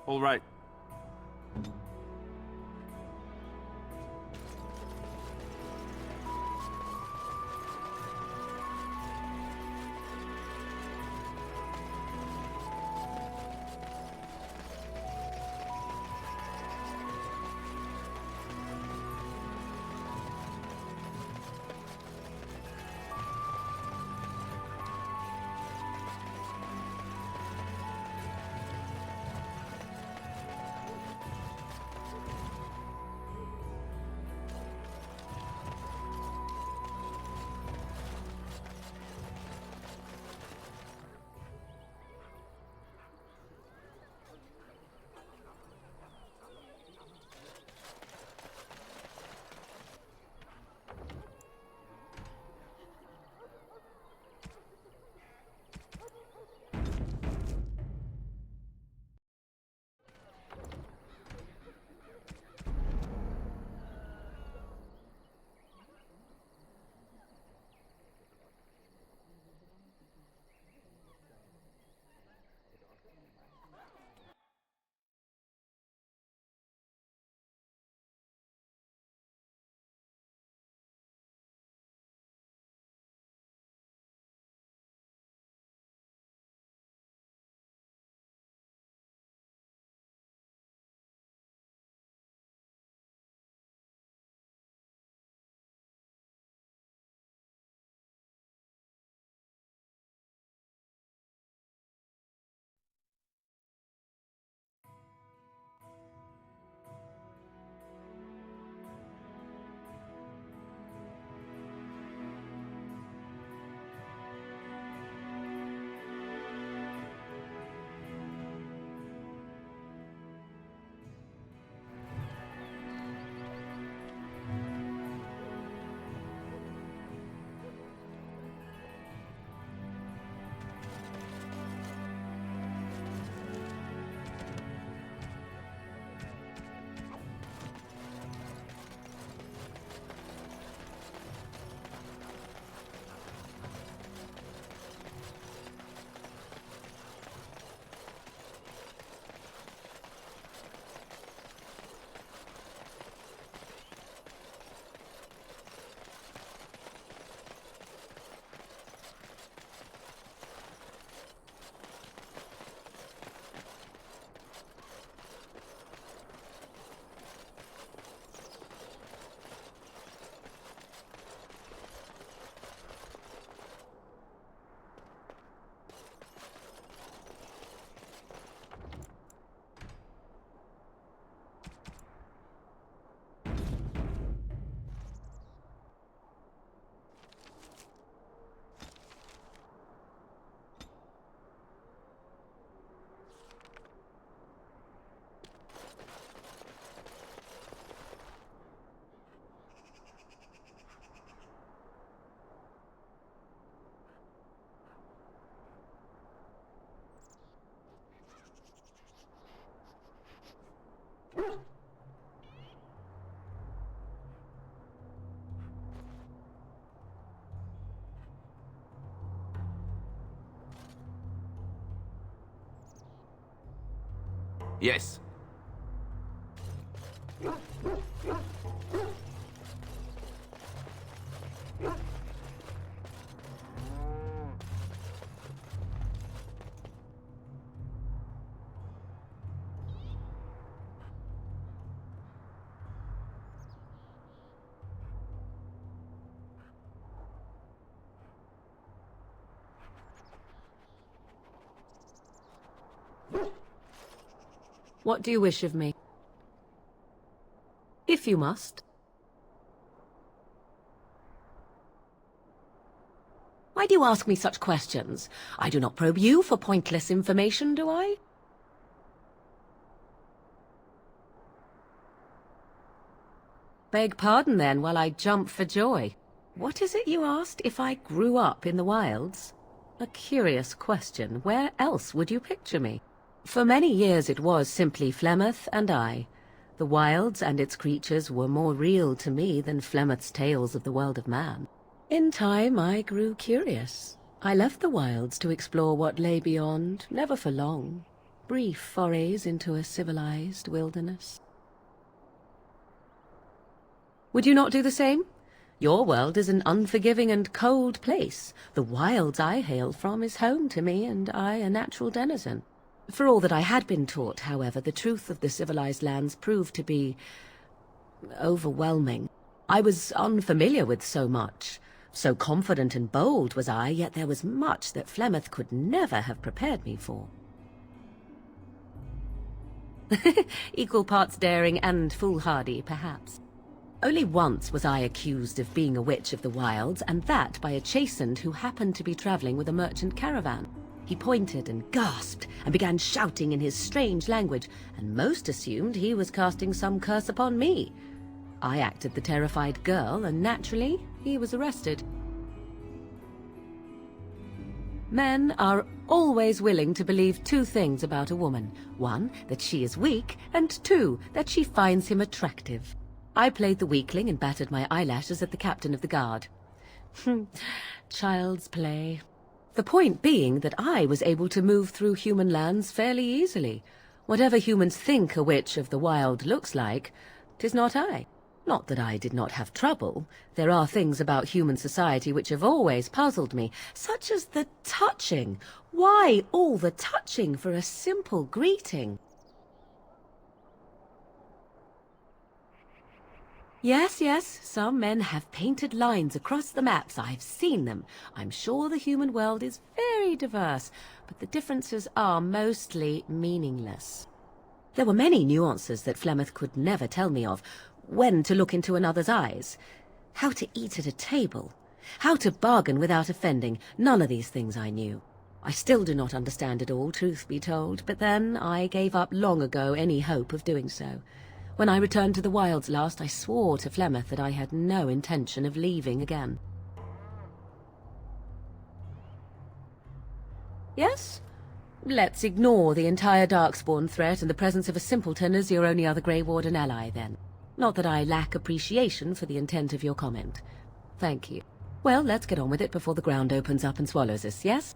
All right. Yes. What do you wish of me? If you must. Why do you ask me such questions? I do not probe you for pointless information, do I? Beg pardon then, while I jump for joy. What is it you asked if I grew up in the wilds? A curious question. Where else would you picture me? For many years it was simply Flemeth and I. The wilds and its creatures were more real to me than Flemeth's tales of the world of man. In time I grew curious. I left the wilds to explore what lay beyond, never for long. Brief forays into a civilized wilderness. Would you not do the same? Your world is an unforgiving and cold place. The wilds I hail from is home to me, and I a natural denizen. For all that I had been taught, however, the truth of the civilized lands proved to be overwhelming. I was unfamiliar with so much. So confident and bold was I, yet there was much that Flemeth could never have prepared me for. Equal parts daring and foolhardy, perhaps. Only once was I accused of being a witch of the wilds, and that by a chastened who happened to be traveling with a merchant caravan. He pointed and gasped and began shouting in his strange language, and most assumed he was casting some curse upon me. I acted the terrified girl, and naturally, he was arrested. Men are always willing to believe two things about a woman. One, that she is weak, and two, that she finds him attractive. I played the weakling and battered my eyelashes at the captain of the guard. Child's play. The point being that I was able to move through human lands fairly easily. Whatever humans think a witch of the wild looks like, 'tis not I. Not that I did not have trouble. There are things about human society which have always puzzled me, such as the touching. Why all the touching for a simple greeting? Yes, yes, some men have painted lines across the maps. I've seen them. I'm sure the human world is very diverse, but the differences are mostly meaningless. There were many nuances that Flemeth could never tell me of. When to look into another's eyes, how to eat at a table, how to bargain without offending. None of these things I knew. I still do not understand it all, truth be told, but then I gave up long ago any hope of doing so. When I returned to the wilds last, I swore to Flemeth that I had no intention of leaving again. Yes? Let's ignore the entire Darkspawn threat and the presence of a simpleton as your only other Grey Warden ally, then. Not that I lack appreciation for the intent of your comment. Thank you. Well, let's get on with it before the ground opens up and swallows us, yes?